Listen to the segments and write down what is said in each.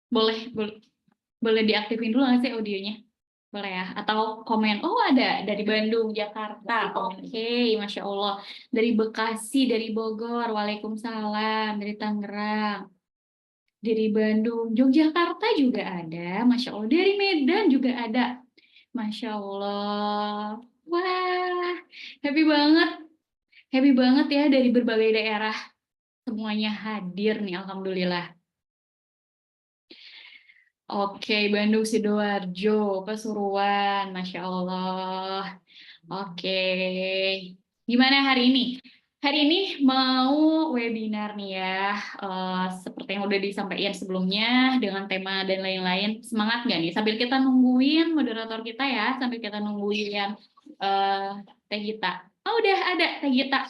Boleh, boleh, boleh diaktifin dulu nggak sih audionya? Boleh ya? Atau komen, oh ada dari Bandung, Jakarta. Oke, Masya Allah. Dari Bekasi, dari Bogor, Waalaikumsalam. Dari Tangerang, dari Bandung, Yogyakarta juga ada. Masya Allah. Dari Medan juga ada. Masya Allah. Wah, happy banget. Happy banget ya dari berbagai daerah. Semuanya hadir nih, Alhamdulillah. Oke, Bandung, Sidoarjo, Pasuruan, Masya Allah. Oke, gimana hari ini? Hari ini mau webinar nih ya, seperti yang udah disampaikan sebelumnya dengan tema dan lain-lain. Semangat nggak nih? Sambil kita nungguin moderator kita ya, sambil kita nungguin eh, Teh Gita. Oh, udah ada Teh Gita.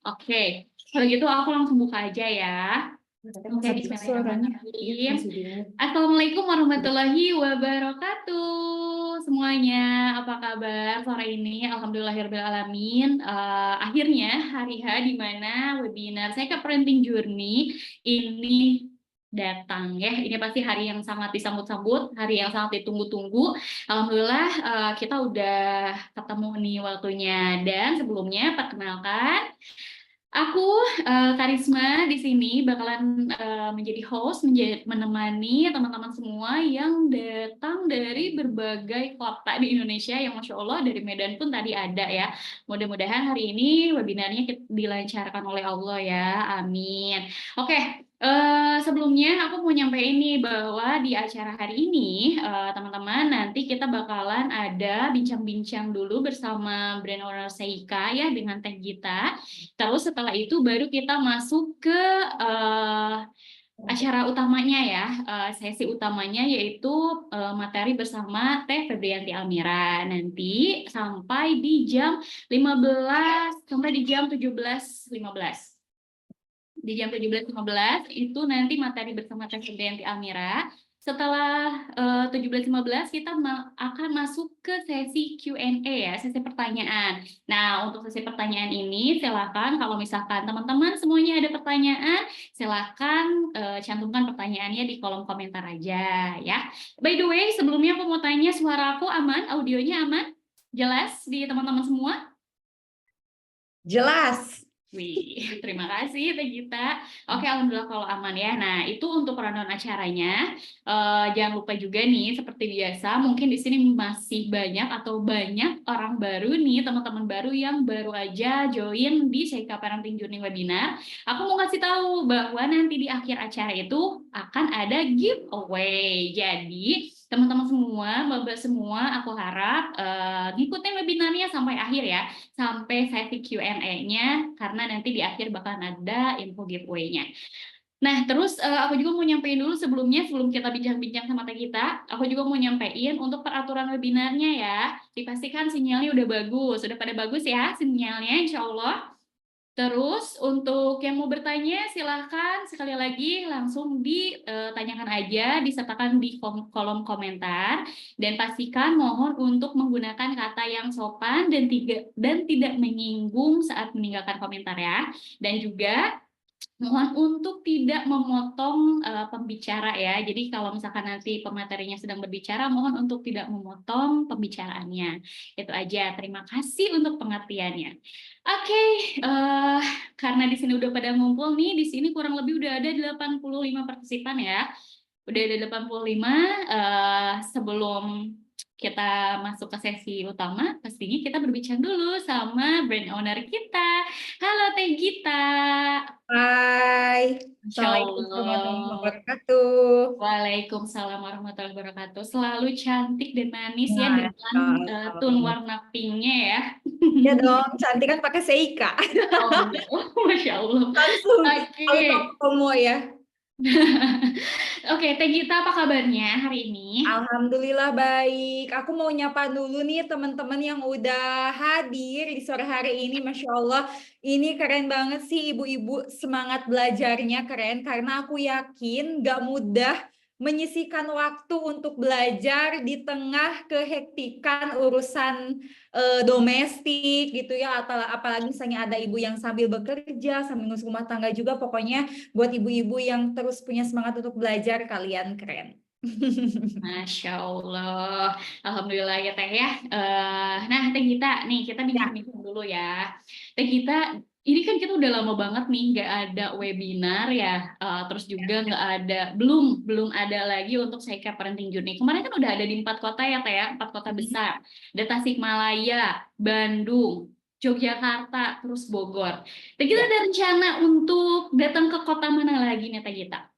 Oke, kalau gitu aku langsung buka aja ya. Oke, bismillahirrahmanirrahim. Assalamualaikum warahmatullahi wabarakatuh semuanya. Apa kabar sore ini? Alhamdulillahirrahmanirrahim. Akhirnya hari H di mana webinar saya ke Parenting Journey ini datang ya. Ini pasti hari yang sangat disambut-sambut, hari yang sangat ditunggu-tunggu. Alhamdulillah kita udah ketemu nih waktunya. Dan sebelumnya perkenalkan, aku Karisma di sini bakalan menjadi host, menemani teman-teman semua yang datang dari berbagai kota di Indonesia yang Masya Allah dari Medan pun tadi ada ya. Mudah-mudahan hari ini webinarnya dilancarkan oleh Allah ya. Amin. Oke. Sebelumnya aku mau nyampein nih bahwa di acara hari ini teman-teman nanti kita bakalan ada bincang-bincang dulu bersama brand owner Seika ya dengan Teh Gita. Terus setelah itu baru kita masuk ke acara utamanya ya, sesi utamanya yaitu materi bersama Teh Febrianti Almira nanti sampai di jam 15 sampai di jam 17.15. Di jam 17.15 itu nanti materi bersama Teh Febrianti Almira. Setelah 17.15 kita akan masuk ke sesi Q&A ya, sesi pertanyaan. Nah, untuk sesi pertanyaan ini silakan kalau misalkan teman-teman semuanya ada pertanyaan, silakan cantumkan pertanyaannya di kolom komentar aja ya. By the way, sebelumnya aku mau tanya, suara aku aman, audionya aman? Jelas di teman-teman semua? Jelas. Wih, terima kasih Teh Gita. Oke, alhamdulillah kalau aman ya. Nah, itu untuk rundown acaranya. Jangan lupa juga nih, seperti biasa, mungkin di sini masih banyak atau banyak orang baru nih, teman-teman baru yang baru aja join di Seika Parenting Journey Webinar. Aku mau kasih tahu bahwa nanti di akhir acara itu akan ada giveaway. Jadi, teman-teman semua, Bapak semua, aku harap ngikutin webinarnya sampai akhir ya, sampai sesi Q&A-nya, karena nanti di akhir bakalan ada info giveaway-nya. Nah, terus aku juga mau nyampein dulu sebelumnya, sebelum kita bincang-bincang sama Teh kita, aku juga mau nyampein untuk peraturan webinarnya ya. Dipastikan sinyalnya udah bagus, udah pada bagus ya sinyalnya, insya Allah. Terus untuk yang mau bertanya silahkan sekali lagi langsung ditanyakan aja, disertakan di kolom komentar, dan pastikan mohon untuk menggunakan kata yang sopan dan tidak menyinggung saat meninggalkan komentar ya. Dan juga mohon untuk tidak memotong pembicara ya. Jadi kalau misalkan nanti pematerinya sedang berbicara, mohon untuk tidak memotong pembicaraannya. Itu aja. Terima kasih untuk pengertiannya. Oke, karena di sini udah pada ngumpul nih, di sini kurang lebih udah ada 85 partisipan ya. Udah ada 85. Sebelum kita masuk ke sesi utama, pastinya kita berbincang dulu sama brand owner kita. Halo Teh Gita. Hai. Masya Assalamualaikum warahmatullahi Allah. wabarakatuh. Waalaikumsalam warahmatullahi wabarakatuh. Selalu cantik dan manis ya Nah, dengan tone warna pinknya ya. ya dong, cantik kan pakai Seika. Oh, Masya Allah. Langsung auto Oke. promo ya. Oke, Teh Gita apa kabarnya hari ini? Alhamdulillah baik. Aku mau nyapa dulu nih teman-teman yang udah hadir di sore hari ini. Masya Allah, ini keren banget sih ibu-ibu, semangat belajarnya keren. Karena aku yakin gak mudah menyisihkan waktu untuk belajar di tengah kehektikan urusan domestik gitu ya, atau apalagi misalnya ada ibu yang sambil bekerja, sambil ngurus rumah tangga juga, pokoknya buat ibu-ibu yang terus punya semangat untuk belajar, kalian keren. Masya Allah, Alhamdulillah ya Teh ya. Nah Teh Gita, nih kita Ya, bincang-bincang dulu ya. Teh Gita, ini kan kita udah lama banget nih nggak ada webinar ya. Terus juga nggak ada, belum ada lagi untuk Seika Parenting Journey. Kemarin kan udah ada di 4 kota ya Teh ya, 4 kota besar. Ada Tasikmalaya, Bandung, Yogyakarta, terus Bogor. Teh Gita ya. ada rencana untuk datang ke kota mana lagi nih Teh Gita?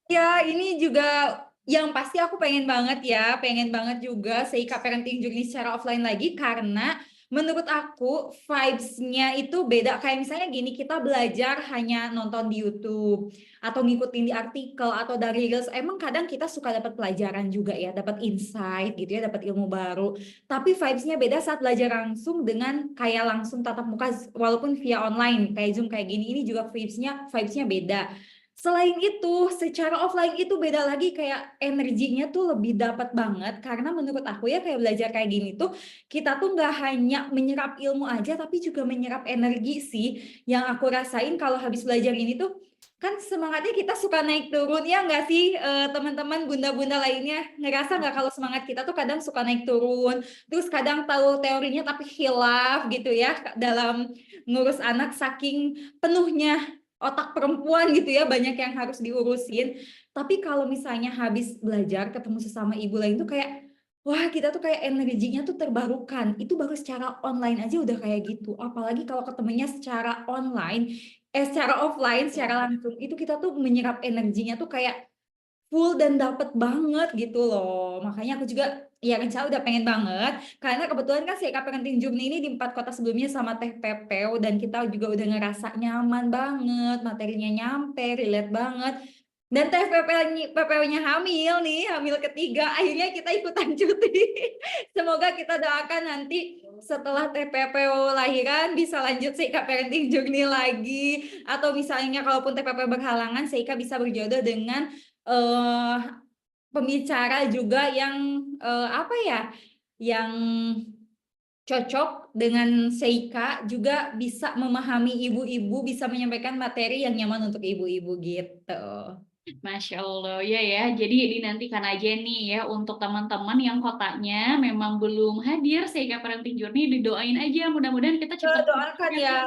Ya, ini juga yang pasti aku pengen banget ya, pengen banget juga Seika Parenting Journey secara offline lagi, karena menurut aku vibes-nya itu beda. Kayak misalnya gini, kita belajar hanya nonton di YouTube atau ngikutin di artikel atau dari Reels. Emang kadang kita suka dapat pelajaran juga ya, dapat insight gitu ya, dapat ilmu baru. Tapi vibes-nya beda saat belajar langsung dengan kayak langsung tatap muka walaupun via online kayak Zoom kayak gini. Ini juga vibes-nya beda. Selain itu, secara offline itu beda lagi, kayak energinya tuh lebih dapat banget, karena menurut aku ya kayak belajar kayak gini tuh kita tuh nggak hanya menyerap ilmu aja tapi juga menyerap energi sih. Yang aku rasain kalau habis belajar ini tuh kan semangatnya kita suka naik turun ya nggak sih, teman-teman bunda-bunda lainnya ngerasa nggak kalau semangat kita tuh kadang suka naik turun, terus kadang tahu teorinya tapi hilaf gitu ya dalam ngurus anak saking penuhnya otak perempuan gitu ya, banyak yang harus diurusin. Tapi kalau misalnya habis belajar ketemu sesama ibu lain tuh kayak wah, kita tuh kayak energinya tuh terbarukan. Itu baru secara online aja udah kayak gitu. Apalagi kalau ketemunya secara online, secara offline, secara langsung, itu kita tuh menyerap energinya tuh kayak full dan dapet banget gitu loh. Makanya aku juga ya rencana udah pengen banget, karena kebetulan kan si Eka Parenting Journey ini di 4 kota sebelumnya sama Teh Pepeo, dan kita juga udah ngerasa nyaman banget, materinya nyampe, relate banget. Dan Teh Pepeo-nya hamil nih, hamil ketiga, akhirnya kita ikutan cuti. Semoga kita doakan nanti setelah Teh Pepeo lahiran bisa lanjut Seika Parenting Journey lagi, atau misalnya kalaupun Teh Pepeo berhalangan, Seika bisa berjodoh dengan eh pembicara juga yang apa ya, yang cocok dengan Seika, juga bisa memahami ibu-ibu, bisa menyampaikan materi yang nyaman untuk ibu-ibu gitu. Masya Allah, ya ya. Jadi dinantikan aja nih ya untuk teman-teman yang kotanya memang belum hadir Seika Parenting Journey, didoain aja mudah-mudahan kita cepat Doakan ya,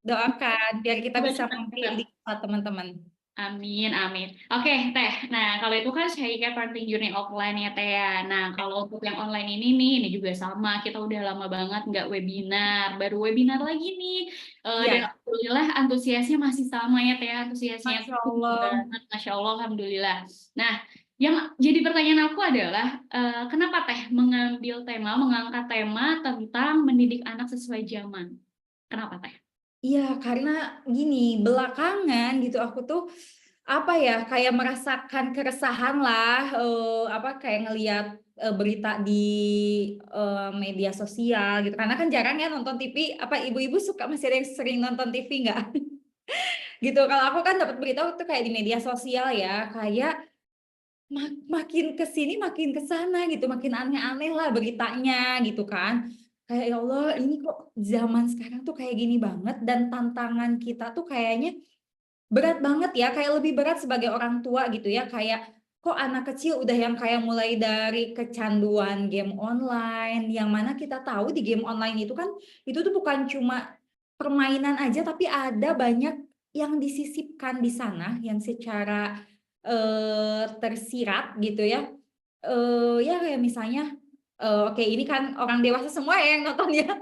doakan biar kita semoga bisa mampir cepat. di tempat teman-teman. Amin, amin. Oke, Teh. Nah, kalau itu kan Seika Parenting Journey offline ya, Teh ya. Nah, kalau untuk yang online ini nih, ini juga sama. Kita udah lama banget nggak webinar. Baru webinar lagi nih. Dan Iya, alhamdulillah antusiasnya masih sama ya, Teh. Antusiasnya Masya tinggi Allah. banget. Masya Allah, alhamdulillah. Nah, yang jadi pertanyaan aku adalah, kenapa Teh mengangkat tema tentang mendidik anak sesuai zaman? Kenapa Teh? Iya, karena gini, belakangan gitu aku tuh apa ya, kayak merasakan keresahan lah, apa kayak ngelihat berita di media sosial gitu. Karena kan jarang ya nonton TV. Apa ibu-ibu suka masih ada yang sering nonton TV nggak? Gitu. Kalau aku kan dapat berita tuh kayak di media sosial ya, kayak makin ke sini makin ke sana gitu, makin aneh-aneh lah beritanya gitu kan. Kayak ya Allah, ini kok zaman sekarang tuh kayak gini banget, dan tantangan kita tuh kayaknya berat banget ya, kayak lebih berat sebagai orang tua gitu ya, kayak kok anak kecil udah yang kayak mulai dari kecanduan game online, yang mana kita tahu di game online itu kan itu tuh bukan cuma permainan aja, tapi ada banyak yang disisipkan di sana yang secara tersirat gitu ya. Ya kayak misalnya oke ini kan orang dewasa semua ya yang nonton ya.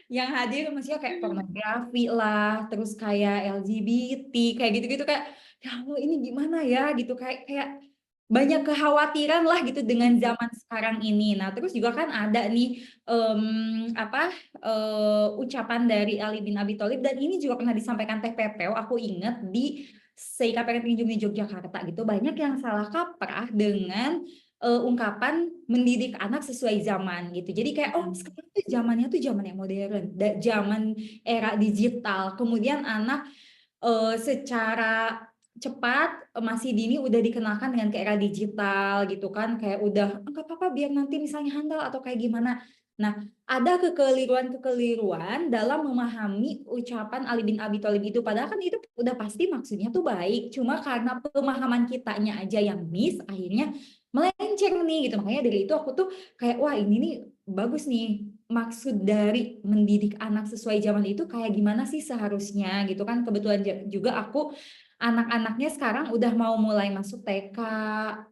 Yang hadir maksudnya kayak pornografi lah, terus kayak LGBT, kayak gitu-gitu, kayak ya Allah ini gimana ya gitu, kayak kayak banyak kekhawatiran lah gitu dengan zaman sekarang ini. Nah, terus juga kan ada nih apa ucapan dari Ali bin Abi Thalib, dan ini juga pernah disampaikan Teh Pepeo, aku inget di Seika Parenting Journey Yogyakarta gitu, banyak yang salah kaprah dengan ungkapan mendidik anak sesuai zaman gitu. Jadi kayak oh sekarang tuh zamannya tuh zaman yang modern, zaman era digital. Kemudian anak secara cepat, masih dini udah dikenalkan dengan ke era digital gitu kan, kayak udah enggak apa-apa biar nanti misalnya handal atau kayak gimana. Nah, ada kekeliruan-kekeliruan dalam memahami ucapan Ali bin Abi Thalib itu, padahal kan itu udah pasti maksudnya tuh baik, cuma karena pemahaman kitanya aja yang miss, akhirnya melenceng nih gitu. Makanya dari itu aku tuh kayak wah ini nih bagus nih, maksud dari mendidik anak sesuai zaman itu kayak gimana sih seharusnya gitu kan. Kebetulan juga aku anak-anaknya sekarang udah mau mulai masuk TK,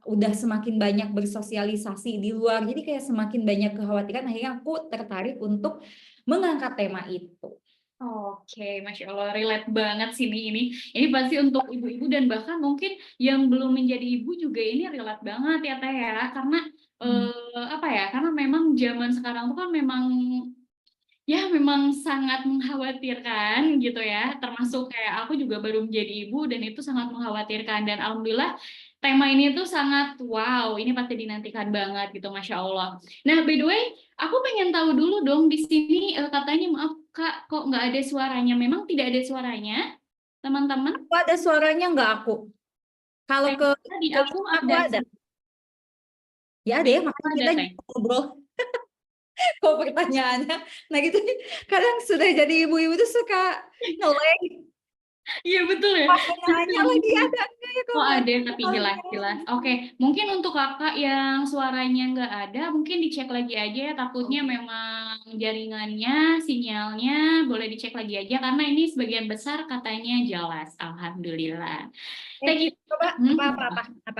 udah semakin banyak bersosialisasi di luar, jadi kayak semakin banyak kekhawatiran, akhirnya aku tertarik untuk mengangkat tema itu. Oke, Masya Allah, relate banget sih nih ini. Ini pasti untuk ibu-ibu dan bahkan mungkin yang belum menjadi ibu juga ini relate banget ya Teh ya. Karena apa ya? Karena memang zaman sekarang tuh kan memang ya memang sangat mengkhawatirkan gitu ya. Termasuk kayak aku juga baru menjadi ibu dan itu sangat mengkhawatirkan. Dan alhamdulillah tema ini tuh sangat wow, ini pasti dinantikan banget gitu, Masya Allah. Nah, by the way, aku pengen tahu dulu dong di sini katanya maaf Kak, kok nggak ada suaranya? Memang tidak ada suaranya, teman-teman? Aku ada suaranya nggak aku? Kalau Teh, tadi ke aku link aku ada ada. Ya ada di ya, aku makanya ada kita Teh. ngobrol kok pertanyaannya. Nah gitu, kadang sudah jadi ibu-ibu tuh suka nge-lag, Iya betul ya. pas nanya lagi ada enggak ya Oh kabar ada tapi jelas-jelas. Oke, mungkin untuk kakak yang suaranya nggak ada, mungkin dicek lagi aja ya. Takutnya memang jaringannya, sinyalnya boleh dicek lagi aja karena ini sebagian besar katanya jelas. Alhamdulillah. eh Teh gitu. coba Hmm.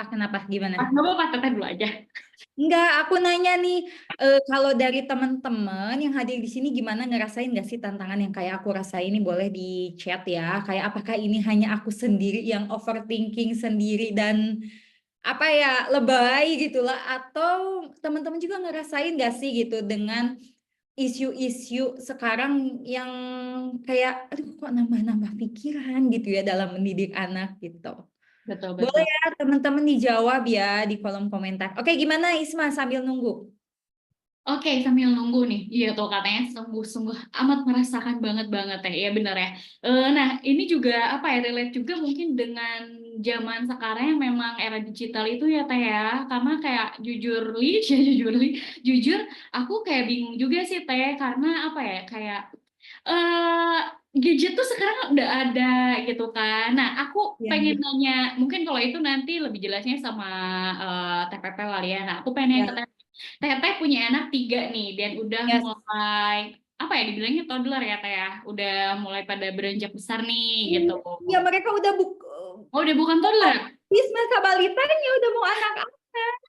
kenapa gimana? Nggak apa-apa, teteh dulu aja. Enggak, aku nanya nih, kalau dari teman-teman yang hadir di sini gimana, ngerasain nggak sih tantangan yang kayak aku rasain ini, boleh di chat ya. Kayak apakah ini hanya aku sendiri yang overthinking sendiri dan apa ya lebay gitulah, atau teman-teman juga ngerasain nggak sih gitu dengan isu-isu sekarang yang kayak aduh kok nambah-nambah pikiran gitu ya dalam mendidik anak gitu. Boleh Betul-betul. ya teman-teman dijawab ya di kolom komentar. Oke, gimana Isma sambil nunggu? Oke, sambil nunggu nih. Iya tuh katanya sungguh-sungguh amat merasakan banget-banget ya. Iya benar ya. Nah, ini juga apa ya relate juga mungkin dengan zaman sekarang yang memang era digital itu ya Teh ya. Karena kayak jujur aku kayak bingung juga sih Teh karena apa ya kayak eh gadget tuh sekarang udah ada gitu kan. Nah, aku Ya, pengen gitu. nanya, mungkin kalau itu nanti lebih jelasnya sama TPP kali ya. Nah, aku pengen nanya ke Ya, Teteh punya anak 3 nih dan udah ya, mulai apa ya dibilangnya toddler ya Teh ya. Udah mulai pada beranjak besar nih gitu. ya mereka udah Oh, udah bukan toddler. Isma balitanya udah mau anak-anak.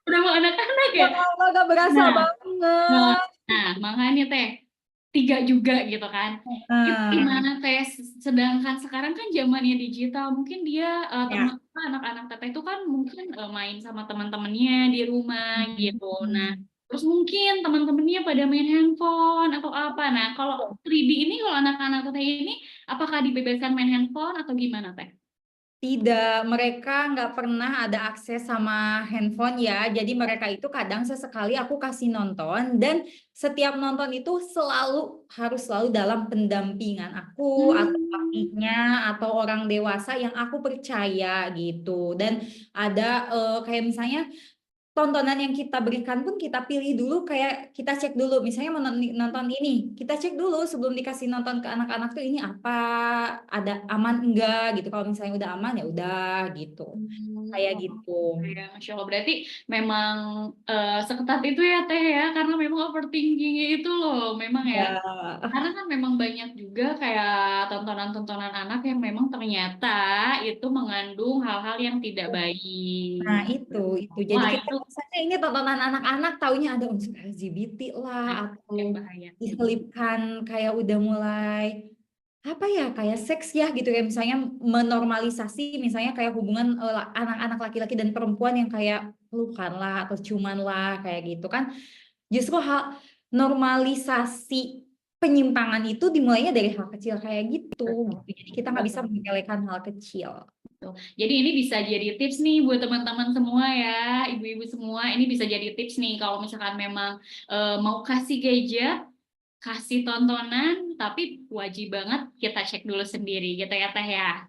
Udah mau anak-anak Ya ya. Allah, gak berasa Nah, nah, banget. nah, makanya Teh 3 juga gitu kan. Itu Nah, gimana Teh? Sedangkan sekarang kan zamannya digital, mungkin dia ya. teman anak-anak Teteh itu kan mungkin main sama teman-temannya di rumah gitu. Nah, Hmm. terus mungkin teman-temannya pada main handphone atau apa. Nah, kalau 3D ini kalau anak-anak Teteh ini apakah dibebaskan main handphone atau gimana Teh? Tidak, mereka nggak pernah ada akses sama handphone ya. Jadi mereka itu kadang sesekali aku kasih nonton dan setiap nonton itu harus selalu dalam pendampingan aku atau Hmm. papinya atau orang dewasa yang aku percaya gitu. Dan ada kayak misalnya tontonan yang kita berikan pun kita pilih dulu, kayak kita cek dulu misalnya mau nonton ini, kita cek dulu sebelum dikasih nonton ke anak-anak tuh ini apa, ada aman enggak gitu. Kalau misalnya udah aman ya udah gitu, kayak Oh, gitu. ya, Masya Allah. Berarti memang seketat itu ya Teh ya, karena memang overthinking itu loh, memang ya. Ya, Karena kan memang banyak juga kayak tontonan-tontonan anak yang memang ternyata itu mengandung hal-hal yang tidak nah baik. itu jadi Wah kita itu misalnya ini tontonan anak-anak taunya ada unsur LGBT lah atau yang bahaya. diselipkan kayak udah mulai apa ya kayak seks ya gitu ya, misalnya menormalisasi misalnya kayak hubungan anak-anak laki-laki dan perempuan yang kayak pelukan lah atau cuman lah kayak gitu kan, justru hal normalisasi penyimpangan itu dimulainya dari hal kecil kayak gitu Betul. gitu, jadi kita nggak bisa Betul. menyepelekan hal kecil. Betul. Jadi ini bisa jadi tips nih buat teman-teman semua ya, ibu-ibu semua. Ini bisa jadi tips nih kalau misalkan memang mau kasih gadget, kasih tontonan, tapi wajib banget kita cek dulu sendiri gitu ya Teh ya.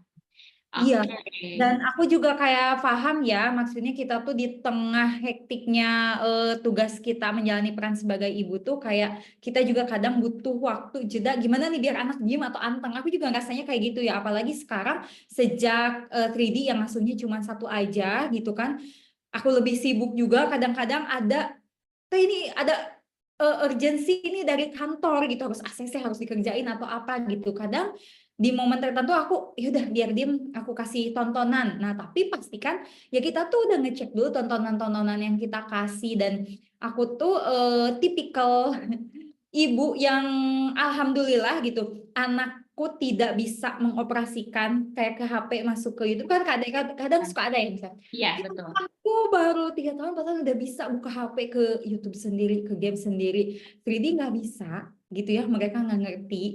Iya, Oke. dan aku juga kayak paham ya, maksudnya kita tuh di tengah hektiknya tugas kita menjalani peran sebagai ibu tuh kayak kita juga kadang butuh waktu jeda gimana nih biar anak diem atau anteng. Aku juga rasanya kayak gitu ya, apalagi sekarang sejak 3D yang ngasuhnya cuma satu aja gitu kan. Aku lebih sibuk juga kadang-kadang ini ada urgensi ini dari kantor gitu harus ACC harus dikerjain atau apa gitu kadang di momen tertentu aku ya udah biar diem aku kasih tontonan nah tapi pastikan ya kita tuh udah ngecek dulu tontonan-tontonan yang kita kasih dan aku tuh tipikal ibu yang alhamdulillah gitu anakku tidak bisa mengoperasikan kayak ke HP masuk ke YouTube kan kadang suka ada yang bisa Iya, "Ya, betul. aku baru 3 tahun padahal udah bisa buka HP ke YouTube sendiri ke game sendiri 3D nggak bisa gitu ya mereka nggak ngerti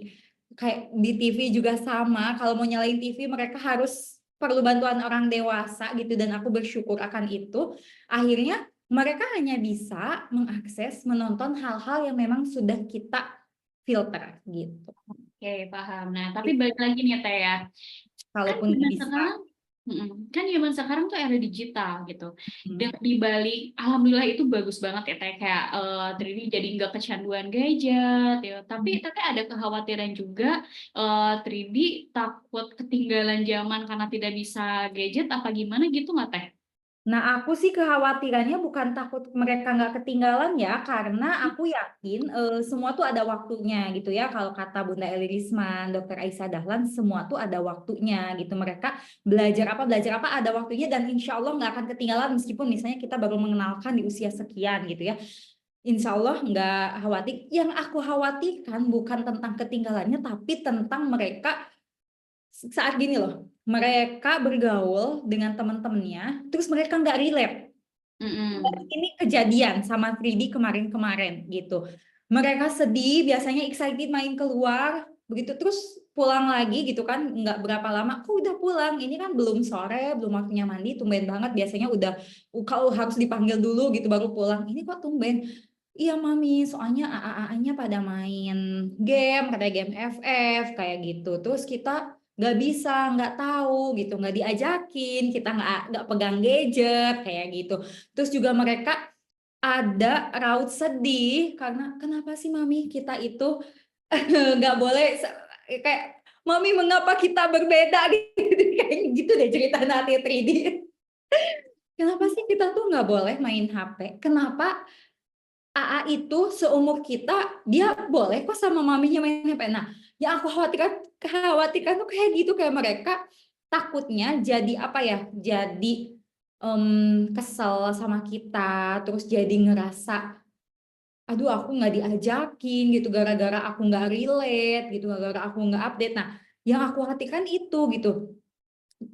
kayak di TV juga sama kalau mau nyalain TV mereka harus perlu bantuan orang dewasa gitu dan aku bersyukur akan itu akhirnya mereka hanya bisa mengakses, menonton hal-hal yang memang sudah kita filter gitu. Oke, paham. Nah, tapi balik lagi nih Teh ya. Kan Kalaupun nggak zaman bisa. sekarang, kan zaman sekarang tuh era digital gitu. Dan Hmm. di balik, alhamdulillah itu bagus banget ya Teh kayak Trini jadi nggak kecanduan gadget ya. Tapi Teteh ada kekhawatiran juga Trini takut ketinggalan zaman karena tidak bisa gadget apa gimana gitu nggak Teh? Nah, aku sih kekhawatirannya bukan takut mereka nggak ketinggalan ya, karena aku yakin semua tuh ada waktunya gitu ya. Kalau kata Bunda Eli Risman, Dokter Aisyah Dahlan, semua tuh ada waktunya gitu. Mereka belajar apa ada waktunya dan insya Allah nggak akan ketinggalan meskipun misalnya kita baru mengenalkan di usia sekian gitu ya. Insya Allah nggak khawatir. Yang aku khawatirkan bukan tentang ketinggalannya, tapi tentang mereka saat gini loh. Mereka bergaul dengan teman-temannya, terus mereka nggak relate. Mm-mm. Ini kejadian sama 3D kemarin-kemarin gitu. Mereka sedih, biasanya excited main keluar, begitu terus pulang lagi gitu kan, nggak berapa lama, kok udah pulang? Ini kan belum sore, belum waktunya mandi, tumben banget. Biasanya udah kalau harus dipanggil dulu gitu baru pulang. Ini kok tumben? Iya mami, soalnya AAA-nya pada main game, katanya game FF kayak gitu. Terus kita nggak bisa, nggak tahu gitu, nggak diajakin, kita nggak pegang gadget kayak gitu. Terus juga mereka ada raut sedih karena kenapa sih mami kita itu nggak boleh kayak mami mengapa kita berbeda gitu kayak gitu deh cerita nanti 3D. Kenapa sih kita tuh nggak boleh main HP? Kenapa AA itu seumur kita dia boleh kok sama maminya main HP. Nah, yang aku khawatirkan tuh kayak gitu kayak mereka takutnya jadi apa ya? Jadi kesel sama kita, terus jadi ngerasa, aduh aku nggak diajakin gitu, gara-gara aku nggak relate gitu, gara-gara aku nggak update. Nah, yang aku khawatirkan itu gitu.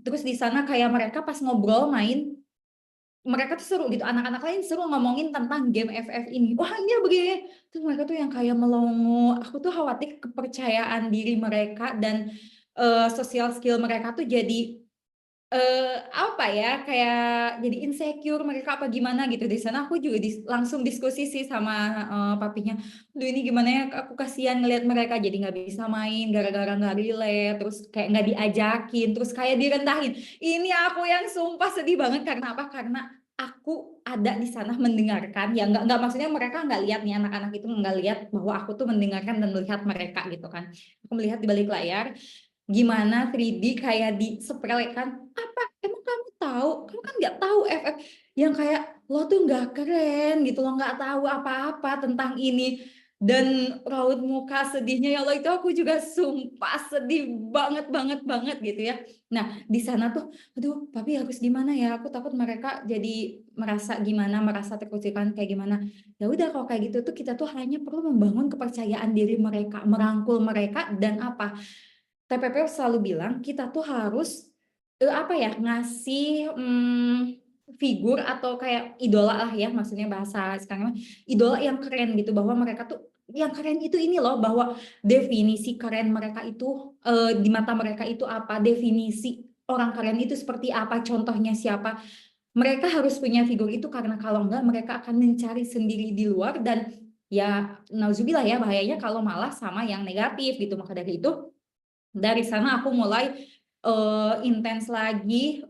Terus di sana kayak mereka pas ngobrol main mereka tuh seru gitu anak-anak lain seru ngomongin tentang game FF ini wah ini begini terus mereka tuh yang kayak melongo aku tuh khawatir kepercayaan diri mereka dan social skill mereka tuh jadi apa ya kayak jadi insecure mereka apa gimana gitu di sana aku juga langsung diskusi sih sama papinya duh ini gimana ya aku kasihan ngelihat mereka jadi nggak bisa main gara-gara nggak relate terus kayak nggak diajakin terus kayak direndahin ini aku yang sumpah sedih banget karena apa karena aku ada di sana mendengarkan ya nggak maksudnya mereka nggak lihat nih anak-anak itu nggak lihat bahwa aku tuh mendengarkan dan melihat mereka gitu kan aku melihat di balik layar gimana 3D kayak disepelekan apa emang kamu tahu kamu kan nggak tahu FF yang kayak lo tuh nggak keren gitu lo nggak tahu apa-apa tentang ini dan raut muka sedihnya ya Allah itu aku juga sumpah sedih banget banget banget gitu ya nah di sana tuh aduh tapi harus gimana ya aku takut mereka jadi merasa gimana merasa terkucilkan kayak gimana ya udah kalau kayak gitu tuh kita tuh hanya perlu membangun kepercayaan diri mereka merangkul mereka dan apa TPP selalu bilang kita tuh harus apa ya ngasih figur atau kayak idola lah ya maksudnya bahasa sekarang idola yang keren gitu bahwa mereka tuh yang keren itu ini loh bahwa definisi keren mereka itu di mata mereka itu apa definisi orang keren itu seperti apa contohnya siapa mereka harus punya figur itu karena kalau enggak mereka akan mencari sendiri di luar dan ya nauzubillah ya bahayanya kalau malah sama yang negatif gitu maka dari itu dari sana aku mulai intens lagi,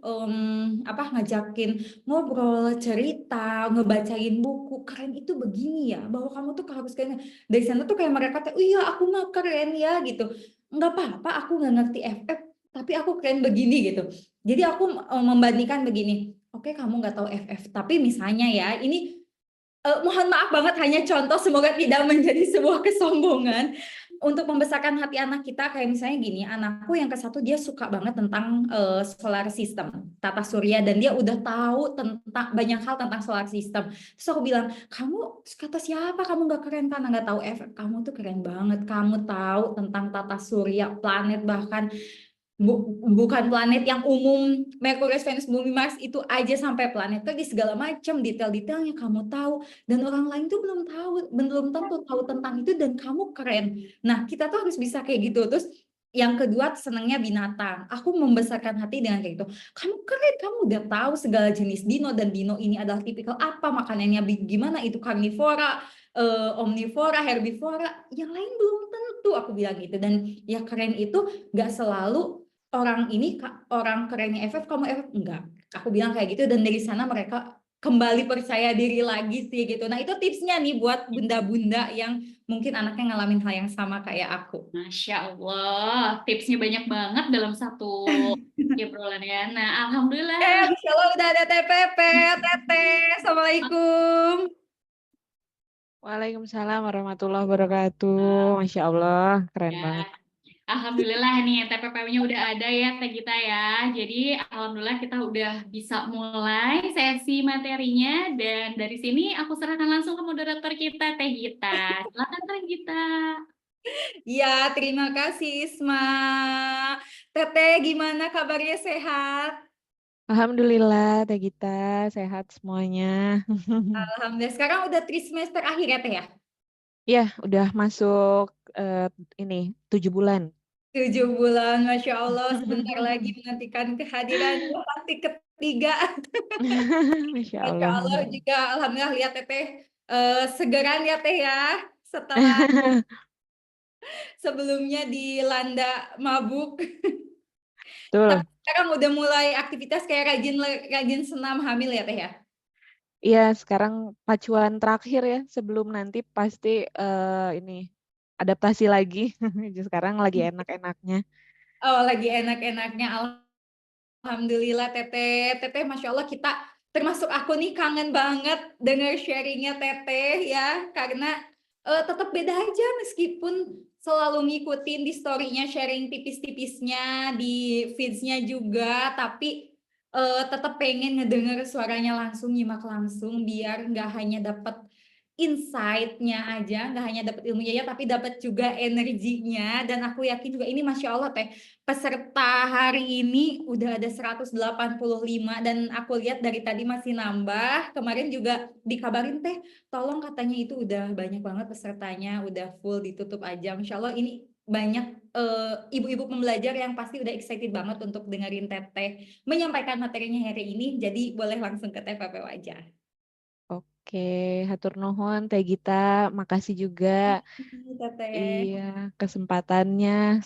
ngajakin ngobrol, cerita, ngebacain buku. Keren itu begini ya, bahwa kamu tuh harus kayak dari sana tuh kayak mereka tuh, iya aku mah keren ya gitu. Nggak apa-apa, aku nggak ngerti FF, tapi aku keren begini gitu. Jadi aku membandingkan begini. Oke, kamu nggak tahu FF, tapi misalnya ya, ini mohon maaf banget hanya contoh, semoga tidak menjadi sebuah kesombongan untuk membesarkan hati anak kita. Kayak misalnya gini, anakku yang ke satu dia suka banget tentang solar system, tata surya, dan dia udah tahu tentang banyak hal tentang solar system. Terus aku bilang, kamu kata siapa kamu nggak keren karena nggak tahu efek? Kamu tuh keren banget, kamu tahu tentang tata surya, planet, bahkan bukan planet yang umum, Merkurius, Venus, Bumi, Mars itu aja, sampai planet di segala macam detail-detailnya kamu tahu, dan orang lain tuh belum tahu, belum tentu tahu tentang itu, dan kamu keren. Nah, kita tuh harus bisa kayak gitu. Terus yang kedua, senangnya binatang. Aku membesarkan hati dengan kayak gitu. Kamu keren, kamu udah tahu segala jenis dino, dan dino ini adalah tipikal apa, makanannya gimana, itu karnivora, omnivora, herbivora, yang lain belum tentu, aku bilang gitu. Dan ya keren itu nggak selalu orang ini orang kerennya FF, kamu FF enggak. Aku bilang kayak gitu, dan dari sana mereka kembali percaya diri lagi sih gitu. Nah, itu tipsnya nih buat bunda-bunda yang mungkin anaknya ngalamin hal yang sama kayak aku. Masya Allah, tipsnya banyak banget dalam satu obrolan ya. Nah, alhamdulillah. Insya Allah udah ada TPP, Teteh. Assalamualaikum. Waalaikumsalam warahmatullahi wabarakatuh. Masya Allah, keren Ya, banget. alhamdulillah nih TPP-nya udah ada ya Teh Gita ya. Jadi alhamdulillah kita udah bisa mulai sesi materinya, dan dari sini aku serahkan langsung ke moderator kita Teh Gita. Silakan Teh Gita. Ya, terima kasih Isma. Teteh, gimana kabarnya, sehat? Alhamdulillah, Teh Gita, sehat semuanya. Alhamdulillah. Sekarang udah trimester akhir ya, Teh ya? Ya, udah masuk ini 7 bulan. 7 bulan, Masya Allah. Sebentar lagi menantikan kehadiran pasti ketiga. Masya Masya Allah. Allah juga. Alhamdulillah lihat Teteh segeran ya Teh ya. Setelah sebelumnya dilanda mabuk. Tapi Betul. sekarang udah mulai aktivitas kayak rajin rajin senam hamil ya Teh ya. Iya, sekarang pacuan terakhir ya, sebelum nanti pasti ini adaptasi lagi. Sekarang lagi enak-enaknya. Oh, lagi enak-enaknya. Alhamdulillah Teteh. Teteh, Masya Allah, kita termasuk aku nih kangen banget denger sharingnya Teteh ya. Karena tetap beda aja meskipun selalu ngikutin di story-nya, sharing tipis-tipisnya, di feeds-nya juga. Tapi tetap pengen ngedenger suaranya langsung, nyimak langsung, biar nggak hanya dapat insight-nya aja, nggak hanya dapat ilmunya ya, tapi dapat juga energinya. Dan aku yakin juga ini Masya Allah Teh, peserta hari ini udah ada 185, dan aku lihat dari tadi masih nambah. Kemarin juga dikabarin Teh, tolong katanya itu udah banyak banget pesertanya, udah full ditutup aja. Masya Allah ini banyak ibu-ibu pembelajar yang pasti udah excited banget untuk dengerin Teteh menyampaikan materinya hari ini. Jadi boleh langsung ke TPP aja. Oke, hatur nuhun Teh Gita, makasih juga. Teteh. Iya, kesempatannya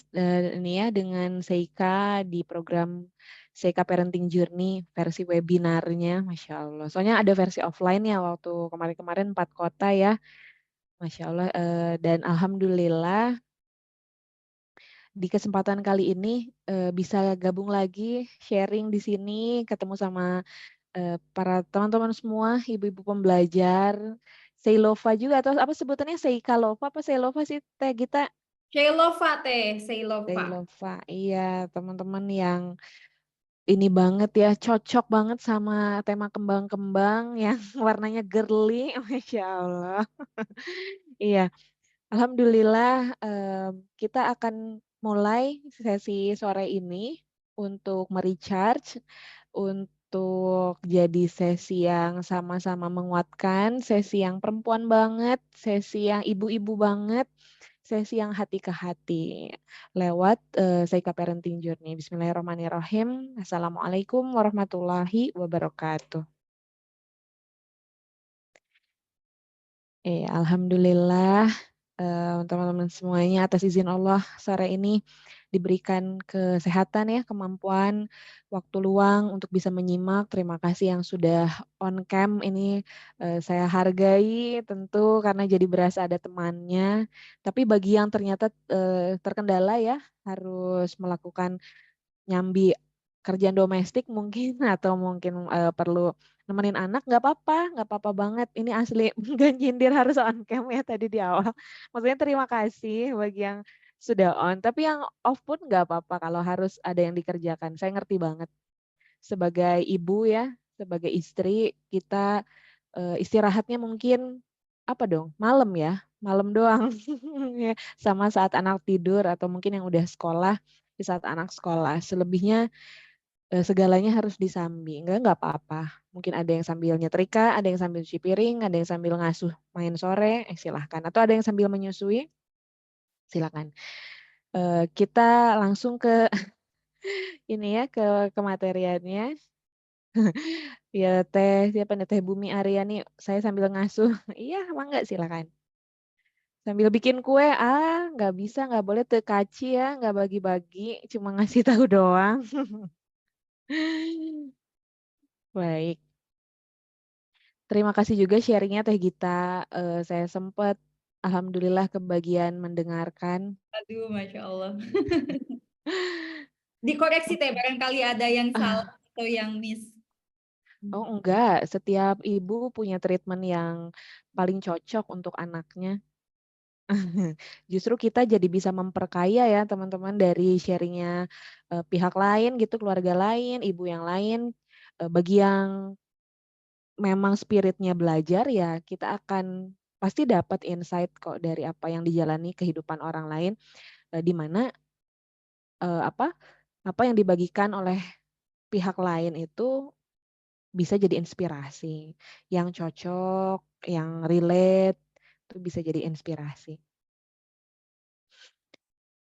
ini ya dengan Seika di program Seika Parenting Journey versi webinarnya, Masya Allah. Soalnya ada versi offline ya waktu kemarin-kemarin 4 kota ya, Masya Allah. Dan Alhamdulillah di kesempatan kali ini bisa gabung lagi, sharing di sini, ketemu sama para teman-teman semua, ibu-ibu pembelajar, Seilova juga, atau apa sebutannya Seika Lova, apa Seilova sih Teh Gita? Shailova Teh, Shailova. Seilova, iya teman-teman yang ini banget ya, cocok banget sama tema kembang-kembang yang warnanya girly, Masya Allah. Iya, Alhamdulillah kita akan mulai sesi sore ini untuk merecharge, untuk jadi sesi yang sama-sama menguatkan, sesi yang perempuan banget, sesi yang ibu-ibu banget, sesi yang hati ke hati lewat Seika Parenting Journey. Bismillahirrahmanirrahim. Assalamualaikum warahmatullahi wabarakatuh. Alhamdulillah teman-teman semuanya atas izin Allah sore ini diberikan kesehatan ya, kemampuan, waktu luang untuk bisa menyimak. Terima kasih yang sudah on cam ini saya hargai tentu karena jadi berasa ada temannya. Tapi bagi yang ternyata terkendala ya harus melakukan nyambi kerjaan domestik mungkin atau mungkin perlu nemenin anak nggak apa-apa banget. Ini asli nggak nyindir harus on cam ya tadi di awal. Maksudnya terima kasih bagi yang sudah on, tapi yang off pun nggak apa-apa kalau harus ada yang dikerjakan. Saya ngerti banget sebagai ibu ya, sebagai istri kita istirahatnya mungkin apa dong malam ya, malam doang ya, sama saat anak tidur atau mungkin yang udah sekolah di saat anak sekolah. Selebihnya segalanya harus disambi. Enggak apa-apa. Mungkin ada yang sambil nyetrika, ada yang sambil cuci piring, ada yang sambil ngasuh main sore, silahkan. Atau ada yang sambil menyusui, silahkan. Kita langsung ke ini ya, ke materiannya. Ya siapa nih, Teh Bumi Aryani, saya sambil ngasuh. Iya, mangga silakan. Sambil bikin kue, nggak bisa, nggak boleh tekaci ya, nggak bagi-bagi, cuma ngasih tahu doang. Baik. Terima kasih juga sharingnya Teh Gita. Saya sempat, alhamdulillah kebagian mendengarkan. Aduh, Masya Allah. Dikoreksi Teh, barangkali ada yang salah Ah, atau yang miss. oh enggak, setiap ibu punya treatment yang paling cocok untuk anaknya. Justru kita jadi bisa memperkaya ya teman-teman dari sharingnya pihak lain gitu, keluarga lain, ibu yang lain. Bagi yang memang spiritnya belajar ya kita akan pasti dapat insight kok dari apa yang dijalani kehidupan orang lain di mana apa yang dibagikan oleh pihak lain itu bisa jadi inspirasi yang cocok, yang relate itu bisa jadi inspirasi.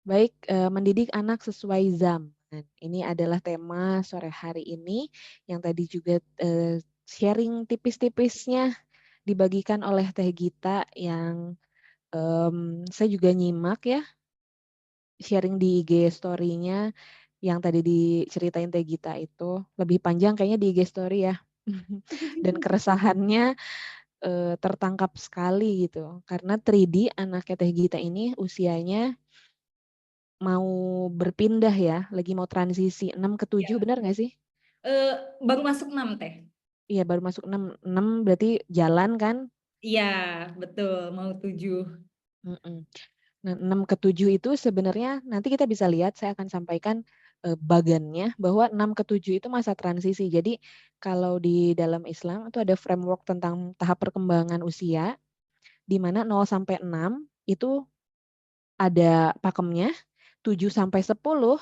Baik, mendidik anak sesuai zaman. Ini adalah tema sore hari ini yang tadi juga sharing tipis-tipisnya dibagikan oleh Teh Gita yang saya juga nyimak ya sharing di IG story-nya yang tadi diceritain Teh Gita itu lebih panjang kayaknya di IG story ya. Dan keresahannya tertangkap sekali gitu karena 3D anaknya Teh Gita ini usianya mau berpindah ya, lagi mau transisi 6 ke 7 Ya. benar nggak sih? Baru masuk 6 Teh. Iya baru masuk 6, 6 berarti jalan kan? Iya, betul, mau 7. Mm-mm. Nah, 6 ke 7 itu sebenarnya nanti kita bisa lihat, saya akan sampaikan bagannya bahwa 6 ke 7 itu masa transisi. Jadi kalau di dalam Islam itu ada framework tentang tahap perkembangan usia, di mana 0 sampai 6 itu ada pakemnya, 7 sampai 10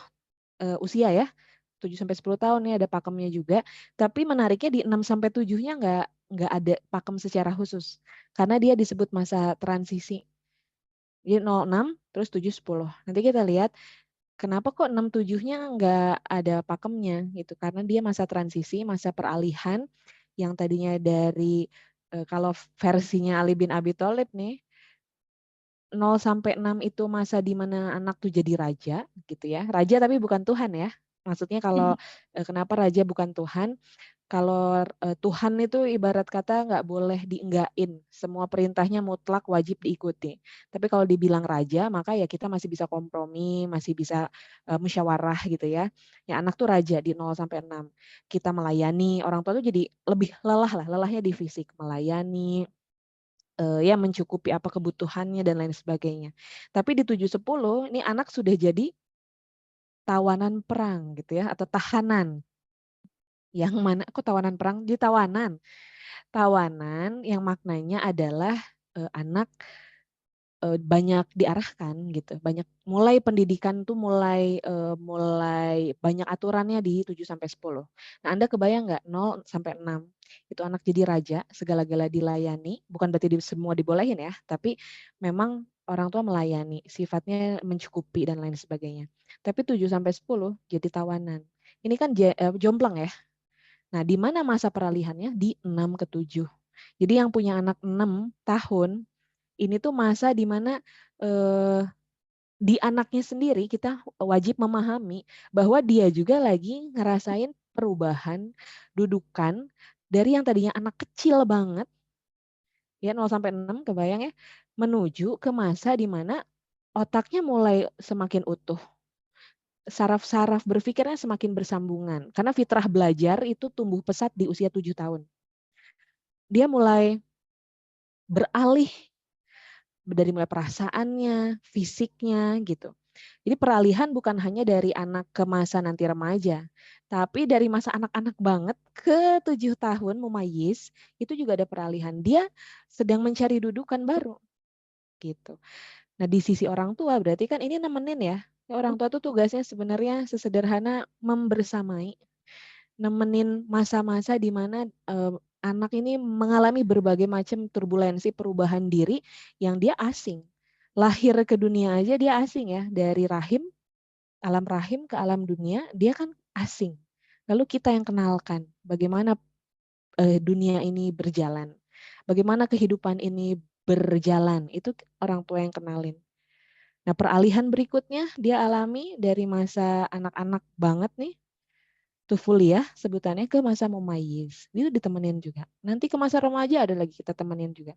usia ya, 7 sampai 10 tahun nih ada pakemnya juga. Tapi menariknya di 6 sampai 7-nya nggak ada pakem secara khusus. Karena dia disebut masa transisi. Jadi 06 terus 7 10. Nanti kita lihat kenapa kok 6 7-nya nggak ada pakemnya gitu. Karena dia masa transisi, masa peralihan yang tadinya dari kalau versinya Ali bin Abi Thalib nih 0 sampai 6 itu masa di mana anak tuh jadi raja gitu ya. Raja tapi bukan Tuhan ya. Maksudnya kalau kenapa raja bukan Tuhan? Kalau Tuhan itu ibarat kata nggak boleh dienggain. Semua perintahnya mutlak wajib diikuti. Tapi kalau dibilang raja, maka ya kita masih bisa kompromi, masih bisa musyawarah gitu ya. Ya anak tuh raja di 0 sampai 6. Kita melayani, orang tua tuh jadi lebih lelah lah, lelahnya di fisik, melayani, ya mencukupi apa kebutuhannya dan lain sebagainya. Tapi di 7 10 ini anak sudah jadi tawanan perang gitu ya atau tahanan. Yang mana kok tawanan perang? Di tawanan. Tawanan yang maknanya adalah anak banyak diarahkan gitu, banyak mulai pendidikan tuh mulai banyak aturannya di 7 sampai 10. Nah, Anda kebayang nggak 0 sampai 6 itu anak jadi raja, segala-gala dilayani, bukan berarti semua dibolehin ya, tapi memang orang tua melayani, sifatnya mencukupi dan lain sebagainya. Tapi 7 sampai 10 jadi tawanan. Ini kan jomplang ya. Nah, di mana masa peralihannya? Di 6 ke 7. Jadi yang punya anak 6 tahun Ini tuh masa di mana di anaknya sendiri kita wajib memahami bahwa dia juga lagi ngerasain perubahan dudukan dari yang tadinya anak kecil banget, ya 0 sampai 6 kebayang ya, menuju ke masa di mana otaknya mulai semakin utuh. Saraf-saraf berpikirnya semakin bersambungan. Karena fitrah belajar itu tumbuh pesat di usia 7 tahun. Dia mulai beralih dari mulai perasaannya, fisiknya gitu. Jadi peralihan bukan hanya dari anak ke masa nanti remaja, tapi dari masa anak-anak banget ke 7 tahun mumayyiz, itu juga ada peralihan. Dia sedang mencari dudukan baru gitu. Nah di sisi orang tua berarti kan ini nemenin ya. Orang tua tuh tugasnya sebenarnya sesederhana membersamai, nemenin masa-masa di mana anak ini mengalami berbagai macam turbulensi perubahan diri yang dia asing. Lahir ke dunia aja dia asing ya, dari rahim, alam rahim ke alam dunia, dia kan asing. Lalu kita yang kenalkan bagaimana dunia ini berjalan, bagaimana kehidupan ini berjalan, itu orang tua yang kenalin. Nah peralihan berikutnya dia alami dari masa anak-anak banget nih, tufuliyah sebutannya, ke masa mumayyiz. Itu ditemenin juga. Nanti ke masa remaja ada lagi kita temenin juga.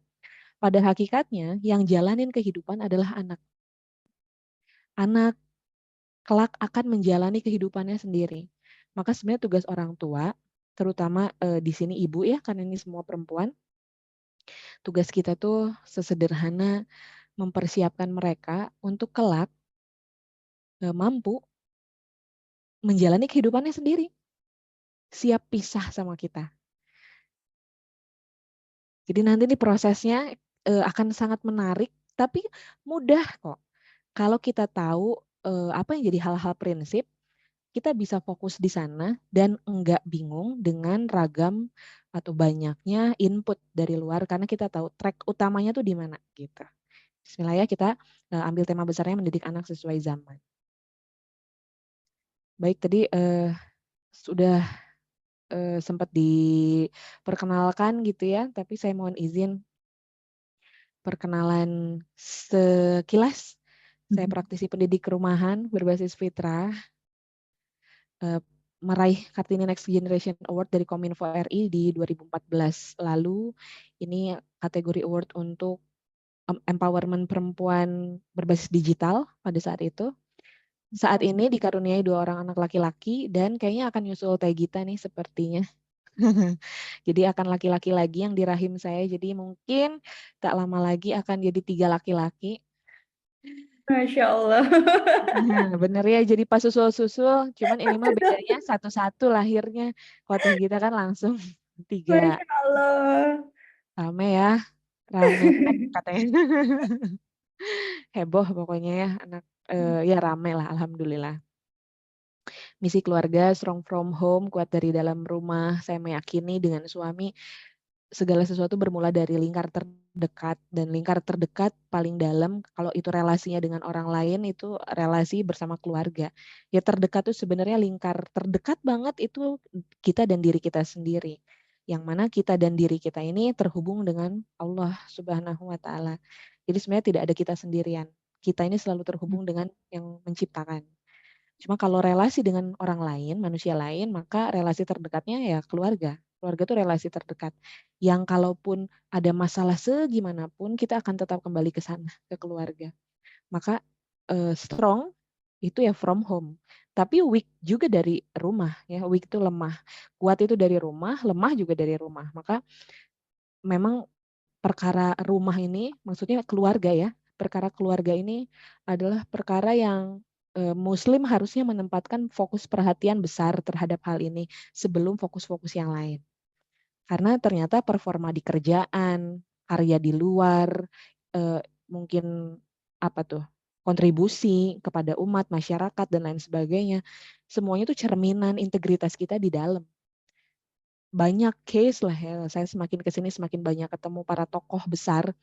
Pada hakikatnya yang jalanin kehidupan adalah anak. Anak kelak akan menjalani kehidupannya sendiri. Maka sebenarnya tugas orang tua, terutama di sini ibu ya, karena ini semua perempuan, tugas kita tuh sesederhana mempersiapkan mereka untuk kelak mampu menjalani kehidupannya sendiri. Siap pisah sama kita. Jadi nanti nih prosesnya akan sangat menarik, tapi mudah kok. Kalau kita tahu apa yang jadi hal-hal prinsip, kita bisa fokus di sana dan enggak bingung dengan ragam atau banyaknya input dari luar, karena kita tahu track utamanya tuh di mana gitu. Bismillah ya, kita ambil tema besarnya mendidik anak sesuai zaman. Baik, tadi sudah sempat diperkenalkan gitu ya, tapi saya mohon izin perkenalan sekilas. Saya praktisi pendidik rumahan berbasis fitrah, meraih Kartini Next Generation Award dari Kominfo RI di 2014 lalu. Ini kategori award untuk empowerment perempuan berbasis digital pada saat itu. Saat ini dikaruniai 2 orang anak laki-laki dan kayaknya akan nyusul Teh Gita nih sepertinya. Jadi akan laki-laki lagi yang di rahim saya. Jadi mungkin tak lama lagi akan jadi 3 laki-laki. Masya Allah. Nah, bener ya, jadi pas susul-susul, cuman ini mah bedanya satu-satu lahirnya. Kalau Teh Gita kan langsung 3. Masya Allah. Rame ya, rame katanya. Heboh pokoknya ya, anak ya rame lah, alhamdulillah. Misi keluarga strong from home, kuat dari dalam rumah. Saya meyakini dengan suami segala sesuatu bermula dari lingkar terdekat, dan lingkar terdekat paling dalam kalau itu relasinya dengan orang lain itu relasi bersama keluarga. Ya terdekat itu sebenarnya lingkar terdekat banget itu kita dan diri kita sendiri. Yang mana kita dan diri kita ini terhubung dengan Allah Subhanahu wa taala. Jadi sebenarnya tidak ada kita sendirian. Kita ini selalu terhubung dengan yang menciptakan. Cuma kalau relasi dengan orang lain, manusia lain, maka relasi terdekatnya ya keluarga. Keluarga itu relasi terdekat. Yang kalaupun ada masalah segimanapun, kita akan tetap kembali ke sana, ke keluarga. Maka strong itu ya from home. Tapi weak juga dari rumah. Ya, weak itu lemah. Kuat itu dari rumah, lemah juga dari rumah. Maka memang perkara rumah ini, maksudnya keluarga ya, perkara keluarga ini adalah perkara yang Muslim harusnya menempatkan fokus perhatian besar terhadap hal ini sebelum fokus-fokus yang lain. Karena ternyata performa di kerjaan, karya di luar, mungkin apa tuh, kontribusi kepada umat, masyarakat, dan lain sebagainya, semuanya itu cerminan integritas kita di dalam. Banyak case lah ya, saya semakin kesini semakin banyak ketemu para tokoh besar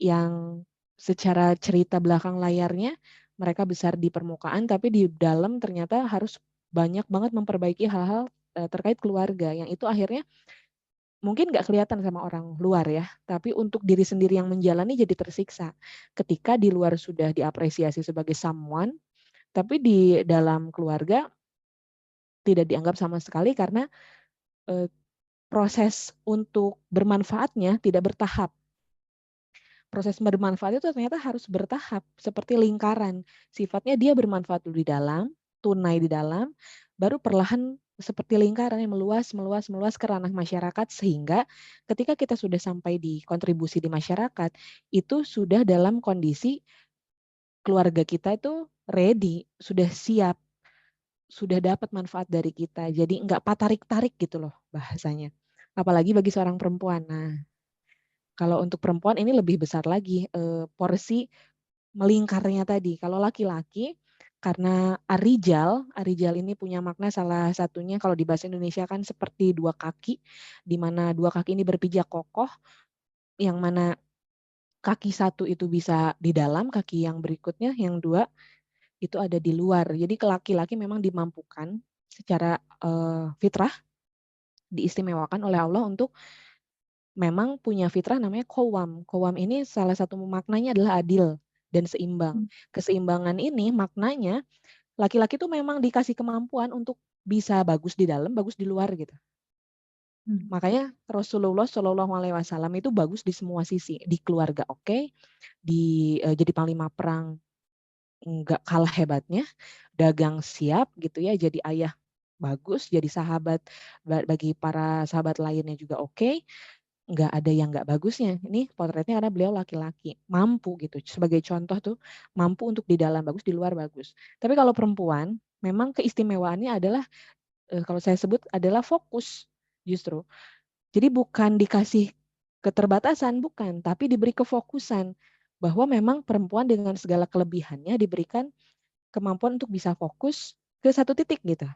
yang secara cerita belakang layarnya mereka besar di permukaan, tapi di dalam ternyata harus banyak banget memperbaiki hal-hal terkait keluarga, yang itu akhirnya mungkin nggak kelihatan sama orang luar ya, tapi untuk diri sendiri yang menjalani jadi tersiksa. Ketika di luar sudah diapresiasi sebagai someone, tapi di dalam keluarga tidak dianggap sama sekali karena eh, proses untuk bermanfaatnya tidak bertahap. Proses bermanfaat itu ternyata harus bertahap, seperti lingkaran. Sifatnya dia bermanfaat dulu di dalam, tunai di dalam, baru perlahan seperti lingkaran yang meluas, meluas, meluas ke ranah masyarakat, sehingga ketika kita sudah sampai di kontribusi di masyarakat, itu sudah dalam kondisi keluarga kita itu ready, sudah siap, sudah dapat manfaat dari kita. Jadi enggak patarik-tarik gitu loh bahasanya. Apalagi bagi seorang perempuan. Nah, kalau untuk perempuan ini lebih besar lagi porsi melingkarnya tadi. Kalau laki-laki, karena arijal ini punya makna salah satunya kalau di bahasa Indonesia kan seperti dua kaki, di mana dua kaki ini berpijak kokoh, yang mana kaki satu itu bisa di dalam, kaki yang berikutnya, yang dua itu ada di luar. Jadi laki-laki memang dimampukan secara fitrah, diistimewakan oleh Allah untuk memang punya fitrah namanya qawwam. Qawwam ini salah satu maknanya adalah adil dan seimbang. Keseimbangan ini maknanya laki-laki tuh memang dikasih kemampuan untuk bisa bagus di dalam, bagus di luar gitu. Makanya Rasulullah Shallallahu Alaihi Wasallam itu bagus di semua sisi, di keluarga oke, jadi panglima perang nggak kalah hebatnya, dagang siap gitu ya, jadi ayah bagus, jadi sahabat bagi para sahabat lainnya juga oke. Nggak ada yang nggak bagusnya. Ini potretnya karena beliau laki-laki, mampu gitu. Sebagai contoh tuh, mampu untuk di dalam bagus, di luar bagus. Tapi kalau perempuan, memang keistimewaannya adalah, kalau saya sebut adalah fokus justru. Jadi bukan dikasih keterbatasan, bukan. Tapi diberi kefokusan. Bahwa memang perempuan dengan segala kelebihannya diberikan kemampuan untuk bisa fokus ke satu titik gitu.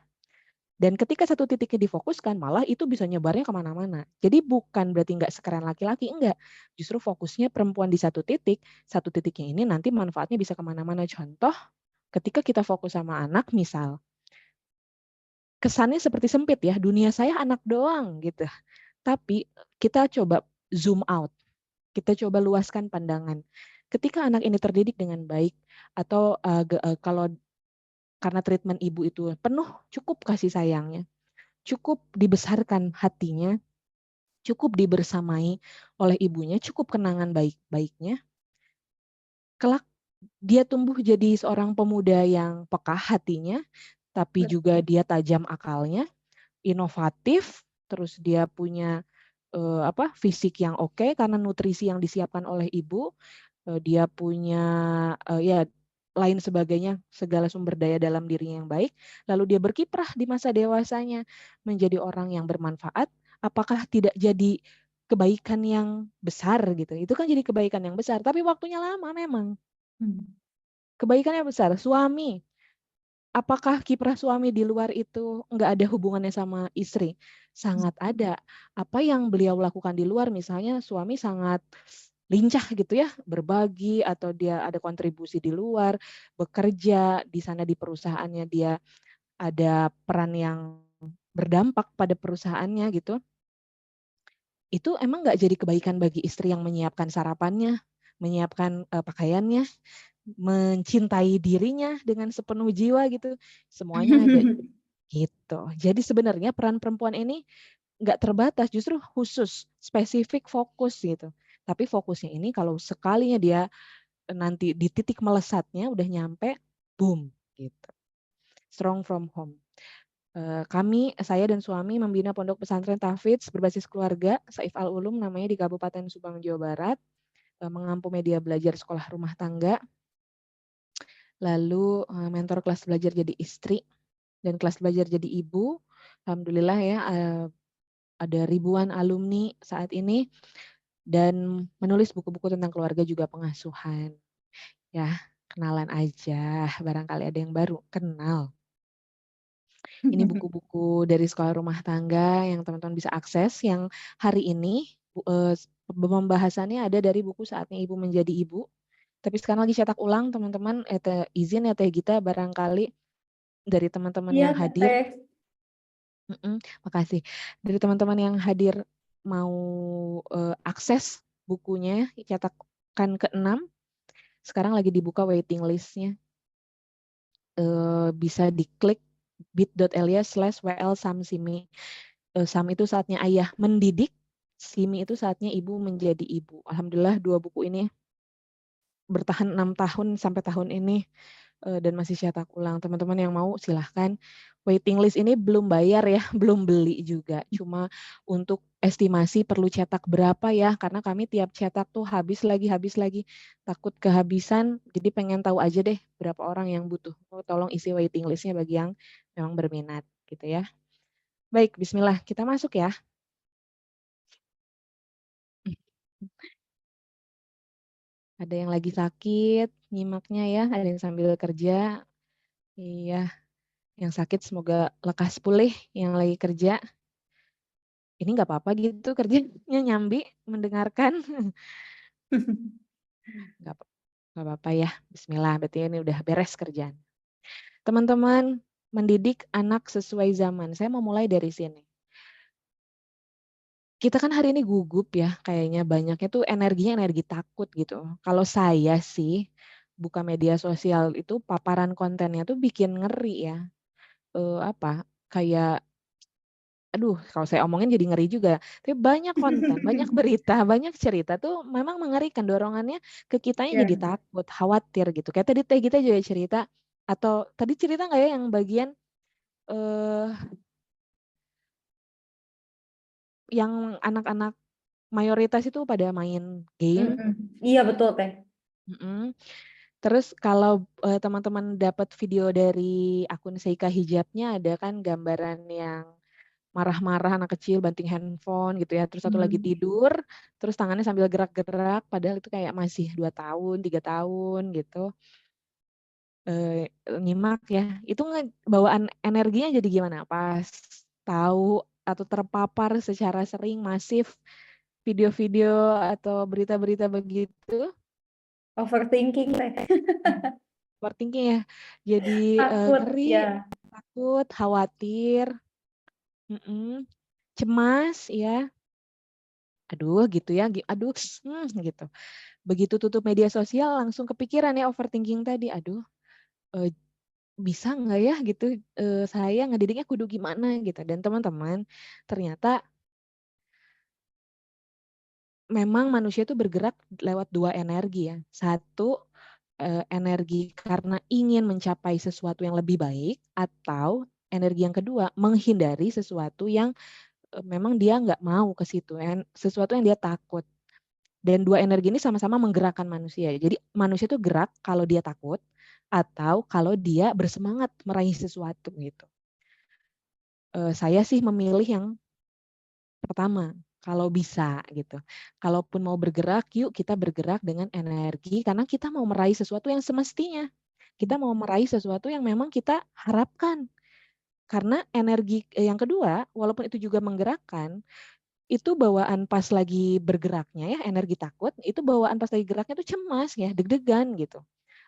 Dan ketika satu titiknya difokuskan, malah itu bisa nyebarnya kemana-mana. Jadi bukan berarti nggak sekeren laki-laki, enggak. Justru fokusnya perempuan di satu titiknya ini nanti manfaatnya bisa kemana-mana. Contoh, ketika kita fokus sama anak, misal, kesannya seperti sempit ya, dunia saya anak doang gitu. Tapi kita coba zoom out, kita coba luaskan pandangan. Ketika anak ini terdidik dengan baik, atau kalau karena treatment ibu itu penuh, cukup kasih sayangnya, cukup dibesarkan hatinya, cukup dibersamai oleh ibunya, cukup kenangan baik-baiknya, kelak dia tumbuh jadi seorang pemuda yang peka hatinya, tapi juga dia tajam akalnya, inovatif, terus dia punya fisik yang oke karena nutrisi yang disiapkan oleh ibu, dia punya ya lain sebagainya, segala sumber daya dalam dirinya yang baik, lalu dia berkiprah di masa dewasanya menjadi orang yang bermanfaat, apakah tidak jadi kebaikan yang besar gitu? Itu kan jadi kebaikan yang besar, tapi waktunya lama memang. Kebaikannya besar. Suami, apakah kiprah suami di luar itu nggak ada hubungannya sama istri? Sangat ada. Apa yang beliau lakukan di luar, misalnya suami sangat lincah gitu ya, berbagi atau dia ada kontribusi di luar, bekerja di sana di perusahaannya, dia ada peran yang berdampak pada perusahaannya gitu. Itu emang nggak jadi kebaikan bagi istri yang menyiapkan sarapannya, menyiapkan pakaiannya, mencintai dirinya dengan sepenuh jiwa gitu, semuanya ada gitu. Jadi sebenarnya peran perempuan ini nggak terbatas, justru khusus, spesifik, fokus gitu. Tapi fokusnya ini kalau sekalinya dia nanti di titik melesatnya udah nyampe, boom gitu. Strong from home. Saya dan suami membina pondok pesantren tahfidz berbasis keluarga, Saif Al-Ulum namanya, di Kabupaten Subang, Jawa Barat, mengampu media belajar sekolah rumah tangga, lalu mentor kelas belajar jadi istri, dan kelas belajar jadi ibu. Alhamdulillah ya, ada ribuan alumni saat ini, dan menulis buku-buku tentang keluarga juga pengasuhan. Ya, kenalan aja, barangkali ada yang baru, kenal. Ini buku-buku dari sekolah rumah tangga yang teman-teman bisa akses, yang hari ini pembahasannya ada dari buku Saatnya Ibu Menjadi Ibu. Tapi sekarang lagi cetak ulang, teman-teman. Izin ya Teh Gita, barangkali dari teman-teman Iya, yang hadir. Teh. Makasih. Dari teman-teman yang hadir mau akses bukunya cetakan ke-6, sekarang lagi dibuka waiting list-nya. Bisa diklik bit.ly/WL Samsimi. Sam itu saatnya ayah mendidik, Simi itu saatnya ibu menjadi ibu. Alhamdulillah 2 buku ini bertahan 6 tahun sampai tahun ini dan masih cetak ulang. Teman-teman yang mau silahkan. Waiting list ini belum bayar ya, belum beli juga. Cuma untuk estimasi perlu cetak berapa ya, karena kami tiap cetak tuh habis lagi. Takut kehabisan, jadi pengen tahu aja deh berapa orang yang butuh. Tolong isi waiting listnya bagi yang memang berminat gitu ya. Baik, bismillah, kita masuk ya. Ada yang lagi sakit, nyimaknya ya, ada yang sambil kerja. Iya, yang sakit semoga lekas pulih, yang lagi kerja. Ini nggak apa-apa gitu, kerjanya nyambi, mendengarkan. Nggak apa-apa ya, bismillah, berarti ini udah beres kerjaan. Teman-teman, mendidik anak sesuai zaman. Saya mau mulai dari sini. Kita kan hari ini gugup ya, kayaknya banyaknya tuh energinya energi takut gitu. Kalau saya sih, buka media sosial itu paparan kontennya tuh bikin ngeri ya. Kayak aduh kalau saya omongin jadi ngeri juga. Tapi banyak konten, banyak berita, banyak cerita tuh memang mengerikan, dorongannya ke kitanya jadi Ya. takut, khawatir gitu. Kayak tadi Teh Gita juga cerita, atau tadi cerita nggak ya yang bagian yang anak-anak mayoritas itu pada main game. Iya betul Teh. Mm-mm. Terus kalau teman-teman dapat video dari akun Seika Hijabnya, ada kan gambaran yang marah-marah anak kecil banting handphone gitu ya, terus satu lagi tidur, terus tangannya sambil gerak-gerak, padahal itu kayak masih 2 tahun, 3 tahun gitu. Nyimak ya, itu bawaan energinya jadi gimana? Pas tahu atau terpapar secara sering, masif, video-video atau berita-berita begitu, Overthinking Teh. overthinking ya, jadi Takut ngeri, ya. takut, khawatir, cemas ya, aduh gitu ya, aduh gitu. Begitu tutup media sosial langsung kepikiran ya overthinking tadi, aduh bisa nggak ya gitu, saya ngedidiknya kudu gimana gitu. Dan teman-teman ternyata memang manusia itu bergerak lewat 2 energi ya. Satu energi karena ingin mencapai sesuatu yang lebih baik, atau energi yang kedua menghindari sesuatu yang memang dia nggak mau ke situ, sesuatu yang dia takut. Dan 2 energi ini sama-sama menggerakkan manusia. Jadi manusia itu gerak kalau dia takut atau kalau dia bersemangat meraih sesuatu gitu. Saya sih memilih yang pertama, kalau bisa gitu. Kalaupun mau bergerak, yuk kita bergerak dengan energi karena kita mau meraih sesuatu yang semestinya. Kita mau meraih sesuatu yang memang kita harapkan. Karena energi yang kedua, walaupun itu juga menggerakkan, itu bawaan pas lagi bergeraknya ya, energi takut, itu bawaan pas lagi geraknya tuh cemas ya, deg-degan gitu.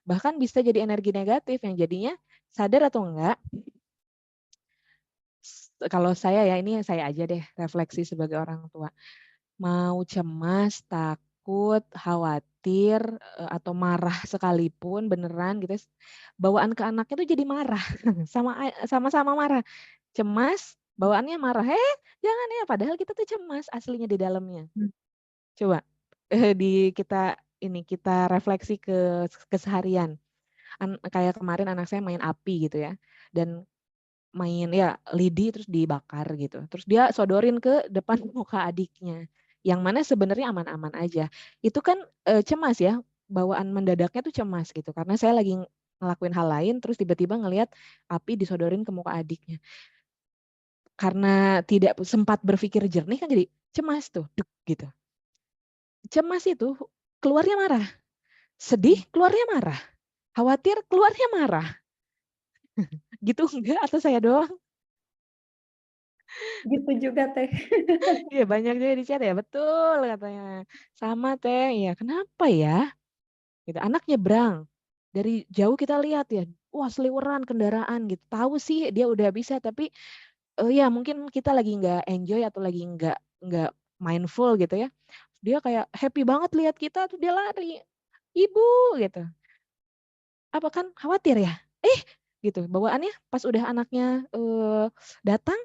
Bahkan bisa jadi energi negatif yang jadinya sadar atau enggak, kalau saya ya, ini saya aja deh refleksi sebagai orang tua. Mau cemas, takut, khawatir, atau marah sekalipun beneran gitu, bawaan ke anaknya tuh jadi marah, sama-sama marah. Cemas, bawaannya marah, jangan ya, padahal kita tuh cemas aslinya di dalamnya. Coba kita refleksi ke keseharian. Kayak kemarin anak saya main api gitu ya, dan main ya lidi terus dibakar gitu. Terus dia sodorin ke depan muka adiknya. Yang mana sebenarnya aman-aman aja. Itu kan cemas ya, bawaan mendadaknya tuh cemas gitu. Karena saya lagi ngelakuin hal lain terus tiba-tiba ngelihat api disodorin ke muka adiknya. Karena tidak sempat berpikir jernih kan jadi cemas tuh, duk gitu. Cemas itu keluarnya marah. Sedih keluarnya marah. Khawatir keluarnya marah. Gitu enggak atau saya doang? Gitu juga Teh. Iya banyak juga di chat ya, betul katanya. Sama Teh, ya kenapa ya? Gitu. Anak nyebrang, dari jauh kita lihat ya, wah seliweran kendaraan gitu. Tahu sih dia udah bisa, tapi ya mungkin kita lagi nggak enjoy atau lagi nggak mindful gitu ya. Dia kayak happy banget lihat kita tuh dia lari. Ibu gitu. Apa kan khawatir ya? Gitu. Bawaannya pas udah anaknya datang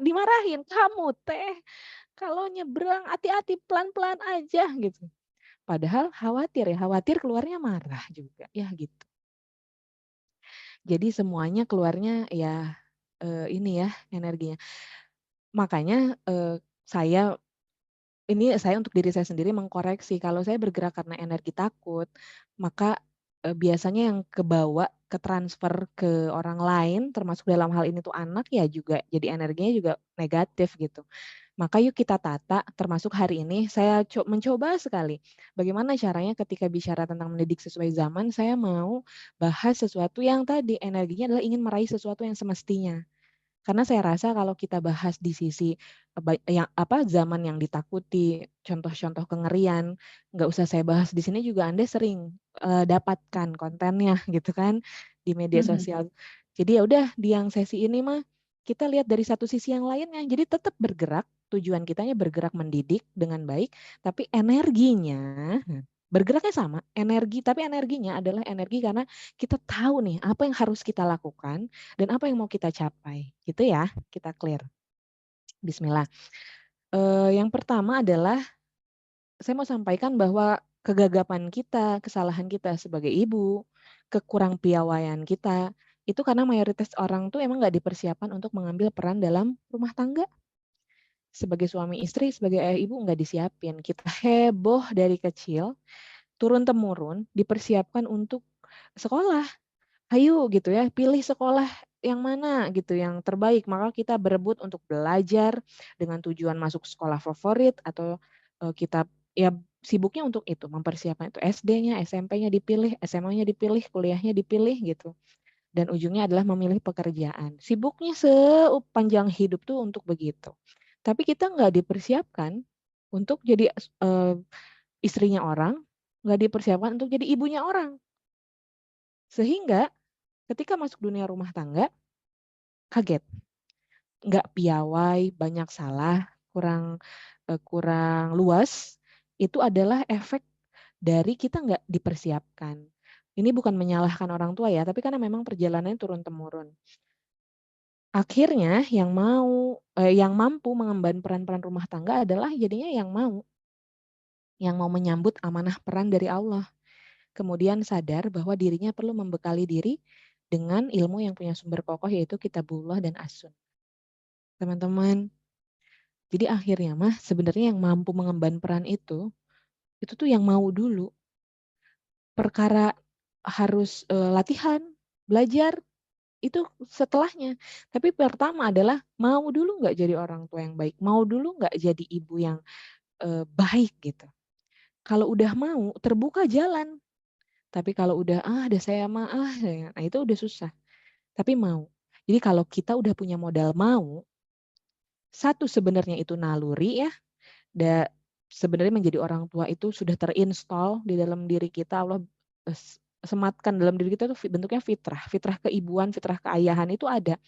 dimarahin, "Kamu teh kalau nyebrang hati-hati pelan-pelan aja," gitu. Padahal khawatir ya, khawatir keluarnya marah juga ya gitu. Jadi semuanya keluarnya ya ini ya energinya. Makanya saya untuk diri saya sendiri mengkoreksi kalau saya bergerak karena energi takut, maka biasanya yang kebawa, ketransfer ke orang lain termasuk dalam hal ini tuh anak ya juga jadi energinya juga negatif gitu. Maka yuk kita tata, termasuk hari ini saya mencoba sekali bagaimana caranya ketika bicara tentang mendidik sesuai zaman, saya mau bahas sesuatu yang tadi energinya adalah ingin meraih sesuatu yang semestinya. Karena saya rasa kalau kita bahas di sisi zaman yang ditakuti, contoh-contoh kengerian, nggak usah saya bahas di sini juga Anda sering dapatkan kontennya gitu kan di media sosial. Jadi ya udah di yang sesi ini mah kita lihat dari satu sisi yang lainnya. Jadi tetap bergerak, tujuan kitanya bergerak mendidik dengan baik, tapi energinya bergeraknya sama, tapi energinya adalah energi karena kita tahu nih apa yang harus kita lakukan dan apa yang mau kita capai, gitu ya. Kita clear. Bismillah. Yang pertama adalah saya mau sampaikan bahwa kegagapan kita, kesalahan kita sebagai ibu, kekurang piawaian kita, itu karena mayoritas orang tuh emang nggak dipersiapkan untuk mengambil peran dalam rumah tangga. Sebagai suami istri, sebagai ayah ibu nggak disiapin. Kita heboh dari kecil, turun-temurun, dipersiapkan untuk sekolah. Ayo gitu ya, pilih sekolah yang mana gitu, yang terbaik. Maka kita berebut untuk belajar dengan tujuan masuk sekolah favorit atau kita ya sibuknya untuk itu, mempersiapkan itu SD-nya, SMP-nya dipilih, SMA-nya dipilih, kuliahnya dipilih gitu. Dan ujungnya adalah memilih pekerjaan. Sibuknya sepanjang hidup tuh untuk begitu. Tapi kita nggak dipersiapkan untuk jadi istrinya orang, nggak dipersiapkan untuk jadi ibunya orang. Sehingga ketika masuk dunia rumah tangga, kaget. Nggak piawai, banyak salah, kurang luas, itu adalah efek dari kita nggak dipersiapkan. Ini bukan menyalahkan orang tua ya, tapi karena memang perjalanannya turun-temurun. Akhirnya yang mampu mengemban peran-peran rumah tangga adalah jadinya yang mau menyambut amanah peran dari Allah. Kemudian sadar bahwa dirinya perlu membekali diri dengan ilmu yang punya sumber kokoh yaitu Kitabullah dan As-Sunnah. Teman-teman, jadi akhirnya mah sebenarnya yang mampu mengemban peran itu tuh yang mau dulu. Perkara harus latihan, belajar, itu setelahnya. Tapi pertama adalah mau dulu nggak jadi orang tua yang baik, mau dulu nggak jadi ibu yang baik gitu. Kalau udah mau, terbuka jalan. Tapi kalau udah, ada saya mah, nah itu udah susah. Tapi mau. Jadi kalau kita udah punya modal mau, satu sebenarnya itu naluri ya, sebenarnya menjadi orang tua itu sudah terinstall di dalam diri kita, Allah sematkan dalam diri kita itu bentuknya fitrah keibuan, fitrah keayahan itu ada.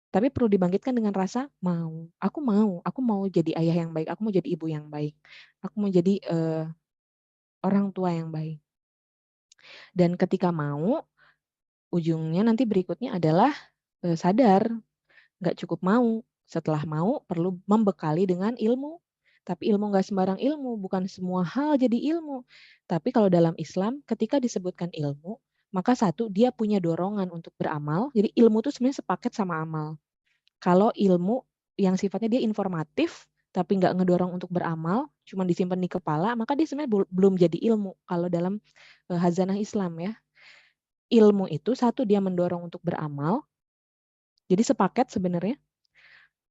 Tapi perlu dibangkitkan dengan rasa mau. Aku mau jadi ayah yang baik, aku mau jadi ibu yang baik. Aku mau jadi orang tua yang baik. Dan ketika mau, ujungnya nanti berikutnya adalah sadar, nggak cukup mau. Setelah mau, perlu membekali dengan ilmu. Tapi ilmu nggak sembarang ilmu, bukan semua hal jadi ilmu. Tapi kalau dalam Islam, ketika disebutkan ilmu, maka satu, dia punya dorongan untuk beramal. Jadi ilmu itu sebenarnya sepaket sama amal. Kalau ilmu yang sifatnya dia informatif, tapi nggak ngedorong untuk beramal, cuma disimpan di kepala, maka dia sebenarnya belum jadi ilmu. Kalau dalam hazanah Islam ya. Ilmu itu satu, dia mendorong untuk beramal, jadi sepaket sebenarnya.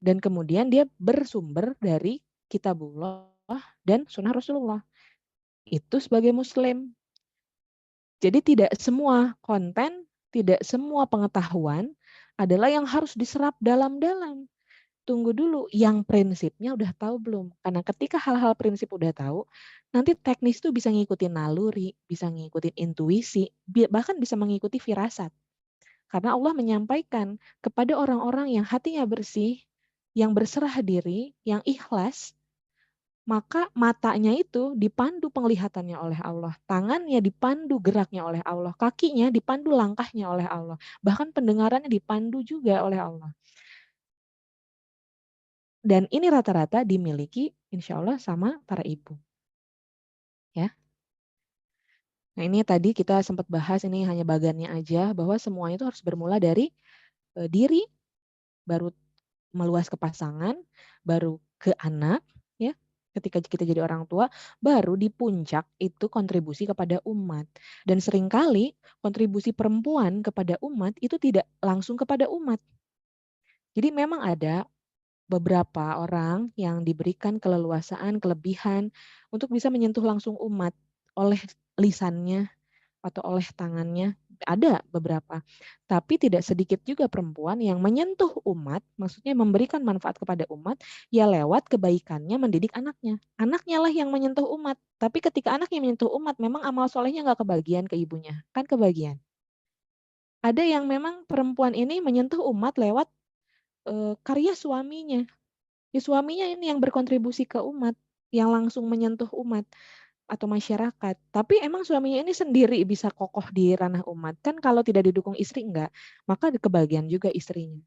Dan kemudian dia bersumber dari Kitabullah dan Sunnah Rasulullah. Itu sebagai Muslim. Jadi tidak semua konten, tidak semua pengetahuan adalah yang harus diserap dalam-dalam. Tunggu dulu, yang prinsipnya udah tahu belum? Karena ketika hal-hal prinsip udah tahu, nanti teknis itu bisa ngikutin naluri, bisa ngikutin intuisi, bahkan bisa mengikuti firasat. Karena Allah menyampaikan kepada orang-orang yang hatinya bersih, yang berserah diri, yang ikhlas, maka matanya itu dipandu penglihatannya oleh Allah, tangannya dipandu geraknya oleh Allah, kakinya dipandu langkahnya oleh Allah, bahkan pendengarannya dipandu juga oleh Allah. Dan ini rata-rata dimiliki insya Allah sama para ibu. Ya. Nah ini tadi kita sempat bahas, ini hanya bagannya aja, bahwa semuanya itu harus bermula dari diri, baru meluas ke pasangan, baru ke anak, ya. Ketika kita jadi orang tua, baru di puncak itu kontribusi kepada umat. Dan seringkali kontribusi perempuan kepada umat itu tidak langsung kepada umat. Jadi memang ada beberapa orang yang diberikan keleluasaan, kelebihan untuk bisa menyentuh langsung umat oleh lisannya atau oleh tangannya. Ada beberapa. Tapi tidak sedikit juga perempuan yang menyentuh umat, maksudnya memberikan manfaat kepada umat, ya lewat kebaikannya mendidik anaknya. Anaknya lah yang menyentuh umat. Tapi ketika anaknya menyentuh umat, memang amal solehnya nggak kebagian ke ibunya. Kan kebagian. Ada yang memang perempuan ini menyentuh umat lewat karya suaminya. Ya suaminya ini yang berkontribusi ke umat, yang langsung menyentuh umat atau masyarakat. Tapi emang suaminya ini sendiri bisa kokoh di ranah umat. Kan kalau tidak didukung istri enggak, maka kebagian juga istrinya.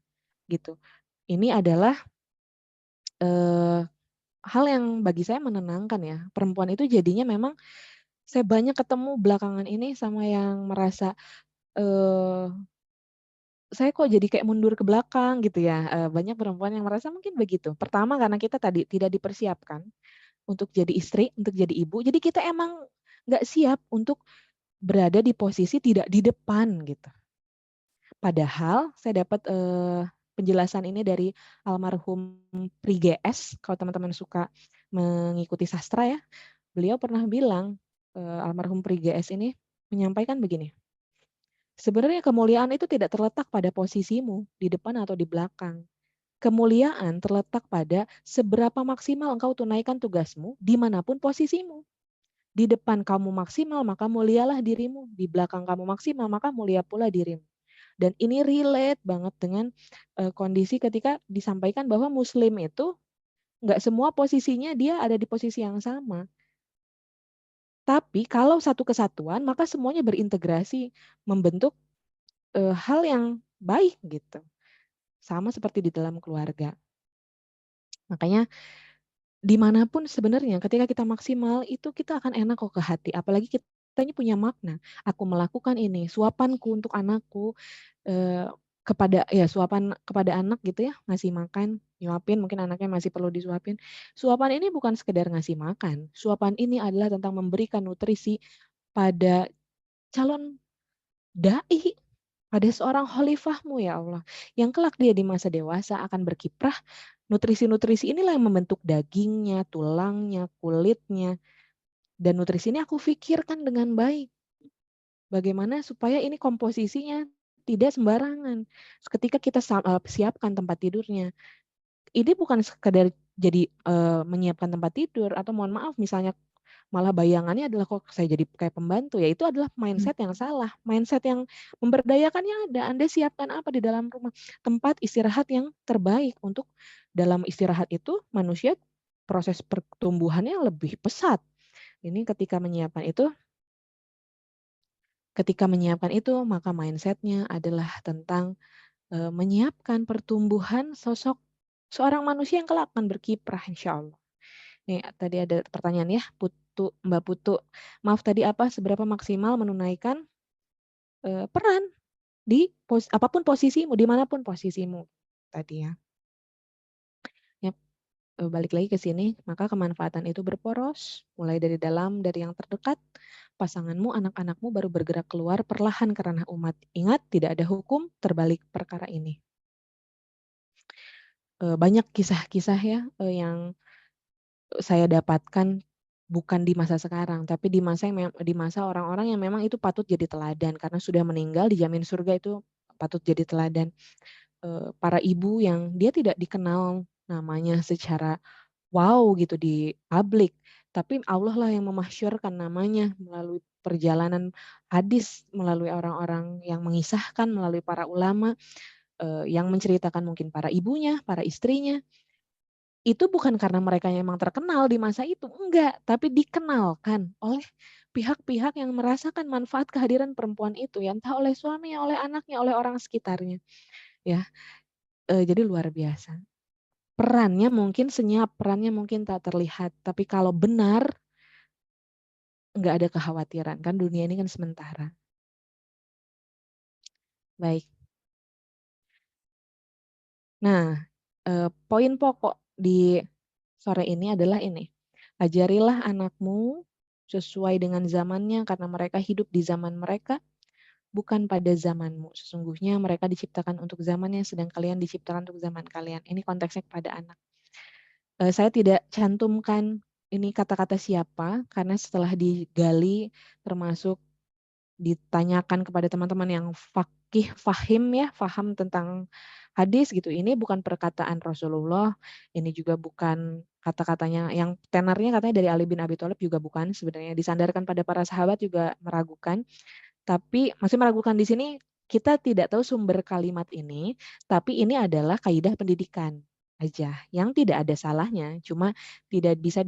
Gitu. Ini adalah hal yang bagi saya menenangkan ya. Perempuan itu jadinya memang saya banyak ketemu belakangan ini sama yang merasa saya kok jadi kayak mundur ke belakang gitu ya. Banyak perempuan yang merasa mungkin begitu. Pertama karena kita tadi tidak dipersiapkan untuk jadi istri, untuk jadi ibu. Jadi kita emang nggak siap untuk berada di posisi tidak di depan gitu. Padahal saya dapat penjelasan ini dari almarhum Pri GS. Kalau teman-teman suka mengikuti sastra ya, beliau pernah bilang, almarhum Pri GS ini menyampaikan begini, sebenarnya kemuliaan itu tidak terletak pada posisimu di depan atau di belakang. Kemuliaan terletak pada seberapa maksimal engkau tunaikan tugasmu dimanapun posisimu. Di depan kamu maksimal, maka mulialah dirimu. Di belakang kamu maksimal, maka mulia pula dirimu. Dan ini relate banget dengan kondisi ketika disampaikan bahwa Muslim itu nggak semua posisinya dia ada di posisi yang sama. Tapi kalau satu kesatuan, maka semuanya berintegrasi, membentuk hal yang baik gitu. Sama seperti di dalam keluarga. Makanya dimanapun sebenarnya ketika kita maksimal itu kita akan enak kok ke hati. Apalagi kita ini punya makna. Aku melakukan ini, suapanku untuk anakku, kepada ya suapan kepada anak gitu ya, ngasih makan, nyuapin, mungkin anaknya masih perlu disuapin. Suapan ini bukan sekedar ngasih makan, suapan ini adalah tentang memberikan nutrisi pada calon dai, pada seorang khalifahmu ya Allah, yang kelak dia di masa dewasa akan berkiprah. Nutrisi-nutrisi inilah yang membentuk dagingnya, tulangnya, kulitnya, dan nutrisi ini aku pikirkan dengan baik. Bagaimana supaya ini komposisinya tidak sembarangan. Ketika kita siapkan tempat tidurnya, ini bukan sekedar jadi menyiapkan tempat tidur atau mohon maaf misalnya malah bayangannya adalah kok saya jadi kayak pembantu ya, itu adalah mindset yang salah. Mindset yang memberdayakannya ada. Anda siapkan apa di dalam rumah? Tempat istirahat yang terbaik untuk dalam istirahat itu manusia proses pertumbuhannya lebih pesat. Ini ketika menyiapkan itu maka mindsetnya adalah tentang menyiapkan pertumbuhan sosok seorang manusia yang kelak akan berkiprah insya Allah. Nih tadi ada pertanyaan ya, Mbak Putu. Maaf tadi apa? Seberapa maksimal menunaikan peran di apapun posisimu, dimanapun posisimu tadi ya. Ya, balik lagi ke sini, maka kemanfaatan itu berporos, mulai dari dalam, dari yang terdekat, pasanganmu, anak-anakmu baru bergerak keluar perlahan ke ranah umat. Ingat, tidak ada hukum terbalik perkara ini. Banyak kisah-kisah ya yang saya dapatkan bukan di masa sekarang, tapi di masa orang-orang yang memang itu patut jadi teladan karena sudah meninggal dijamin surga itu patut jadi teladan. Para ibu yang dia tidak dikenal namanya secara wow gitu di publik, tapi Allah lah yang memahsyurkan namanya melalui perjalanan hadis, melalui orang-orang yang mengisahkan, melalui para ulama. yang menceritakan mungkin para ibunya, para istrinya, itu bukan karena mereka yang memang terkenal di masa itu, enggak, tapi dikenalkan oleh pihak-pihak yang merasakan manfaat kehadiran perempuan itu, ya entah oleh suaminya, oleh anaknya, oleh orang sekitarnya, ya. Jadi luar biasa. Perannya mungkin senyap, perannya mungkin tak terlihat, tapi kalau benar, enggak ada kekhawatiran, kan dunia ini kan sementara. Baik. Nah, poin pokok di sore ini adalah ini. Ajarilah anakmu sesuai dengan zamannya karena mereka hidup di zaman mereka, bukan pada zamanmu. Sesungguhnya mereka diciptakan untuk zamannya, sedang kalian diciptakan untuk zaman kalian. Ini konteksnya kepada anak. Saya tidak cantumkan ini kata-kata siapa, karena setelah digali termasuk ditanyakan kepada teman-teman yang fakih, faham tentang hadis gitu. Ini bukan perkataan Rasulullah, ini juga bukan kata-katanya yang tenarnya katanya dari Ali bin Abi Thalib juga bukan, sebenarnya disandarkan pada para sahabat juga meragukan. Tapi masih meragukan di sini kita tidak tahu sumber kalimat ini, tapi ini adalah kaidah pendidikan aja yang tidak ada salahnya, cuma tidak bisa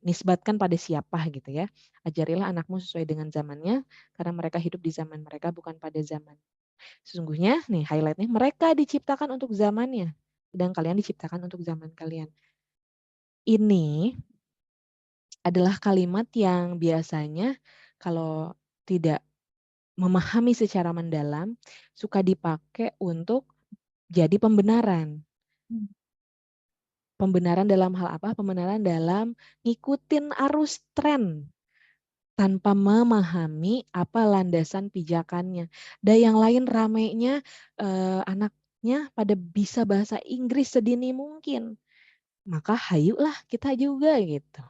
nisbatkan pada siapa gitu ya. Ajarilah anakmu sesuai dengan zamannya, karena mereka hidup di zaman mereka bukan pada zaman. Sesungguhnya nih highlightnya, mereka diciptakan untuk zamannya, sedang kalian diciptakan untuk zaman kalian. Ini adalah kalimat yang biasanya kalau tidak memahami secara mendalam suka dipakai untuk jadi pembenaran. Pembenaran dalam hal apa? Pembenaran dalam ngikutin arus tren tanpa memahami apa landasan pijakannya. Dan yang lain ramainya anaknya pada bisa bahasa Inggris sedini mungkin. Maka hayulah kita juga gitu.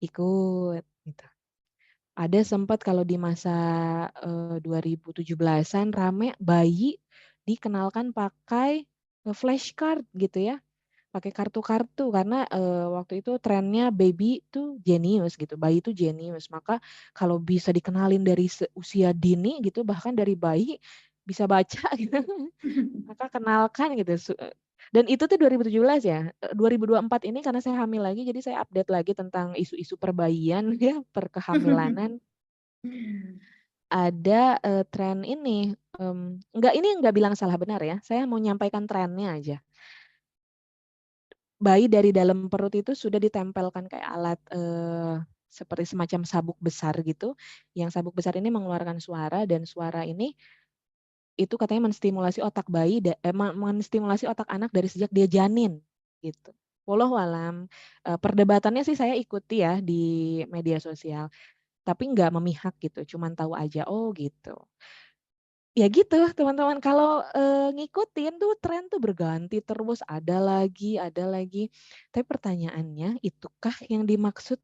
Ikut gitu. Ada sempat kalau di masa 2017-an rame bayi dikenalkan pakai flashcard gitu ya. Pakai kartu-kartu karena waktu itu trennya baby itu jenius gitu, bayi itu jenius. Maka kalau bisa dikenalin dari usia dini gitu, bahkan dari bayi bisa baca gitu, maka kenalkan gitu. Dan itu tuh 2017 ya. 2024 ini karena saya hamil lagi, jadi saya update lagi tentang isu-isu perbayian ya, perkehamilanan. Ada tren ini, ini enggak bilang salah benar ya, saya mau nyampaikan trennya aja. Bayi dari dalam perut itu sudah ditempelkan kayak alat seperti semacam sabuk besar gitu, yang sabuk besar ini mengeluarkan suara dan suara ini itu katanya menstimulasi otak bayi, menstimulasi otak anak dari sejak dia janin gitu. Wallahualam, perdebatannya sih saya ikuti ya di media sosial, tapi nggak memihak gitu, cuman tahu aja, oh gitu. Ya gitu teman-teman, kalau ngikutin tuh tren tuh berganti terus, ada lagi. Tapi pertanyaannya, itukah yang dimaksud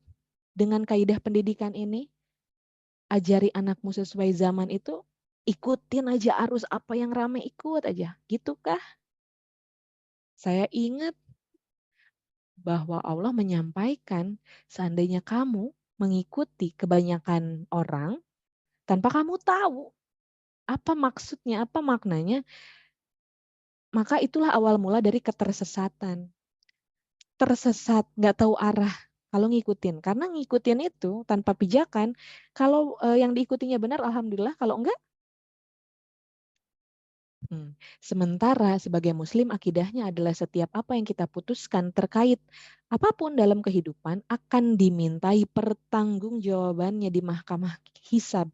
dengan kaidah pendidikan ini? Ajari anakmu sesuai zaman itu, ikutin aja arus apa yang rame ikut aja, gitukah? Saya ingat bahwa Allah menyampaikan seandainya kamu mengikuti kebanyakan orang tanpa kamu tahu apa maksudnya, apa maknanya, maka itulah awal mula dari ketersesatan. Tersesat, nggak tahu arah kalau ngikutin. Karena ngikutin itu tanpa pijakan, kalau yang diikutinya benar, alhamdulillah. Kalau enggak, sementara sebagai muslim akidahnya adalah setiap apa yang kita putuskan terkait apapun dalam kehidupan akan dimintai pertanggungjawabannya di mahkamah hisab.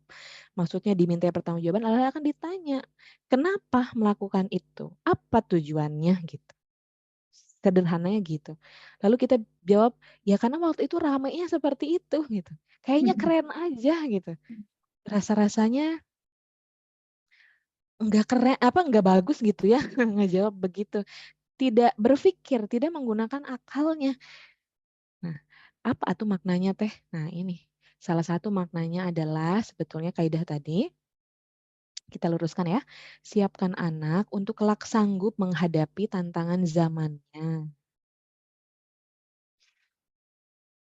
Maksudnya dimintai pertanggungjawaban adalah akan ditanya, kenapa melakukan itu? Apa tujuannya gitu. Sederhananya gitu. Lalu kita jawab, ya karena waktu itu ramainya seperti itu gitu. Kayaknya keren aja gitu. Rasa-rasanya enggak bagus gitu ya ngejawab begitu. Tidak berpikir, tidak menggunakan akalnya. Nah, apa tuh maknanya teh? Nah, ini salah satu maknanya adalah sebetulnya kaidah tadi kita luruskan ya. Siapkan anak untuk kelak sanggup menghadapi tantangan zamannya.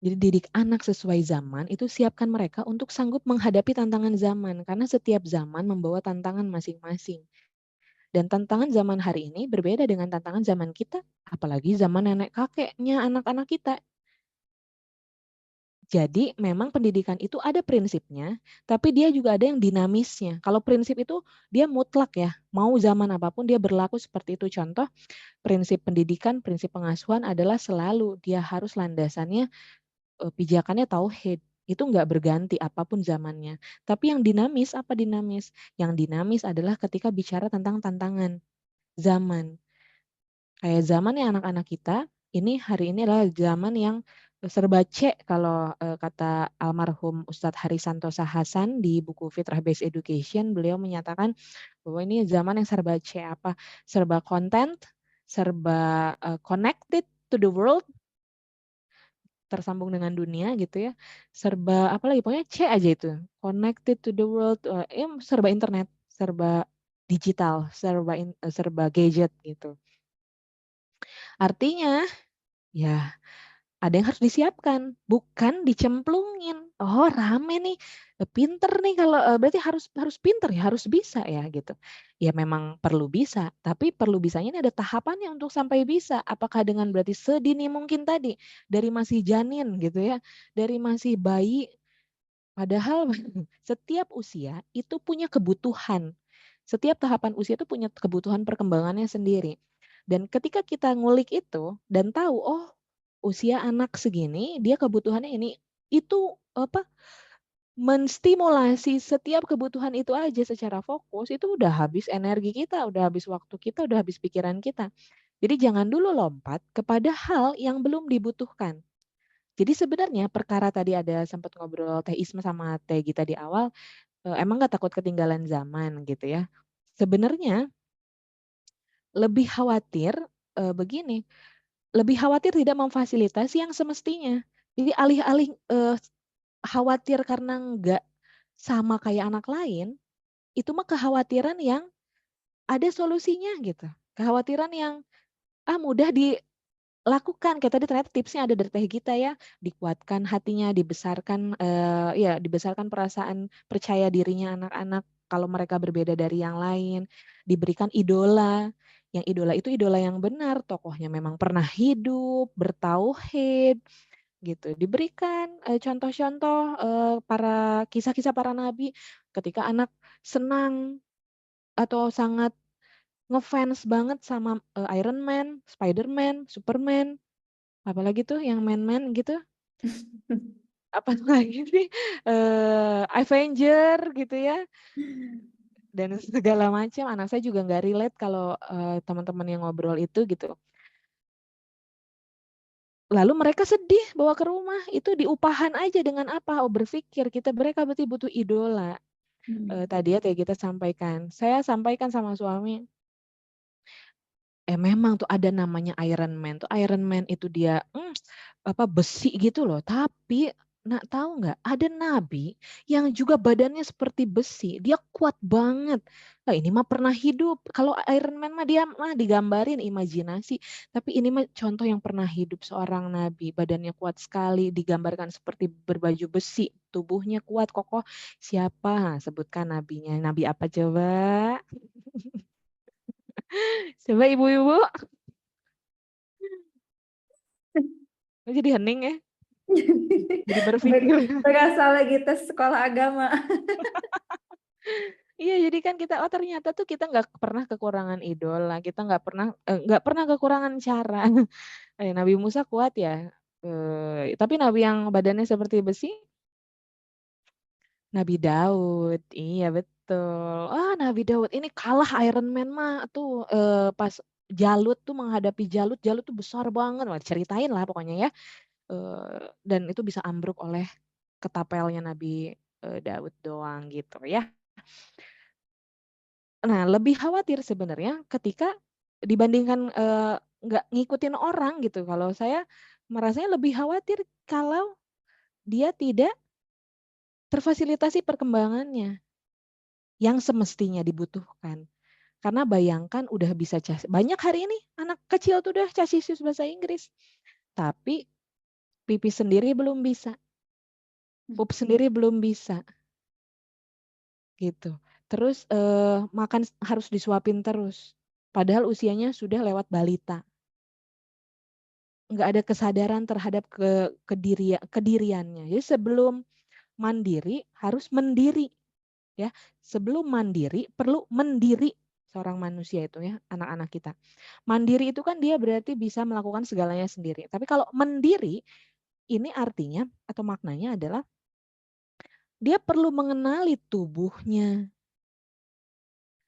Jadi didik anak sesuai zaman itu siapkan mereka untuk sanggup menghadapi tantangan zaman karena setiap zaman membawa tantangan masing-masing. Dan tantangan zaman hari ini berbeda dengan tantangan zaman kita, apalagi zaman nenek kakeknya anak-anak kita. Jadi memang pendidikan itu ada prinsipnya, tapi dia juga ada yang dinamisnya. Kalau prinsip itu dia mutlak ya, mau zaman apapun dia berlaku seperti itu. Contoh, prinsip pendidikan, prinsip pengasuhan adalah selalu dia harus landasannya pijakannya tauhid. Itu nggak berganti apapun zamannya. Tapi yang dinamis, apa dinamis? Yang dinamis adalah ketika bicara tentang tantangan zaman. Kayak zamannya anak-anak kita, ini hari ini adalah zaman yang serba C kalau kata almarhum Ustadz Harisantosa Hasan di buku Fitrah Based Education, beliau menyatakan bahwa ini zaman yang serba C, apa? Serba content, serba connected to the world, tersambung dengan dunia gitu ya, serba apalagi pokoknya C aja itu, connected to the world, ya serba internet, serba digital, serba gadget gitu. Artinya ya ada yang harus disiapkan, bukan dicemplungin. Oh rame nih, pinter nih kalau berarti harus pinter ya, harus bisa ya gitu. Ya memang perlu bisa, tapi perlu bisanya ini ada tahapannya untuk sampai bisa. Apakah dengan berarti sedini mungkin tadi, dari masih janin gitu ya, dari masih bayi, padahal setiap usia itu punya kebutuhan. Setiap tahapan usia itu punya kebutuhan perkembangannya sendiri. Dan ketika kita ngulik itu dan tahu, oh usia anak segini dia kebutuhannya ini, itu apa, menstimulasi setiap kebutuhan itu aja secara fokus, itu udah habis energi kita, udah habis waktu kita, udah habis pikiran kita. Jadi jangan dulu lompat kepada hal yang belum dibutuhkan. Jadi sebenarnya perkara tadi ada sempat ngobrol Teh Isma sama Teh Gita di awal, emang nggak takut ketinggalan zaman gitu ya. Sebenarnya lebih khawatir begini, lebih khawatir tidak memfasilitasi yang semestinya. Jadi alih-alih khawatir karena nggak sama kayak anak lain, itu mah kekhawatiran yang ada solusinya gitu. Kekhawatiran yang mudah dilakukan. Kayak tadi ternyata tipsnya ada dari Teh Gita ya, dikuatkan hatinya, dibesarkan ya dibesarkan perasaan percaya dirinya anak-anak kalau mereka berbeda dari yang lain, diberikan idola. Yang idola itu idola yang benar, tokohnya memang pernah hidup, bertauhid, gitu. Diberikan contoh-contoh para kisah-kisah para nabi ketika anak senang atau sangat ngefans banget sama Iron Man, Spider-Man, Superman, apalagi tuh yang man-man gitu. Apa lagi sih? Avenger gitu ya. Dan segala macam. Anak saya juga nggak relate kalau teman-teman yang ngobrol itu gitu. Lalu mereka sedih bawa ke rumah, itu diupahan aja dengan apa? Oh berpikir mereka berarti butuh idola. Tadi ya kita sampaikan. Saya sampaikan sama suami, memang tuh ada namanya Iron Man. Tuh Iron Man itu dia besi gitu loh. Tapi tahu nggak? Ada nabi yang juga badannya seperti besi. Dia kuat banget. Nah, ini mah pernah hidup. Kalau Iron Man mah dia mah digambarin imajinasi. Tapi ini mah contoh yang pernah hidup seorang nabi. Badannya kuat sekali. Digambarkan seperti berbaju besi. Tubuhnya kuat, kokoh. Siapa? Sebutkan nabinya. Nabi apa coba? Coba ibu-ibu. Jadi hening ya. Jadi berpikir. Berasa lagi tes sekolah agama. Iya, jadi kan kita ternyata tuh kita nggak pernah kekurangan idola, kita nggak pernah kekurangan cara. Nabi Musa kuat ya, tapi nabi yang badannya seperti besi, Nabi Daud, iya betul. Nabi Daud ini kalah Iron Man mah tuh pas Jalut tuh menghadapi Jalut tuh besar banget, wah ceritain lah pokoknya ya. Dan itu bisa ambruk oleh ketapelnya Nabi Daud doang gitu ya. Nah, lebih khawatir sebenarnya ketika dibandingkan nggak ngikutin orang gitu. Kalau saya merasanya lebih khawatir kalau dia tidak terfasilitasi perkembangannya yang semestinya dibutuhkan. Karena bayangkan udah bisa banyak hari ini anak kecil tuh udah casisus bahasa Inggris. Tapi pipi sendiri belum bisa. Pup sendiri belum bisa. Gitu. Terus makan harus disuapin terus. Padahal usianya sudah lewat balita. Nggak ada kesadaran terhadap kediriannya. Jadi sebelum mandiri harus mendiri, ya. Sebelum mandiri perlu mendiri seorang manusia itu, ya, anak-anak kita. Mandiri itu kan dia berarti bisa melakukan segalanya sendiri. Tapi kalau mendiri ini artinya atau maknanya adalah dia perlu mengenali tubuhnya,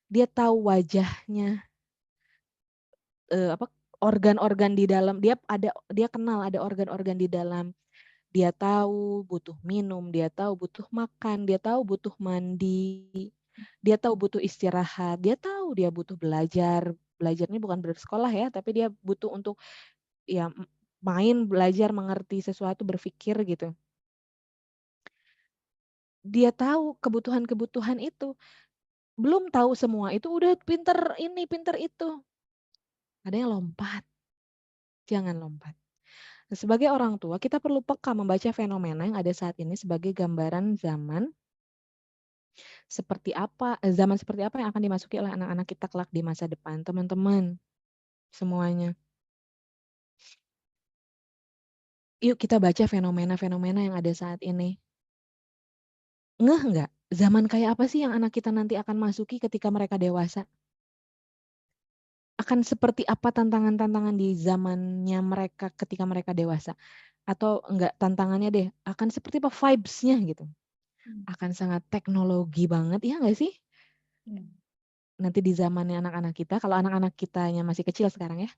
dia tahu wajahnya, organ-organ di dalam, dia kenal ada organ-organ di dalam. Dia tahu butuh minum, dia tahu butuh makan, dia tahu butuh mandi, dia tahu butuh istirahat, dia tahu dia butuh belajar. Belajarnya bukan bersekolah ya, tapi dia butuh untuk ya main, belajar, mengerti sesuatu, berpikir gitu. Dia tahu kebutuhan-kebutuhan itu. Belum tahu semua itu udah pinter ini, pinter itu. Ada yang lompat. Jangan lompat. Sebagai orang tua, kita perlu peka membaca fenomena yang ada saat ini sebagai gambaran zaman seperti apa yang akan dimasuki oleh anak-anak kita kelak di masa depan, teman-teman semuanya. Yuk kita baca fenomena-fenomena yang ada saat ini. Ngeh nggak? Zaman kayak apa sih yang anak kita nanti akan masuki ketika mereka dewasa? Akan seperti apa tantangan-tantangan di zamannya mereka ketika mereka dewasa? Atau enggak tantangannya deh, akan seperti apa vibes-nya gitu? Akan sangat teknologi banget, ya nggak sih? Nanti di zamannya anak-anak kita, kalau anak-anak kitanya masih kecil sekarang ya,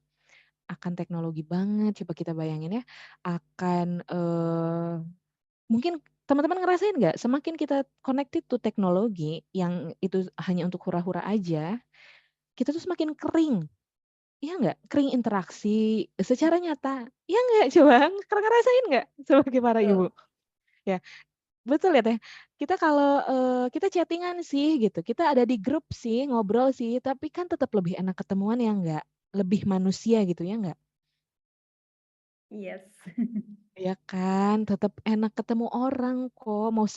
akan teknologi banget. Coba kita bayangin ya, akan mungkin teman-teman ngerasain nggak? Semakin kita connected to teknologi yang itu hanya untuk hura-hura aja, kita tuh semakin kering. Iya nggak? Kering interaksi secara nyata. Iya nggak? Coba ngerasain nggak sebagai para ibu? Ya, betul ya Teh. Kita kalau kita chattingan sih gitu, kita ada di grup sih, ngobrol sih, tapi kan tetap lebih enak ketemuan ya nggak? Lebih manusia gitu ya nggak? Yes. Ya kan, tetap enak ketemu orang kok, mau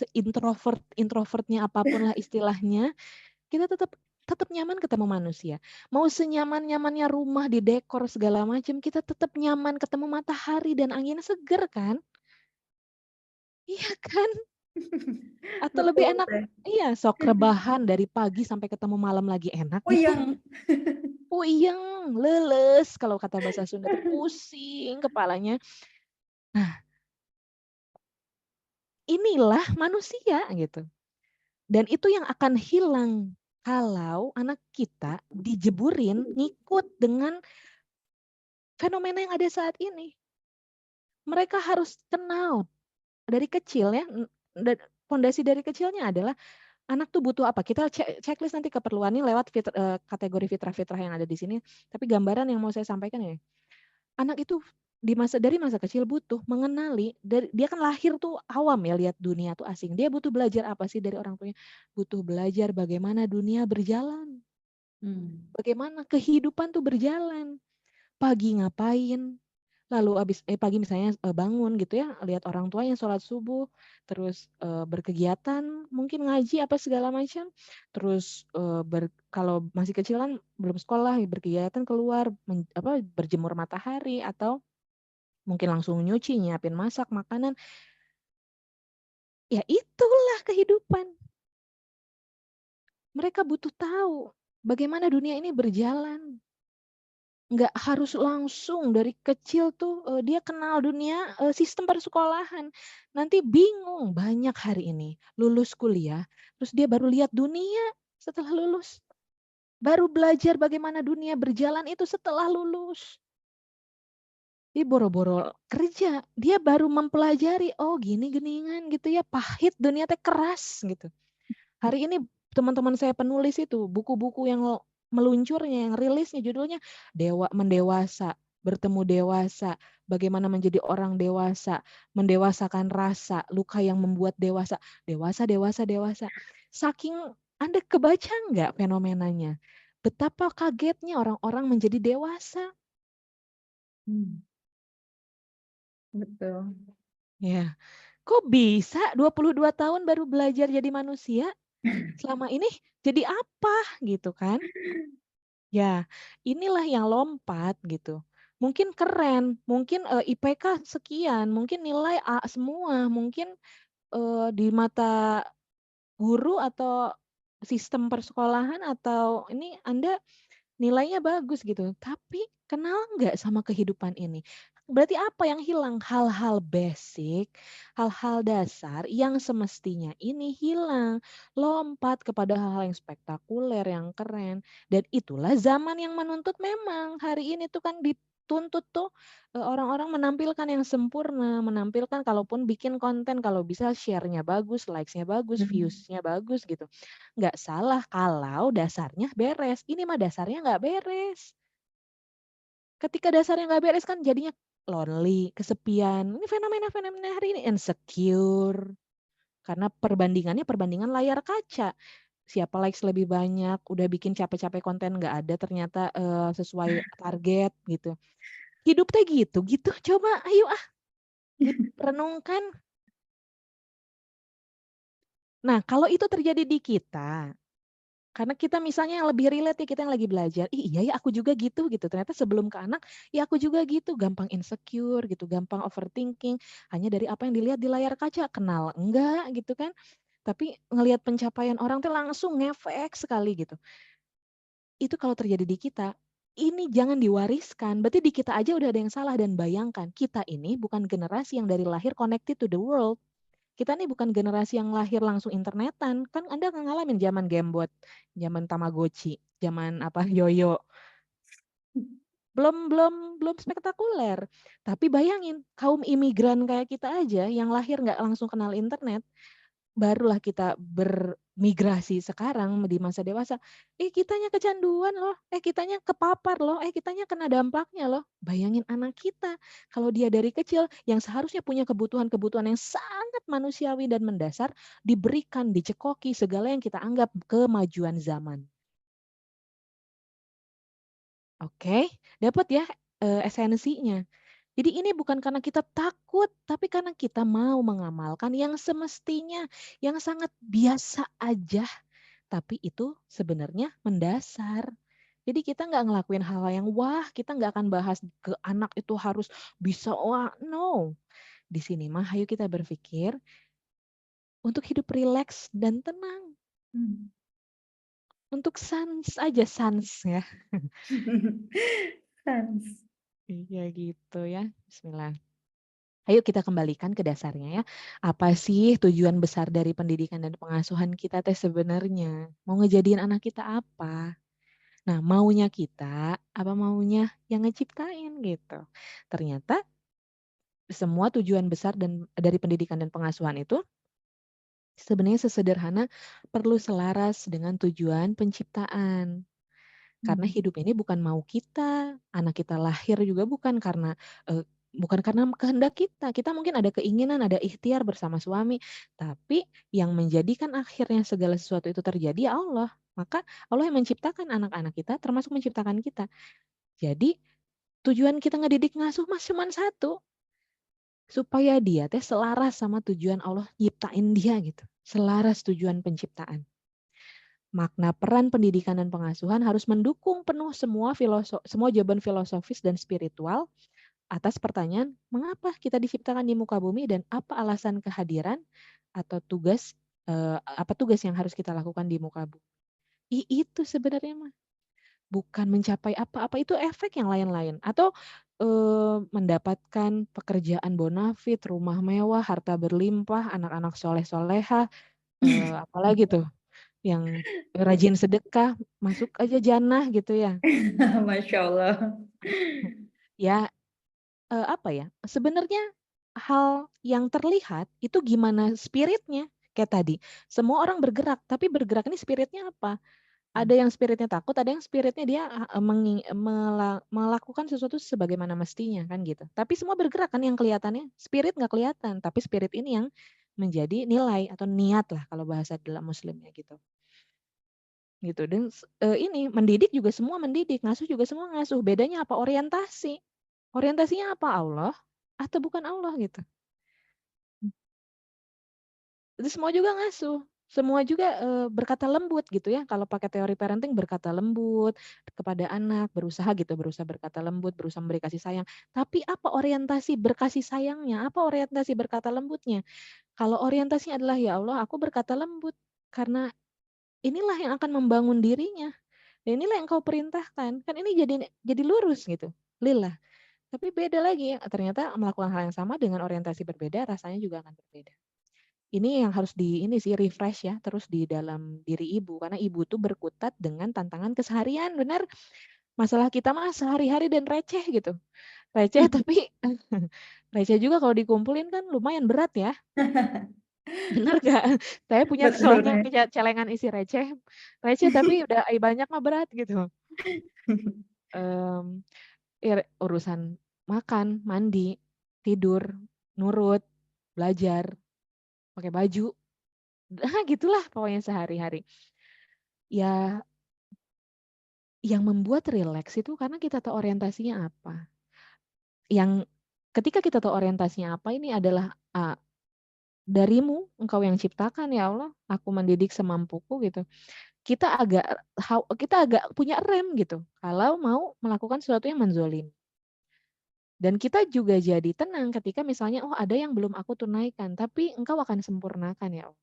introvertnya apapun lah istilahnya, kita tetap tetap nyaman ketemu manusia. Mau senyaman-nyamannya rumah di dekor segala macam, kita tetap nyaman ketemu matahari dan angin seger kan? Iya kan? Atau lebih Betul, enak, Teh. iya, sok rebahan dari pagi sampai ketemu malam lagi enak gitu. Puyeng. Puyeng, leles, kalau kata bahasa Sunda tuh pusing kepalanya. Nah, inilah manusia gitu. Dan itu yang akan hilang kalau anak kita dijeburin ngikut dengan fenomena yang ada saat ini. Mereka harus kenal dari kecil ya, fondasi dari kecilnya adalah anak tuh butuh apa? Kita checklist nanti keperluannya lewat kategori fitrah-fitrah yang ada di sini. Tapi gambaran yang mau saya sampaikan ya, anak itu dari masa kecil butuh mengenali, dia kan lahir tuh awam ya, lihat dunia tuh asing. Dia butuh belajar apa sih dari orang tuanya? Butuh belajar bagaimana dunia berjalan. Bagaimana kehidupan tuh berjalan. Pagi ngapain? Lalu pagi misalnya bangun gitu ya, lihat orang tuanya sholat subuh, terus berkegiatan, mungkin ngaji apa segala macam, terus kalau masih kecil kan belum sekolah, berkegiatan keluar, berjemur matahari atau mungkin langsung nyuci, nyiapin masak makanan. Ya itulah kehidupan. Mereka butuh tahu bagaimana dunia ini berjalan. Nggak harus langsung dari kecil tuh dia kenal dunia sistem persekolahan. Nanti bingung banyak hari ini lulus kuliah, terus dia baru lihat dunia setelah lulus. Baru belajar bagaimana dunia berjalan itu setelah lulus. Dia boro-boro kerja, dia baru mempelajari, oh gini-geningan gitu ya, pahit dunia teh keras gitu. Hari ini teman-teman saya penulis itu, buku-buku yang meluncurnya, yang rilisnya judulnya Mendewasa, Bertemu Dewasa, Bagaimana Menjadi Orang Dewasa, Mendewasakan Rasa, Luka yang Membuat Dewasa. Dewasa, dewasa, dewasa. Saking Anda kebaca nggak fenomenanya? Betapa kagetnya orang-orang menjadi dewasa. Betul. Ya, kok bisa 22 tahun baru belajar jadi manusia? Selama ini jadi apa gitu kan? Ya, inilah yang lompat gitu. Mungkin keren, mungkin IPK sekian, mungkin nilai A semua, mungkin di mata guru atau sistem persekolahan atau ini Anda nilainya bagus gitu, tapi kenal nggak sama kehidupan ini? Berarti apa yang hilang? Hal-hal basic, hal-hal dasar yang semestinya ini hilang. Lompat kepada hal-hal yang spektakuler, yang keren. Dan itulah zaman yang menuntut memang. Hari ini tuh kan dituntut tuh orang-orang menampilkan yang sempurna, menampilkan kalaupun bikin konten, kalau bisa share-nya bagus, likes-nya bagus, views-nya bagus gitu. Nggak salah kalau dasarnya beres. Ini mah dasarnya nggak beres. Ketika dasarnya nggak beres kan jadinya lonely, kesepian. Ini fenomena-fenomena hari ini insecure. Karena perbandingan layar kaca. Siapa likes lebih banyak, udah bikin capek-capek konten nggak ada ternyata sesuai target gitu. Hidup teh gitu, coba ayo renungkan. Nah, kalau itu terjadi di kita, karena kita misalnya yang lebih relate ya, kita yang lagi belajar, iya ya aku juga gitu, ternyata sebelum ke anak, ya aku juga gitu, gampang insecure gitu, gampang overthinking, hanya dari apa yang dilihat di layar kaca, kenal enggak gitu kan, tapi ngelihat pencapaian orang tuh langsung ngefek sekali gitu. Itu kalau terjadi di kita, ini jangan diwariskan, berarti di kita aja udah ada yang salah. Dan bayangkan, kita ini bukan generasi yang dari lahir connected to the world. Kita nih bukan generasi yang lahir langsung internetan. Kan Anda ngalamin zaman Gamebot, zaman Tamagotchi, zaman apa yoyo. Belum spektakuler. Tapi bayangin, kaum imigran kayak kita aja yang lahir nggak langsung kenal internet, barulah kita bermigrasi sekarang di masa dewasa. Kitanya kecanduan loh, kitanya kepapar loh, kitanya kena dampaknya loh. Bayangin anak kita, kalau dia dari kecil yang seharusnya punya kebutuhan-kebutuhan yang sangat manusiawi dan mendasar, diberikan, dicekoki segala yang kita anggap kemajuan zaman. Oke, dapat ya esensinya. Jadi ini bukan karena kita takut, tapi karena kita mau mengamalkan yang semestinya, yang sangat biasa aja, tapi itu sebenarnya mendasar. Jadi kita nggak ngelakuin hal yang wah, kita nggak akan bahas ke anak itu harus bisa wah, no. Di sini mah ayo kita berpikir untuk hidup rileks dan tenang. Untuk sans aja, sans ya. Sans. Iya gitu ya, bismillah. Ayo kita kembalikan ke dasarnya ya. Apa sih tujuan besar dari pendidikan dan pengasuhan kita teh sebenarnya? Mau ngejadiin anak kita apa? Nah, maunya kita, apa maunya yang ngeciptain gitu. Ternyata semua tujuan besar dan dari pendidikan dan pengasuhan itu sebenarnya sesederhana perlu selaras dengan tujuan penciptaan. Karena hidup ini bukan mau kita, anak kita lahir juga bukan karena kehendak kita. Kita mungkin ada keinginan, ada ikhtiar bersama suami, tapi yang menjadikan akhirnya segala sesuatu itu terjadi ya Allah. Maka Allah yang menciptakan anak-anak kita, termasuk menciptakan kita. Jadi tujuan kita ngedidik ngasuh mas cuma satu, supaya dia teh selaras sama tujuan Allah nyiptain dia gitu. Selaras tujuan penciptaan. Makna peran pendidikan dan pengasuhan harus mendukung penuh semua jawaban filosofis dan spiritual atas pertanyaan mengapa kita diciptakan di muka bumi dan apa alasan kehadiran atau apa tugas yang harus kita lakukan di muka bumi. Itu sebenarnya mah bukan mencapai apa-apa, itu efek yang lain-lain atau mendapatkan pekerjaan bonafit, rumah mewah, harta berlimpah, anak-anak soleh-soleha, apalagi tuh yang rajin sedekah, masuk aja jannah gitu ya. Masya Allah. Ya, apa ya, sebenarnya hal yang terlihat itu gimana spiritnya. Kayak tadi, semua orang bergerak, tapi bergerak ini spiritnya apa? Ada yang spiritnya takut, ada yang spiritnya dia melakukan sesuatu sebagaimana mestinya kan gitu. Tapi semua bergerak kan yang kelihatannya, spirit nggak kelihatan, tapi spirit ini yang menjadi nilai atau niat lah kalau bahasa dalam muslimnya gitu. Gitu. Dan ini mendidik juga semua mendidik, ngasuh juga semua ngasuh. Bedanya apa? Orientasi. Orientasinya apa? Allah atau bukan Allah gitu. Itu semua juga ngasuh. semua juga berkata lembut gitu ya. Kalau pakai teori parenting berkata lembut kepada anak, berusaha gitu, berusaha berkata lembut, berusaha memberi kasih sayang. Tapi apa orientasi berkasih sayangnya? Apa orientasi berkata lembutnya? Kalau orientasinya adalah ya Allah, aku berkata lembut karena inilah yang akan membangun dirinya. Dan inilah yang kau perintahkan. Kan ini jadi lurus gitu. Lillah. Tapi beda lagi, ternyata melakukan hal yang sama dengan orientasi berbeda, rasanya juga akan berbeda. Ini yang harus ini sih refresh ya, terus di dalam diri ibu. Karena ibu tuh berkutat dengan tantangan keseharian, benar. Masalah kita mah sehari-hari dan receh gitu. Receh tapi receh juga kalau dikumpulin kan lumayan berat ya. Benar gak? Saya punya Betul soalnya ya. punya celengan isi receh. Receh tapi udah banyak mah berat gitu. Mmm, ya urusan makan, mandi, tidur, nurut, belajar, pakai baju, gitulah pokoknya sehari-hari. Ya, yang membuat rileks itu karena kita tahu orientasinya apa. Yang ketika kita tahu orientasinya apa, ini adalah darimu, engkau yang ciptakan ya Allah, aku mendidik semampuku gitu. Kita agak punya rem gitu, kalau mau melakukan sesuatu yang menzolimi. Dan kita juga jadi tenang ketika misalnya, oh ada yang belum aku tunaikan, tapi engkau akan sempurnakan ya Allah.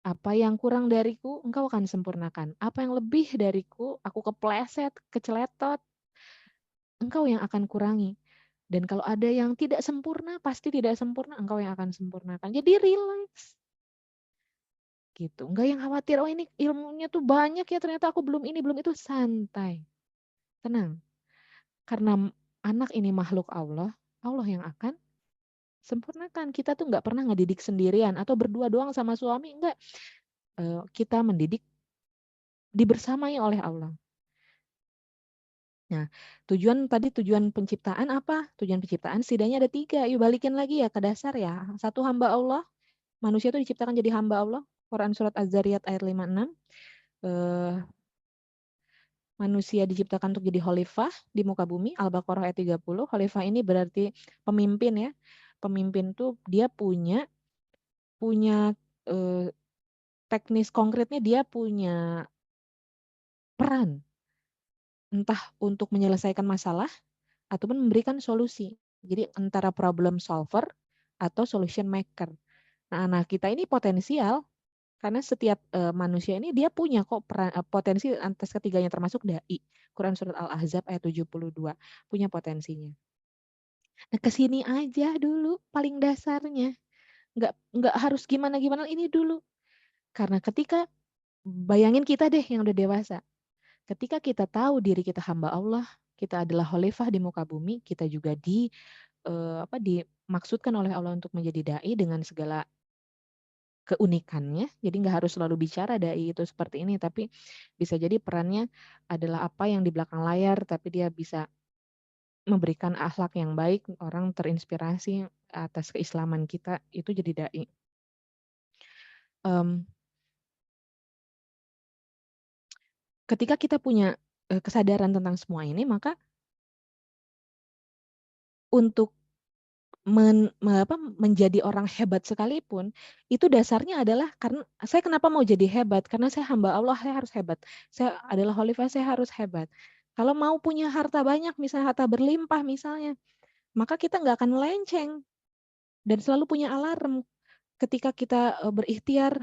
Apa yang kurang dariku, engkau akan sempurnakan. Apa yang lebih dariku, aku kepleset, keceletot, engkau yang akan kurangi. Dan kalau ada yang tidak sempurna, pasti tidak sempurna, engkau yang akan sempurnakan. Jadi relax. Gitu. Enggak yang khawatir, oh ini ilmunya tuh banyak ya, ternyata aku belum ini, belum itu. Santai. Tenang. Karena anak ini makhluk Allah, Allah yang akan sempurnakan. Kita tuh nggak pernah ngedidik sendirian atau berdua doang sama suami, enggak. Kita mendidik dibersamai oleh Allah. Nah, tujuan penciptaan apa? Tujuan penciptaan setidaknya ada 3. Yuk balikin lagi ya ke dasar ya. 1, hamba Allah. Manusia itu diciptakan jadi hamba Allah. Quran surat Az-Zariyat ayat 56. Manusia diciptakan untuk jadi khalifah di muka bumi. Al-Baqarah ayat 30. Khalifah ini berarti pemimpin ya. Pemimpin tuh dia punya teknis konkretnya, dia punya peran. Entah untuk menyelesaikan masalah ataupun memberikan solusi. Jadi antara problem solver atau solution maker. Nah, anak kita ini potensial karena setiap manusia ini dia punya kok potensi atas ketiganya, termasuk dai. Quran surat Al-Ahzab ayat 72 punya potensinya. Nah, kesini aja dulu paling dasarnya. Nggak harus gimana-gimana, ini dulu. Karena ketika bayangin kita deh yang udah dewasa. Ketika kita tahu diri kita hamba Allah, kita adalah khalifah di muka bumi, kita juga dimaksudkan oleh Allah untuk menjadi dai dengan segala keunikannya. Jadi nggak harus selalu bicara dai itu seperti ini, tapi bisa jadi perannya adalah apa yang di belakang layar, tapi dia bisa memberikan akhlak yang baik, orang terinspirasi atas keislaman kita, itu jadi dai. Ketika kita punya kesadaran tentang semua ini, maka untuk menjadi orang hebat sekalipun, itu dasarnya adalah karena saya kenapa mau jadi hebat? Karena saya hamba Allah, saya harus hebat. Saya adalah khalifah, saya harus hebat. Kalau mau punya harta banyak, misalnya harta berlimpah misalnya, maka kita nggak akan melenceng dan selalu punya alarm ketika kita berikhtiar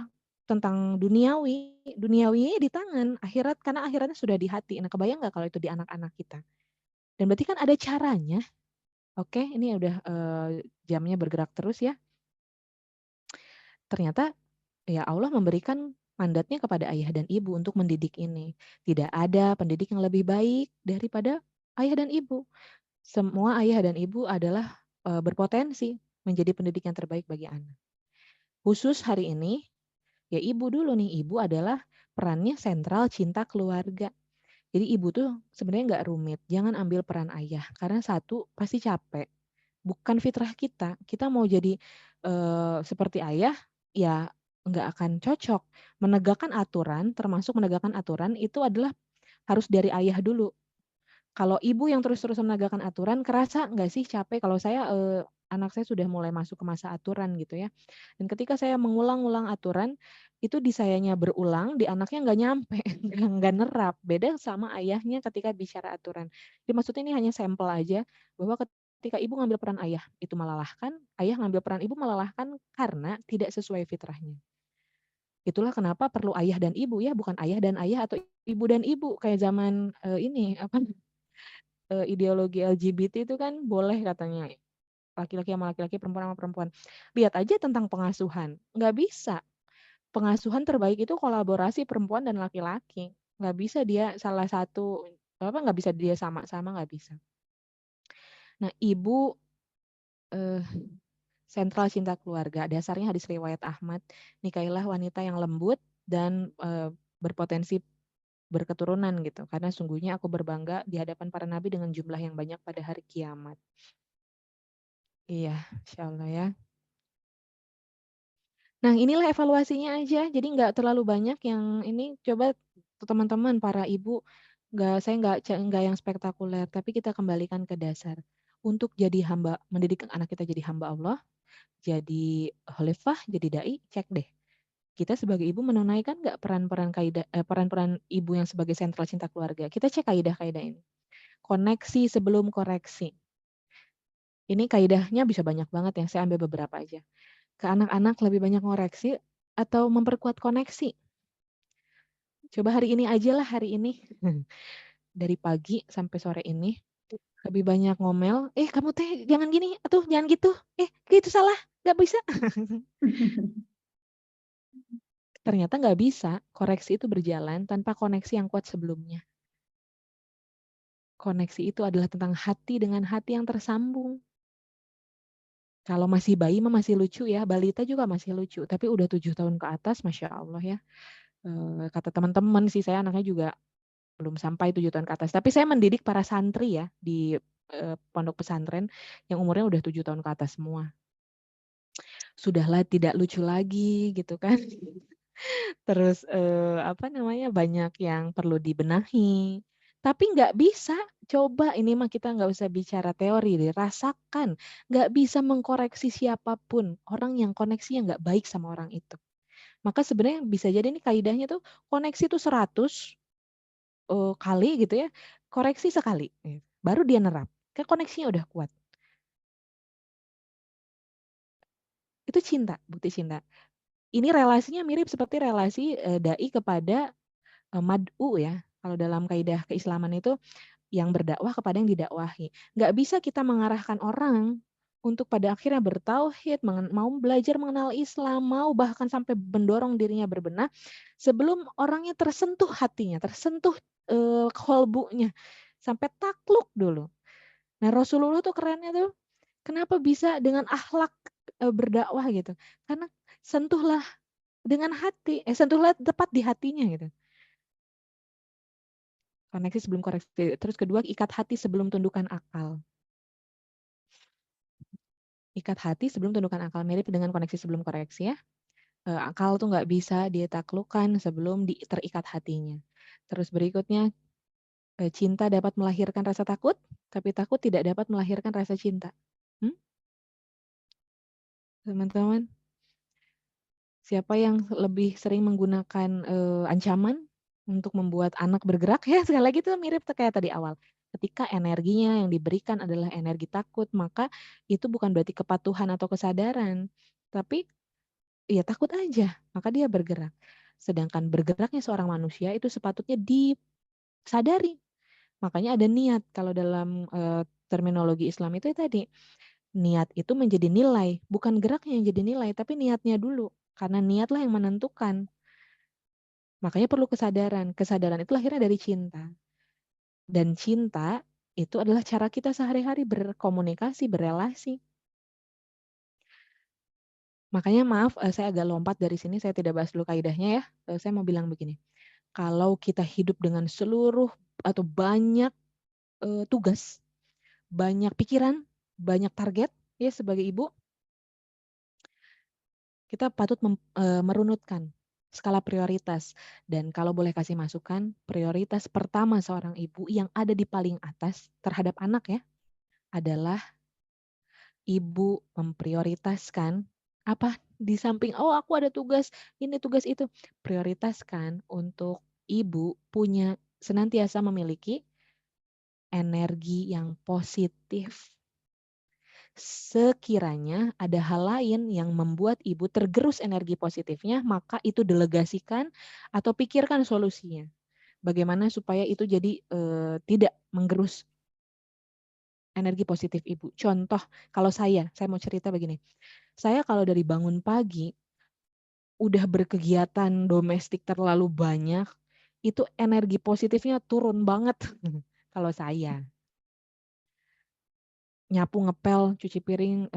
tentang duniawi di tangan, akhirat karena akhiratnya sudah di hati. Nah, kebayang nggak kalau itu di anak-anak kita? Dan berarti kan ada caranya. Oke, ini udah jamnya bergerak terus ya. Ternyata ya Allah memberikan mandatnya kepada ayah dan ibu untuk mendidik ini. Tidak ada pendidik yang lebih baik daripada ayah dan ibu. Semua ayah dan ibu adalah berpotensi menjadi pendidik yang terbaik bagi anak. Khusus hari ini, ya ibu dulu nih. Ibu adalah perannya sentral cinta keluarga. Jadi ibu tuh sebenarnya nggak rumit. Jangan ambil peran ayah. Karena satu, pasti capek. Bukan fitrah kita. Kita mau jadi seperti ayah, ya nggak akan cocok. Menegakkan aturan, termasuk menegakkan aturan, itu adalah harus dari ayah dulu. Kalau ibu yang terus-terusan menegakkan aturan, kerasa nggak sih capek? Kalau saya, anak saya sudah mulai masuk ke masa aturan gitu ya. Dan ketika saya mengulang-ulang aturan, itu di sayanya berulang, di anaknya nggak nyampe, nggak nerap. Beda sama ayahnya ketika bicara aturan. Jadi maksudnya ini hanya sampel aja, bahwa ketika ibu ngambil peran ayah, itu melelahkan, ayah ngambil peran ibu melelahkan karena tidak sesuai fitrahnya. Itulah kenapa perlu ayah dan ibu ya, bukan ayah dan ayah atau ibu dan ibu. Kayak zaman ini, ideologi LGBT itu kan boleh katanya. Laki-laki sama laki-laki, perempuan sama perempuan. Lihat aja tentang pengasuhan. Nggak bisa. Pengasuhan terbaik itu kolaborasi perempuan dan laki-laki. Nggak bisa dia salah satu, nggak bisa dia sama-sama, nggak bisa. Nah, ibu sentral cinta keluarga. Dasarnya hadis riwayat Ahmad, nikailah wanita yang lembut dan berpotensi berketurunan gitu. Karena sungguhnya aku berbangga di hadapan para nabi dengan jumlah yang banyak pada hari kiamat. Iya, insya Allah ya. Nah, inilah evaluasinya aja. Jadi nggak terlalu banyak yang ini. Coba teman-teman para ibu, saya nggak yang spektakuler, tapi kita kembalikan ke dasar. Untuk jadi hamba, mendidik anak kita jadi hamba Allah, jadi khalifah, jadi dai, cek deh. Kita sebagai ibu menunaikan nggak peran-peran ibu yang sebagai sentral cinta keluarga. Kita cek kaidah-kaidah ini. Koneksi sebelum koreksi. Ini kaidahnya bisa banyak banget ya. Saya ambil beberapa aja. Ke anak-anak lebih banyak ngoreksi atau memperkuat koneksi. Coba hari ini aja lah, hari ini. Dari pagi sampai sore ini. Lebih banyak ngomel, kamu teh jangan gini, atau jangan gitu. Gitu salah, nggak bisa. Ternyata nggak bisa, koreksi itu berjalan tanpa koneksi yang kuat sebelumnya. Koneksi itu adalah tentang hati dengan hati yang tersambung. Kalau masih bayi mah masih lucu ya, balita juga masih lucu. Tapi udah 7 tahun ke atas, Masya Allah ya. Kata teman-teman sih, saya anaknya juga belum sampai 7 tahun ke atas. Tapi saya mendidik para santri ya, di pondok pesantren yang umurnya udah 7 tahun ke atas semua. Sudahlah tidak lucu lagi gitu kan. Terus banyak yang perlu dibenahi. Tapi nggak bisa, coba ini mah kita nggak usah bicara teori deh, rasakan. Nggak bisa mengkoreksi siapapun, orang yang koneksinya nggak baik sama orang itu. Maka sebenarnya bisa jadi nih kaidahnya tuh, koneksi tuh 100 kali gitu ya, koreksi sekali. Baru dia nerap, kan koneksinya udah kuat. Itu cinta, bukti cinta. Ini relasinya mirip seperti relasi dai kepada mad'u ya. Kalau dalam kaidah keislaman itu yang berdakwah kepada yang didakwahi. Nggak bisa kita mengarahkan orang untuk pada akhirnya bertauhid, mau belajar mengenal Islam, mau bahkan sampai mendorong dirinya berbenah sebelum orangnya tersentuh hatinya, tersentuh kolbunya, sampai takluk dulu. Nah, Rasulullah tuh kerennya tuh, kenapa bisa dengan akhlak berdakwah gitu? Karena sentuhlah dengan hati, sentuhlah tepat di hatinya gitu. Koneksi sebelum koreksi. Terus kedua, ikat hati sebelum tundukan akal. Ikat hati sebelum tundukan akal. Mirip dengan koneksi sebelum koreksi ya. Akal tuh nggak bisa ditaklukkan sebelum terikat hatinya. Terus berikutnya, cinta dapat melahirkan rasa takut, tapi takut tidak dapat melahirkan rasa cinta. Teman-teman, siapa yang lebih sering menggunakan ancaman untuk membuat anak bergerak ya, sekali lagi itu mirip kayak tadi awal. Ketika energinya yang diberikan adalah energi takut, maka itu bukan berarti kepatuhan atau kesadaran, tapi ya takut aja, maka dia bergerak. Sedangkan bergeraknya seorang manusia itu sepatutnya disadari. Makanya ada niat. Kalau dalam terminologi Islam itu tadi, niat itu menjadi nilai, bukan geraknya yang jadi nilai, tapi niatnya dulu. Karena niatlah yang menentukan. Makanya perlu kesadaran. Kesadaran itu lahirnya dari cinta. Dan cinta itu adalah cara kita sehari-hari berkomunikasi, berelasi. Makanya maaf, saya agak lompat dari sini, saya tidak bahas dulu kaidahnya ya. Saya mau bilang begini, kalau kita hidup dengan seluruh atau banyak tugas, banyak pikiran, banyak target ya sebagai ibu, kita patut merunutkan skala prioritas. Dan kalau boleh kasih masukan, prioritas pertama seorang ibu yang ada di paling atas terhadap anak ya, adalah ibu memprioritaskan apa? Di samping, oh aku ada tugas ini, tugas itu. Prioritaskan untuk ibu punya senantiasa memiliki energi yang positif. Sekiranya ada hal lain yang membuat ibu tergerus energi positifnya, maka itu delegasikan atau pikirkan solusinya. Bagaimana supaya itu jadi tidak menggerus energi positif ibu. Contoh, kalau saya mau cerita begini. Saya kalau dari bangun pagi, udah berkegiatan domestik terlalu banyak, itu energi positifnya turun banget. Kalau saya. Nyapu, ngepel, cuci piring,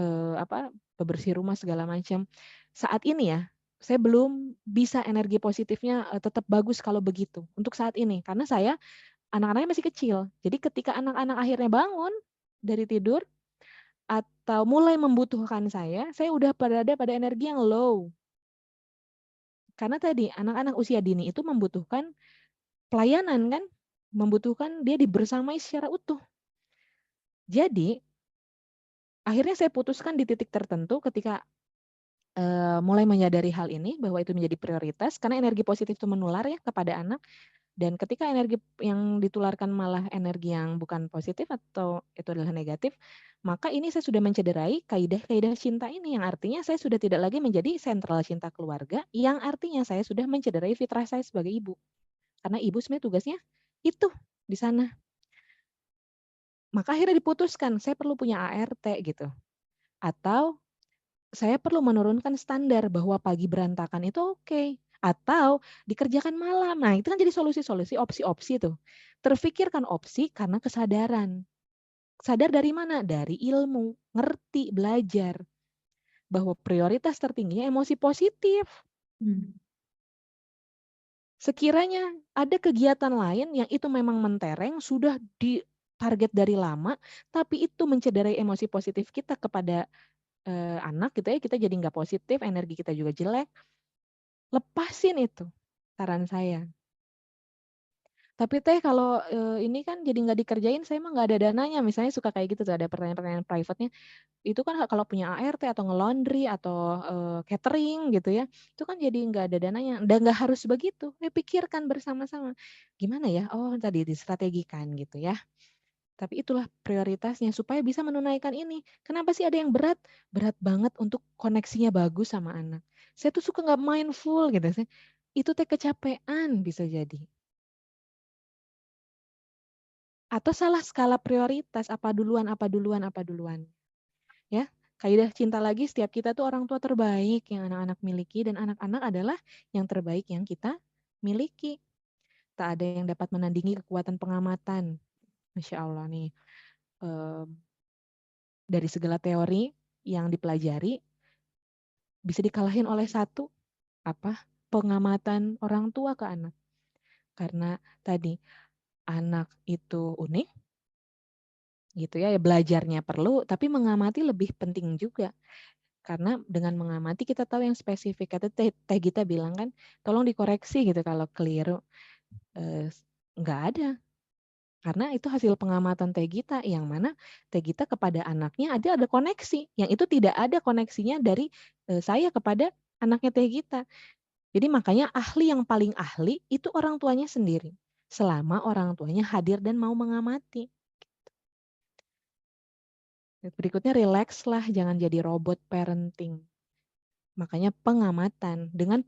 bebersih rumah segala macam. Saat ini ya, saya belum bisa energi positifnya tetap bagus kalau begitu. Untuk saat ini, karena saya anak-anaknya masih kecil. Jadi ketika anak-anak akhirnya bangun dari tidur atau mulai membutuhkan saya udah berada pada energi yang low. Karena tadi anak-anak usia dini itu membutuhkan pelayanan kan, membutuhkan dia dibersamai secara utuh. Jadi akhirnya saya putuskan di titik tertentu ketika mulai menyadari hal ini bahwa itu menjadi prioritas karena energi positif itu menular ya kepada anak, dan ketika energi yang ditularkan malah energi yang bukan positif atau itu adalah negatif, maka ini saya sudah mencederai kaidah-kaidah cinta ini, yang artinya saya sudah tidak lagi menjadi sentral cinta keluarga, yang artinya saya sudah mencederai fitrah saya sebagai ibu. Karena ibu sebenarnya tugasnya itu di sana. Maka akhirnya diputuskan saya perlu punya ART gitu. Atau saya perlu menurunkan standar bahwa pagi berantakan itu oke. Atau dikerjakan malam. Nah, itu kan jadi solusi-solusi, opsi-opsi tuh. Terfikirkan opsi karena kesadaran. Sadar dari mana? Dari ilmu, ngerti, belajar. Bahwa prioritas tertingginya emosi positif. Sekiranya ada kegiatan lain yang itu memang mentereng, sudah ditarget dari lama, tapi itu mencederai emosi positif kita kepada anak gitu ya, kita jadi nggak positif, energi kita juga jelek, lepasin itu, saran saya. Tapi teh kalau ini kan jadi nggak dikerjain, saya mah nggak ada dananya, misalnya suka kayak gitu tuh, ada pertanyaan-pertanyaan private-nya, itu kan kalau punya ART atau nge-laundry atau catering gitu ya, itu kan jadi nggak ada dananya, dan nggak harus begitu, pikirkan bersama-sama, gimana ya, oh tadi distrategikan gitu ya. Tapi itulah prioritasnya supaya bisa menunaikan ini. Kenapa sih ada yang berat? Berat banget untuk koneksinya bagus sama anak. Saya tuh suka nggak mindful gitu. Itu teh kecapean bisa jadi. Atau salah skala prioritas, apa duluan. Ya, kaidah cinta lagi, setiap kita tuh orang tua terbaik yang anak-anak miliki, dan anak-anak adalah yang terbaik yang kita miliki. Tak ada yang dapat menandingi kekuatan pengamatan. Masya Allah nih. Dari segala teori yang dipelajari, bisa dikalahin oleh satu, pengamatan orang tua ke anak. Karena tadi anak itu unik, gitu ya, belajarnya perlu, tapi mengamati lebih penting juga. Karena dengan mengamati kita tahu yang spesifik. Kata Teh Gita bilang kan, tolong dikoreksi gitu kalau keliru. Nggak ada. Karena itu hasil pengamatan Teh Gita, yang mana Teh Gita kepada anaknya ada koneksi, yang itu tidak ada koneksinya dari saya kepada anaknya Teh Gita. Jadi makanya ahli yang paling ahli itu orang tuanya sendiri, selama orang tuanya hadir dan mau mengamati. Berikutnya relax lah, jangan jadi robot parenting. Makanya pengamatan, dengan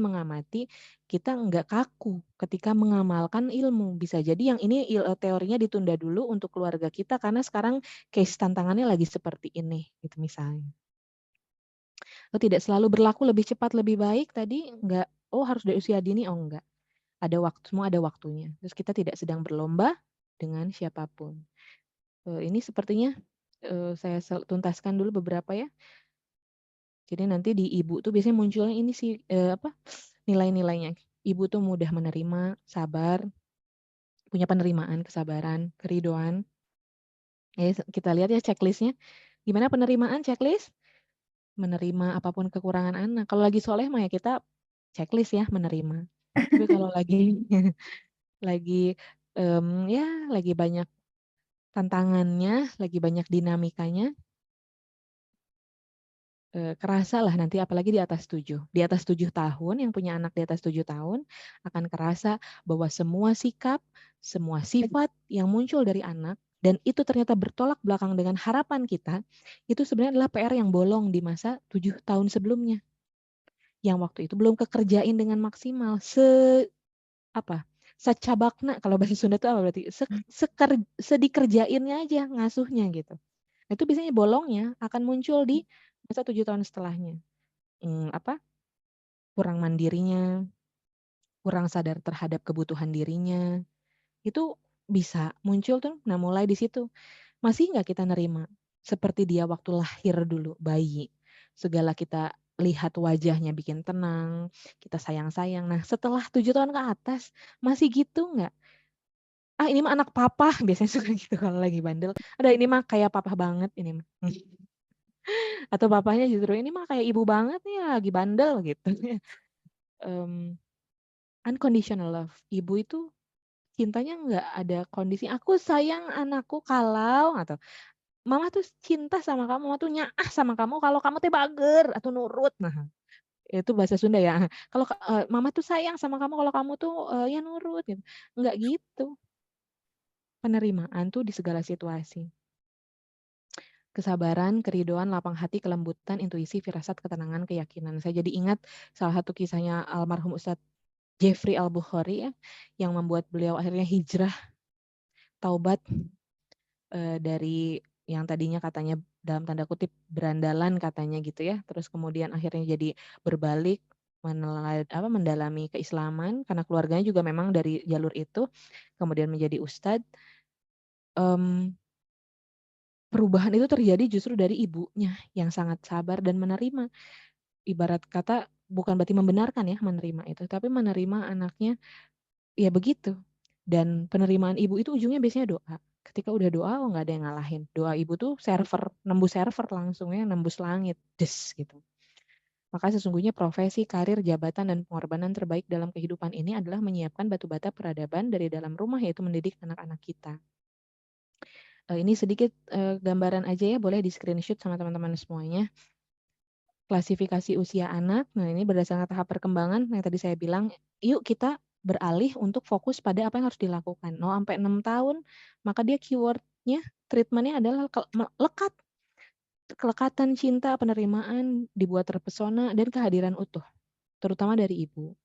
mengamati, kita nggak kaku ketika mengamalkan ilmu. Bisa jadi yang ini teorinya ditunda dulu untuk keluarga kita, karena sekarang case tantangannya lagi seperti ini, gitu misalnya. Tidak selalu berlaku lebih cepat, lebih baik, tadi nggak, harus dari usia dini, enggak. Ada waktu, semua ada waktunya. Terus kita tidak sedang berlomba dengan siapapun. Ini sepertinya saya tuntaskan dulu beberapa ya. Jadi nanti di ibu tuh biasanya munculnya ini sih nilai-nilainya. Ibu tuh mudah menerima, sabar, punya penerimaan, kesabaran, keridoan. Kita lihat ya checklistnya. Gimana penerimaan checklist? Menerima apapun kekurangan anak. Kalau lagi soleh mah ya kita checklist ya menerima. Tapi kalau lagi lagi banyak tantangannya, lagi banyak dinamikanya, kerasa lah nanti apalagi di atas 7. Di atas 7 tahun, yang punya anak di atas 7 tahun akan kerasa bahwa semua sikap, semua sifat yang muncul dari anak dan itu ternyata bertolak belakang dengan harapan kita, itu sebenarnya adalah PR yang bolong di masa 7 tahun sebelumnya. Yang waktu itu belum kekerjain dengan maksimal. Secabakna kalau bahasa Sunda itu apa berarti? Sedikerjainnya aja ngasuhnya gitu. Itu biasanya bolongnya akan muncul di masa 7 tahun setelahnya. Kurang mandirinya, kurang sadar terhadap kebutuhan dirinya, itu bisa muncul tuh. Nah mulai di situ, masih nggak kita nerima seperti dia waktu lahir dulu, bayi. Segala kita lihat wajahnya bikin tenang, kita sayang-sayang. Nah setelah 7 tahun ke atas, masih gitu nggak? Ini mah anak papa, biasanya suka gitu kalau lagi bandel. Ada ini mah kayak papa banget ini mah. Atau papanya justru ini mah kayak ibu banget nih lagi bandel gitu. Unconditional love. Ibu itu cintanya nggak ada kondisi, aku sayang anakku kalau atau mama tuh cinta sama kamu, mama tuh nyaah sama kamu kalau kamu teh bager atau nurut. Nah, itu bahasa Sunda ya. Kalau mama tuh sayang sama kamu kalau kamu tuh ya nurut gitu. Enggak gitu. Penerimaan tuh di segala situasi. Kesabaran, keridoan, lapang hati, kelembutan, intuisi, firasat, ketenangan, keyakinan. Saya jadi ingat salah satu kisahnya almarhum Ustadz Jeffrey Al-Bukhari ya, yang membuat beliau akhirnya hijrah, taubat dari yang tadinya katanya dalam tanda kutip berandalan katanya gitu ya, terus kemudian akhirnya jadi berbalik mendalami keislaman karena keluarganya juga memang dari jalur itu, kemudian menjadi ustadz. Perubahan itu terjadi justru dari ibunya yang sangat sabar dan menerima. Ibarat kata bukan berarti membenarkan ya menerima itu, tapi menerima anaknya ya begitu. Dan penerimaan ibu itu ujungnya biasanya doa. Ketika udah doa, nggak ada yang ngalahin. Doa ibu tuh nembus server langsung ya, nembus langit, des gitu. Maka sesungguhnya profesi, karir, jabatan, dan pengorbanan terbaik dalam kehidupan ini adalah menyiapkan batu bata peradaban dari dalam rumah, yaitu mendidik anak-anak kita. Ini sedikit gambaran aja ya, boleh di screenshot sama teman-teman semuanya. Klasifikasi usia anak, nah ini berdasarkan tahap perkembangan yang tadi saya bilang, yuk kita beralih untuk fokus pada apa yang harus dilakukan. 0-6 tahun, maka dia keywordnya, treatmentnya adalah lekat. Kelekatan cinta, penerimaan, dibuat terpesona, dan kehadiran utuh, terutama dari ibu.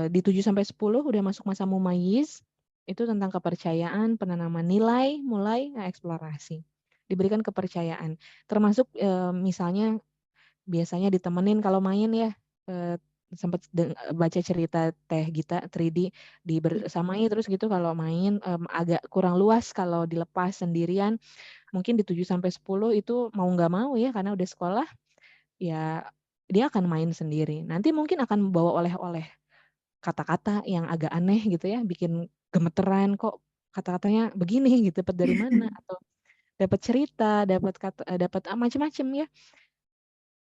Di 7-10 udah masuk masa mumayyiz, itu tentang kepercayaan, penanaman nilai, mulai eksplorasi. Diberikan kepercayaan. Termasuk misalnya biasanya ditemenin kalau main ya, sempat baca cerita Teh Gita 3D dibersamai terus gitu kalau main agak kurang luas kalau dilepas sendirian. Mungkin di 7-10 itu mau nggak mau ya karena udah sekolah, ya dia akan main sendiri. Nanti mungkin akan bawa oleh-oleh kata-kata yang agak aneh gitu ya, bikin gemeteran, kok kata-katanya begini gitu, dapat dari mana, atau dapat cerita, dapat macam-macam ya.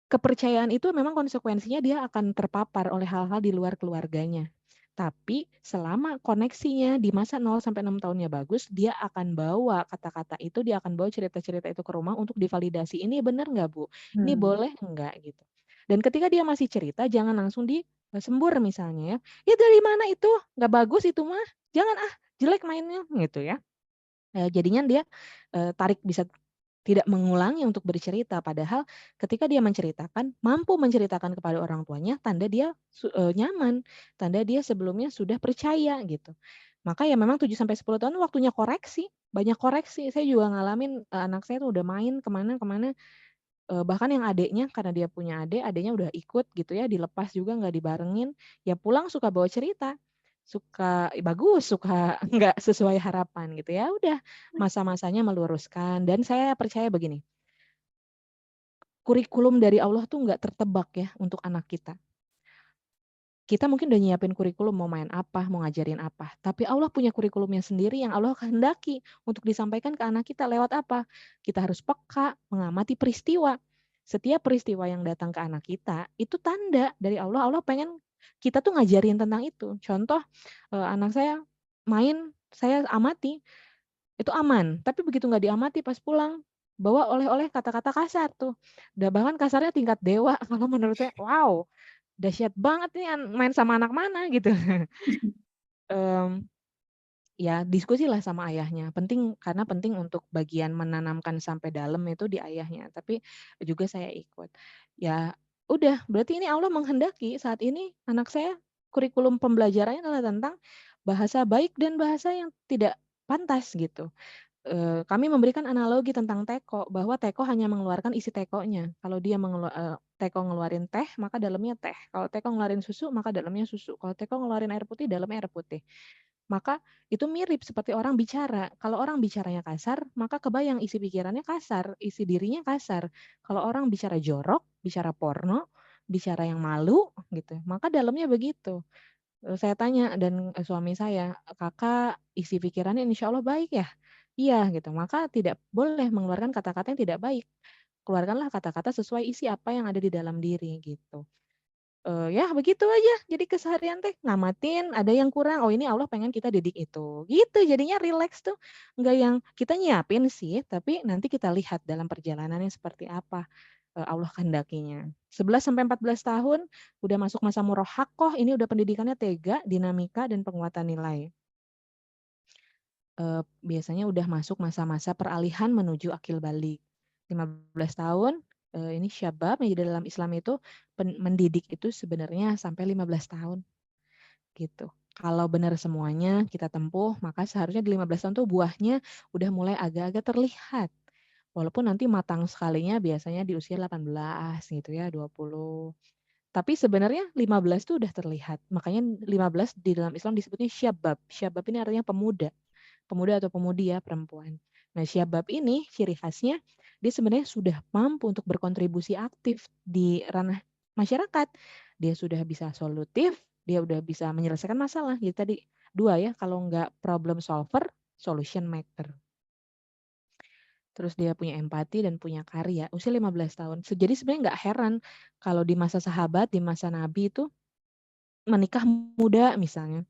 Kepercayaan itu memang konsekuensinya dia akan terpapar oleh hal-hal di luar keluarganya. Tapi selama koneksinya di masa 0-6 tahunnya bagus, dia akan bawa kata-kata itu, dia akan bawa cerita-cerita itu ke rumah untuk divalidasi. Ini benar nggak Bu? Ini boleh nggak gitu. Dan ketika dia masih cerita, jangan langsung disembur misalnya ya. Ya dari mana itu? Nggak bagus itu mah. Jangan jelek mainnya gitu ya. Jadinya dia bisa tidak mengulangi untuk bercerita, padahal ketika dia menceritakan, mampu menceritakan kepada orang tuanya, tanda dia nyaman, tanda dia sebelumnya sudah percaya gitu. Maka ya memang 7-10 tahun waktunya koreksi, banyak koreksi. Saya juga ngalamin anak saya tuh udah main kemana-kemana, bahkan yang adeknya karena dia punya adeknya udah ikut gitu ya, dilepas juga nggak dibarengin, ya pulang suka bawa cerita. Suka bagus, suka nggak sesuai harapan gitu ya. Udah masa-masanya meluruskan dan saya percaya begini. Kurikulum dari Allah tuh nggak tertebak ya untuk anak kita. Kita mungkin udah nyiapin kurikulum mau main apa, mau ngajarin apa. Tapi Allah punya kurikulumnya sendiri yang Allah kehendaki untuk disampaikan ke anak kita lewat apa? Kita harus peka, mengamati peristiwa. Setiap peristiwa yang datang ke anak kita, itu tanda dari Allah. Allah pengen kita tuh ngajarin tentang itu. Contoh, anak saya main, saya amati, itu aman. Tapi begitu nggak diamati pas pulang, bawa oleh-oleh kata-kata kasar tuh. Bahkan kasarnya tingkat dewa kalau menurut saya. Wow, dahsyat banget nih main sama anak mana gitu. Mmm, ya diskusilah sama ayahnya, karena penting untuk bagian menanamkan sampai dalam itu di ayahnya, tapi juga saya ikut. Ya udah, berarti ini Allah menghendaki saat ini anak saya kurikulum pembelajarannya adalah tentang bahasa baik dan bahasa yang tidak pantas gitu. Kami memberikan analogi tentang teko, bahwa teko hanya mengeluarkan isi tekonya. Kalau dia teko ngeluarin teh, maka dalamnya teh. Kalau teko ngeluarin susu, maka dalamnya susu. Kalau teko ngeluarin air putih, dalamnya air putih. Maka itu mirip seperti orang bicara. Kalau orang bicaranya kasar, maka kebayang isi pikirannya kasar, isi dirinya kasar. Kalau orang bicara jorok, bicara porno, bicara yang malu gitu, maka dalamnya begitu. Saya tanya dan suami saya, "Kakak isi pikirannya insya Allah baik ya?" "Iya," gitu. Maka tidak boleh mengeluarkan kata-kata yang tidak baik. Keluarkanlah kata-kata sesuai isi apa yang ada di dalam diri gitu. Ya begitu aja, jadi keseharian teh ngamatin, ada yang kurang, oh ini Allah pengen kita didik itu, gitu jadinya rileks tuh, enggak yang kita nyiapin sih, tapi nanti kita lihat dalam perjalanannya seperti apa, Allah kehendakinya. 11 sampai 14 tahun udah masuk masa murahaqah, ini udah pendidikannya TK, dinamika, dan penguatan nilai. Biasanya udah masuk masa-masa peralihan menuju akil balik. 15 tahun, ini syabab, yang dalam Islam itu mendidik itu sebenarnya sampai 15 tahun, gitu. Kalau benar semuanya kita tempuh, maka seharusnya di 15 tahun tuh buahnya udah mulai agak-agak terlihat. Walaupun nanti matang sekalinya biasanya di usia 18 gitu ya, 20. Tapi sebenarnya 15 tuh udah terlihat. Makanya 15 di dalam Islam disebutnya syabab. Syabab ini artinya pemuda. Pemuda atau pemudi ya, perempuan. Nah, syabab ini ciri khasnya dia sebenarnya sudah mampu untuk berkontribusi aktif di ranah masyarakat. Dia sudah bisa solutif, dia udah bisa menyelesaikan masalah. Jadi tadi 2 ya, kalau nggak problem solver, solution maker. Terus dia punya empati dan punya karya, usia 15 tahun. Jadi sebenarnya nggak heran kalau di masa sahabat, di masa Nabi itu menikah muda misalnya.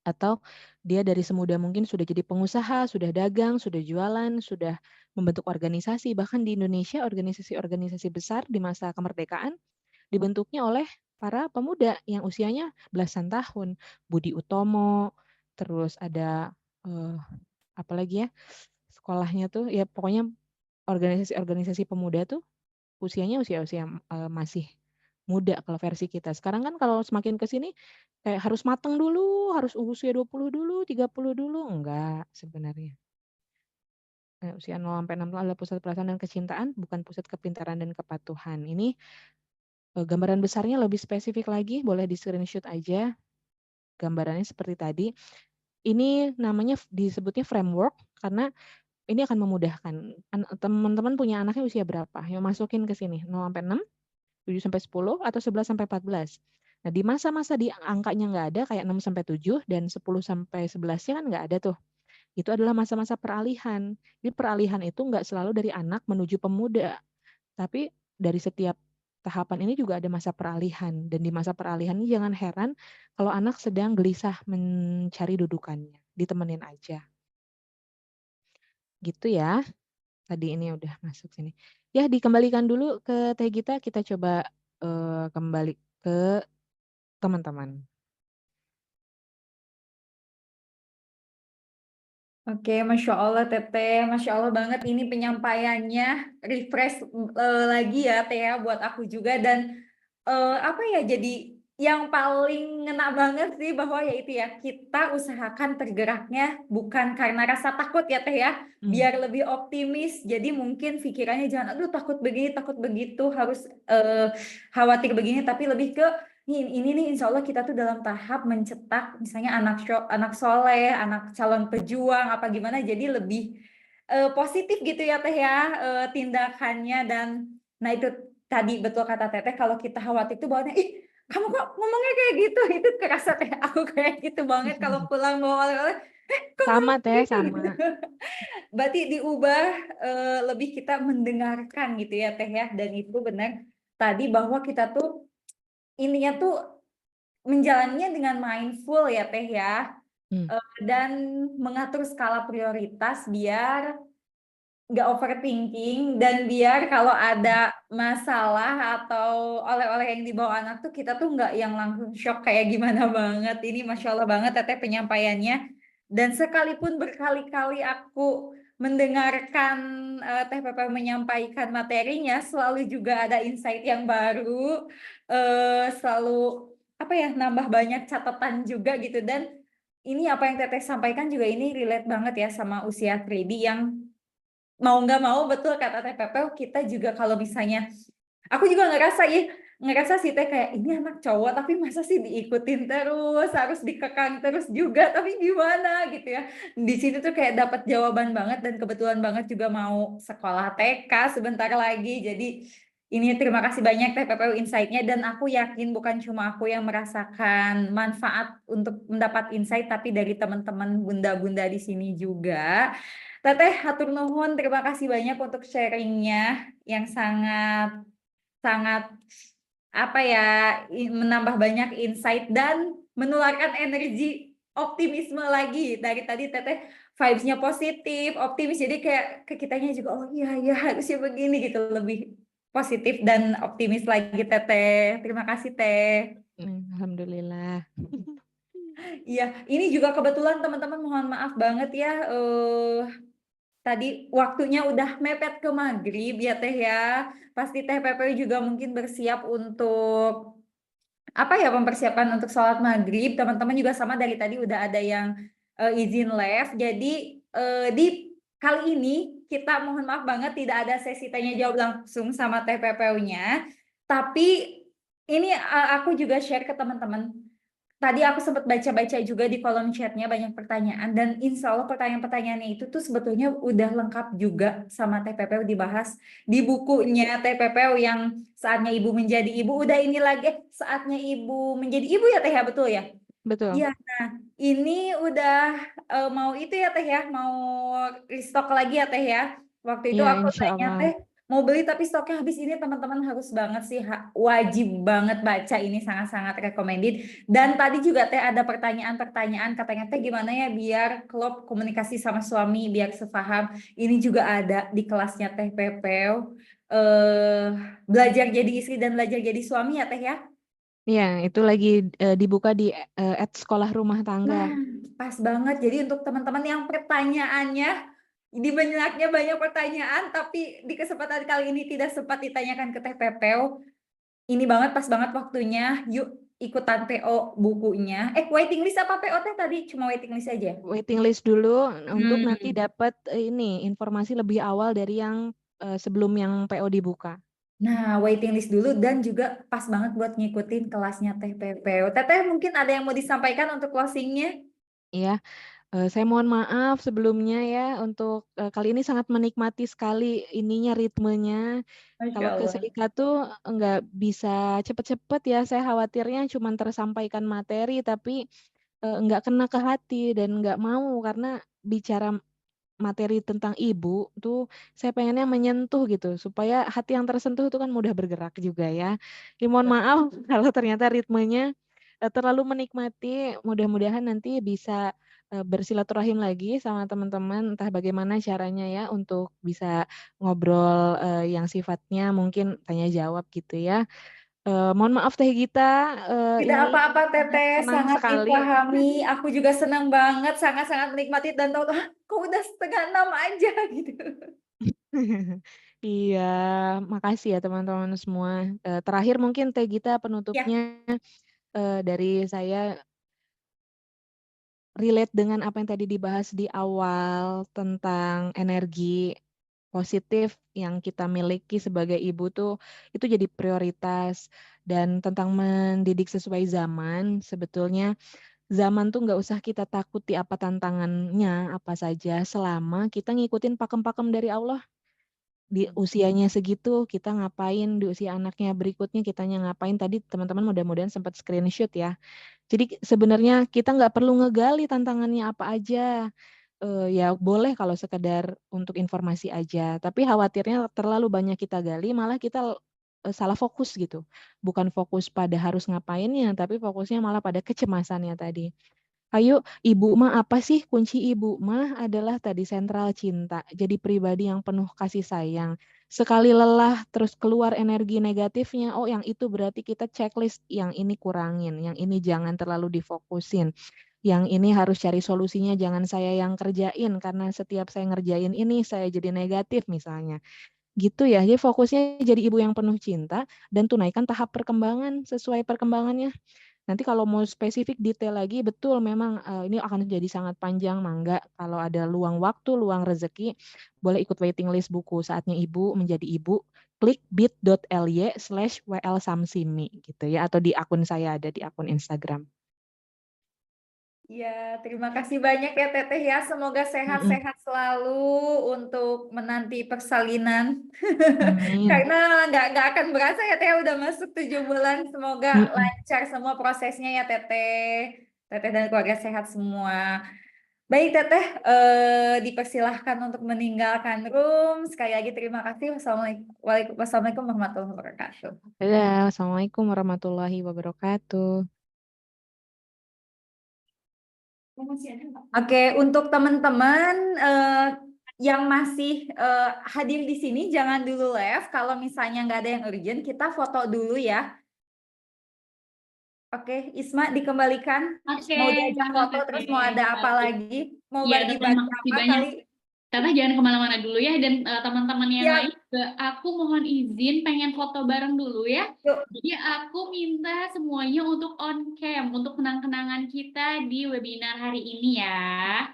Atau dia dari semuda mungkin sudah jadi pengusaha, sudah dagang, sudah jualan, sudah membentuk organisasi. Bahkan di Indonesia organisasi-organisasi besar di masa kemerdekaan dibentuknya oleh para pemuda yang usianya belasan tahun. Budi Utomo, terus ada apalagi ya sekolahnya tuh, ya pokoknya organisasi-organisasi pemuda tuh usianya usia-usia masih muda kalau versi kita. Sekarang kan kalau semakin ke sini kayak harus mateng dulu, harus usia 20 dulu, 30 dulu, enggak sebenarnya. Usia 0 sampai 6 adalah pusat perasaan dan kecintaan, bukan pusat kepintaran dan kepatuhan. Ini gambaran besarnya lebih spesifik lagi, boleh di-screenshot aja. Gambarannya seperti tadi. Ini namanya disebutnya framework karena ini akan memudahkan. Teman-teman punya anaknya usia berapa? Yuk masukin ke sini, 0 sampai 6. 7 sampai 10 atau 11 sampai 14. Nah, di masa-masa di angkanya nggak ada kayak 6 sampai 7 dan 10 sampai 11-nya kan nggak ada tuh. Itu adalah masa-masa peralihan. Jadi peralihan itu nggak selalu dari anak menuju pemuda, tapi dari setiap tahapan ini juga ada masa peralihan. Dan di masa peralihan ini jangan heran kalau anak sedang gelisah mencari dudukannya, ditemenin aja. Gitu ya. Tadi ini udah masuk sini. Ya, dikembalikan dulu ke Teh Gita, kita coba kembali ke teman-teman. Oke, Masya Allah Teteh, Masya Allah banget ini penyampaiannya refresh lagi ya Teh ya buat aku juga dan apa ya jadi yang paling ngena banget sih bahwa ya itu ya kita usahakan tergeraknya bukan karena rasa takut ya Teh ya biar lebih optimis jadi mungkin pikirannya jangan aduh takut begini takut begitu harus khawatir begini tapi lebih ke ini nih insya Allah kita tuh dalam tahap mencetak misalnya anak soleh, anak calon pejuang apa gimana jadi lebih positif gitu ya Teh ya tindakannya dan nah itu tadi betul kata Teteh kalau kita khawatir itu bawanya ih kamu kok ngomongnya kayak gitu itu kerasa Teh aku kayak gitu banget kalau pulang bawa oleh-oleh kok Sama ngomong Teh, gitu sama. berarti diubah lebih kita mendengarkan gitu ya Teh ya dan itu benar tadi bahwa kita tuh ininya tuh menjalaninya dengan mindful ya Teh ya, dan mengatur skala prioritas biar nggak overthinking, dan biar kalau ada masalah atau oleh-oleh yang dibawa anak tuh kita tuh nggak yang langsung shock kayak gimana banget. Ini Masya Allah banget Teteh penyampaiannya. Dan sekalipun berkali-kali aku mendengarkan Teh Pepe menyampaikan materinya, selalu juga ada insight yang baru, selalu apa ya, nambah banyak catatan juga gitu. Dan ini apa yang Teteh sampaikan juga ini relate banget ya sama usia Freddy yang mau nggak mau, betul kata Teh Pepe, kita juga kalau misalnya, aku juga ngerasa sih Teh kayak ini anak cowok tapi masa sih diikutin terus, harus dikekang terus juga, tapi gimana gitu ya. Di sini tuh kayak dapat jawaban banget, dan kebetulan banget juga mau sekolah TK sebentar lagi. Jadi ini terima kasih banyak Teh Pepe insight-nya, dan aku yakin bukan cuma aku yang merasakan manfaat untuk mendapat insight, tapi dari teman-teman bunda-bunda di sini juga. Teteh hatur nuhun, terima kasih banyak untuk sharingnya yang sangat sangat apa ya, menambah banyak insight dan menularkan energi optimisme lagi. Dari tadi Teteh vibes-nya positif, optimis, jadi kayak ke kitanya juga oh iya ya harusnya begini gitu, lebih positif dan optimis lagi Teteh. Terima kasih Teh. Alhamdulillah. Iya, ini juga kebetulan teman-teman mohon maaf banget ya, tadi waktunya udah mepet ke maghrib ya Teh ya. Pasti Teh Pepe juga mungkin bersiap untuk apa ya, mempersiapkan untuk sholat maghrib. Teman-teman juga sama, dari tadi udah ada yang izin live. Jadi di kali ini kita mohon maaf banget tidak ada sesi tanya jawab langsung sama Teh Pepe-nya. Tapi ini aku juga share ke teman-teman. Tadi aku sempat baca-baca juga di kolom chatnya banyak pertanyaan, dan insya Allah pertanyaan-pertanyaannya itu tuh sebetulnya udah lengkap juga sama TPPU dibahas di bukunya TPPU yang saatnya ibu menjadi ibu. Udah ini lagi saatnya ibu menjadi ibu ya Teh ya, betul ya? Betul. Iya, nah ini udah mau itu ya Teh ya, mau restock lagi ya Teh ya. Waktu itu Iya, aku insya tanya Allah. Teh mau beli tapi stoknya habis. Ini teman-teman harus banget sih, wajib banget baca ini, sangat-sangat recommended. Dan tadi juga Teh ada pertanyaan-pertanyaan, katanya Teh gimana ya biar klop komunikasi sama suami biar sepaham. Ini juga ada di kelasnya Teh Pepeo. Belajar jadi istri dan belajar jadi suami ya Teh ya. Iya, itu lagi dibuka di @sekolah rumah tangga. Nah, pas banget. Jadi untuk teman-teman yang pertanyaannya di banyaknya banyak pertanyaan, tapi di kesempatan kali ini tidak sempat ditanyakan ke Teh Pepeo, ini banget pas banget waktunya. Yuk ikutan PO bukunya. Waiting list apa PO Teh tadi? Cuma waiting list aja. Waiting list dulu untuk nanti Hmm. dapat ini informasi lebih awal dari yang sebelum yang PO dibuka. Nah, waiting list dulu, dan juga pas banget buat ngikutin kelasnya Teh Pepeo. Teteh mungkin ada yang mau disampaikan untuk closingnya? Iya, saya mohon maaf sebelumnya ya untuk kali ini sangat menikmati sekali ininya ritmenya. Masya Kalau ke Allah. Seika tuh nggak bisa cepet-cepet ya. Saya khawatirnya cuma tersampaikan materi tapi nggak kena ke hati dan nggak mau karena bicara materi tentang ibu tuh saya pengennya menyentuh gitu supaya hati yang tersentuh itu kan mudah bergerak juga ya. Ya mohon maaf kalau ternyata ritmenya terlalu menikmati. Mudah-mudahan nanti bisa bersilaturahim lagi sama teman-teman entah bagaimana caranya ya untuk bisa ngobrol yang sifatnya mungkin tanya jawab gitu ya. Mohon maaf Teh Gita, Tidak ini apa-apa sangat Teteh, senang sangat sekali. dipahami. Aku juga senang banget, sangat-sangat menikmati, dan tahu kok udah setengah 6 aja gitu. Iya, makasih ya teman-teman semua. Terakhir mungkin Teh Gita Ya, penutupnya dari saya relate dengan apa yang tadi dibahas di awal tentang energi positif yang kita miliki sebagai ibu tuh itu jadi prioritas, dan tentang mendidik sesuai zaman sebetulnya zaman tuh nggak usah kita takuti apa tantangannya apa saja selama kita ngikutin pakem-pakem dari Allah. Di usianya segitu kita ngapain, di usia anaknya berikutnya kitanya ngapain. Tadi teman-teman mudah-mudahan sempat screenshot ya. Jadi sebenarnya kita nggak perlu ngegali tantangannya apa aja. Ya boleh kalau sekedar untuk informasi aja. Tapi khawatirnya terlalu banyak kita gali, malah kita salah fokus gitu. Bukan fokus pada harus ngapainnya, tapi fokusnya malah pada kecemasannya tadi. Ayo, ibu mah apa sih? Kunci ibu mah adalah tadi sentral cinta. Jadi pribadi yang penuh kasih sayang. Sekali lelah, terus keluar energi negatifnya. Oh, yang itu berarti kita checklist. Yang ini kurangin, yang ini jangan terlalu difokusin. Yang ini harus cari solusinya, jangan saya yang kerjain. Karena setiap saya ngerjain ini, saya jadi negatif misalnya. Gitu ya, jadi fokusnya jadi ibu yang penuh cinta dan tunaikan tahap perkembangan sesuai perkembangannya. Nanti kalau mau spesifik detail lagi, betul memang ini akan jadi sangat panjang, Mangga. Kalau ada luang waktu, luang rezeki, boleh ikut waiting list buku Saatnya Ibu Menjadi Ibu, klik bit.ly/wlsamsimi gitu ya, atau di akun saya, ada di akun Instagram. Ya, terima kasih banyak ya Teteh ya. Semoga Mm-mm. sehat-sehat selalu untuk menanti persalinan. Amin. Karena nggak akan berasa ya Teteh udah masuk 7 bulan. Semoga Mm-mm. lancar semua prosesnya ya Teteh. Teteh dan keluarga sehat semua. Baik Teteh, dipersilahkan untuk meninggalkan room. Sekali lagi terima kasih. Wassalamualaikum warahmatullahi wabarakatuh. Dadah. Assalamualaikum warahmatullahi wabarakatuh. Oke, untuk teman-teman yang masih hadir di sini, jangan dulu live. Kalau misalnya nggak ada yang urgent, kita foto dulu ya. Oke, Isma dikembalikan. Oke, Mau diajak foto, terus mau Teteh. ada apa Baik. lagi? Mau Ya, Teteh, bagi-bagi makasih apa banyak. kali? Teteh jangan kemana-mana dulu ya, dan teman-teman yang lain Siap, juga, aku mohon izin pengen foto bareng dulu ya. yuk. Jadi aku minta semuanya untuk on cam, untuk kenang-kenangan kita di webinar hari ini ya.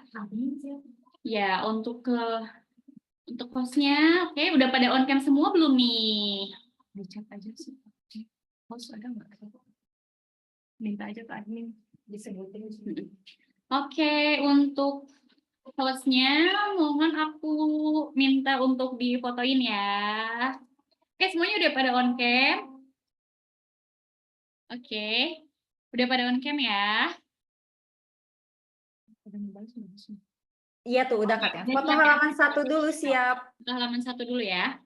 Ya, untuk hostnya, oke, udah pada on cam semua belum nih? Dicek aja sih. Host ada nggak? Minta aja ke admin disebutin. Oke, untuk hostnya mohon aku minta untuk difotoin ya. Oke, semuanya udah pada on cam. Oke, udah pada on cam ya. Iya tuh, udah katanya. Udah Foto siap ya? halaman 1 dulu, siap. Ke halaman 1 dulu ya.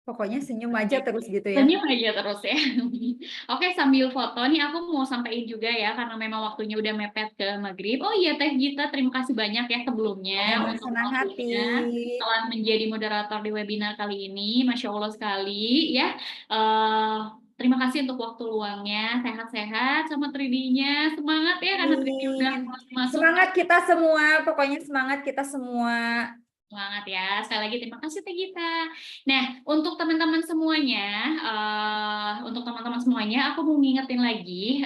Pokoknya senyum aja terus gitu ya. Senyum aja terus ya. Oke, sambil foto nih aku mau sampaikan juga ya, karena memang waktunya udah mepet ke maghrib. Oh iya Teh Gita, terima kasih banyak ya sebelumnya Dengan untuk senang hati. waktunya telah menjadi moderator di webinar kali ini. Masya Allah sekali ya. Eh, terima kasih untuk waktu luangnya. Sehat-sehat sama 3D-nya. Semangat ya, karena 3D udah Amin. masuk. Semangat kita semua, pokoknya semangat kita semua. Semangat ya. Sekali lagi terima kasih Teh Gita. Nah, untuk teman-teman semuanya, aku mau ngingetin lagi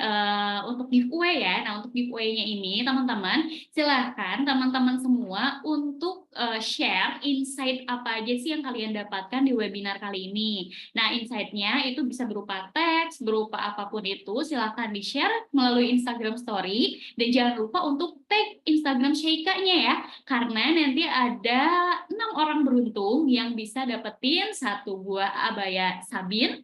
untuk giveaway ya. Nah, untuk giveaway-nya ini, teman-teman, silahkan teman-teman semua untuk share insight apa aja sih yang kalian dapatkan di webinar kali ini. Nah, insight-nya itu bisa berupa teks, berupa apapun itu, silahkan di-share melalui Instagram Story. Dan jangan lupa untuk tag Instagram Sheikanya ya, karena nanti ada 6 orang beruntung yang bisa dapetin 1 buah abaya sabin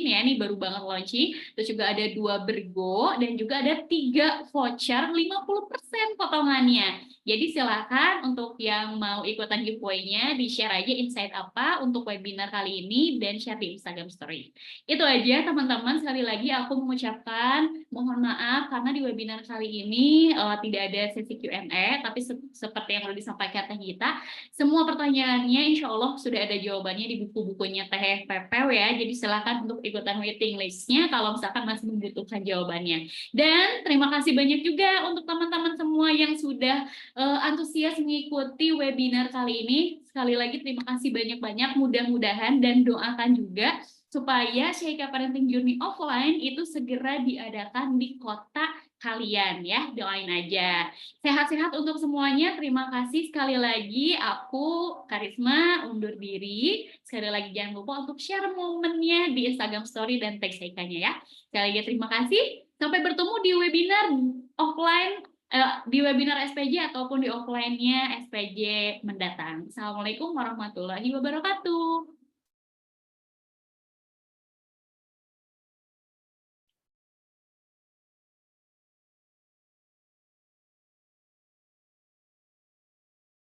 ya, ini baru banget launching. Terus juga ada 2 bergo dan juga ada 3 voucher 50% potongannya. Jadi silakan untuk yang mau ikutan giveaway-nya di-share aja insight apa untuk webinar kali ini dan share di Instagram Story. Itu aja teman-teman, sekali lagi aku mengucapkan mohon maaf karena di webinar kali ini tidak ada sesi Q&A, tapi seperti yang sudah disampaikan Teh Gita, semua pertanyaannya insya Allah sudah ada jawabannya di buku-bukunya Teh Pepeu ya. Jadi silakan untuk ikutan waiting list-nya kalau misalkan masih membutuhkan jawabannya. Dan terima kasih banyak juga untuk teman-teman semua yang sudah antusias mengikuti webinar kali ini. Sekali lagi terima kasih banyak-banyak, mudah-mudahan dan doakan juga supaya Sheikah Parenting Journey offline itu segera diadakan di kota kalian ya, doain aja. Sehat-sehat untuk semuanya, terima kasih sekali lagi. Aku Karisma undur diri. Sekali lagi jangan lupa untuk share momennya di Instagram Story dan tag Sheikahnya ya. Sekali lagi terima kasih. Sampai bertemu di webinar offline, di webinar SPJ ataupun di offline-nya SPJ mendatang. Assalamualaikum warahmatullahi wabarakatuh.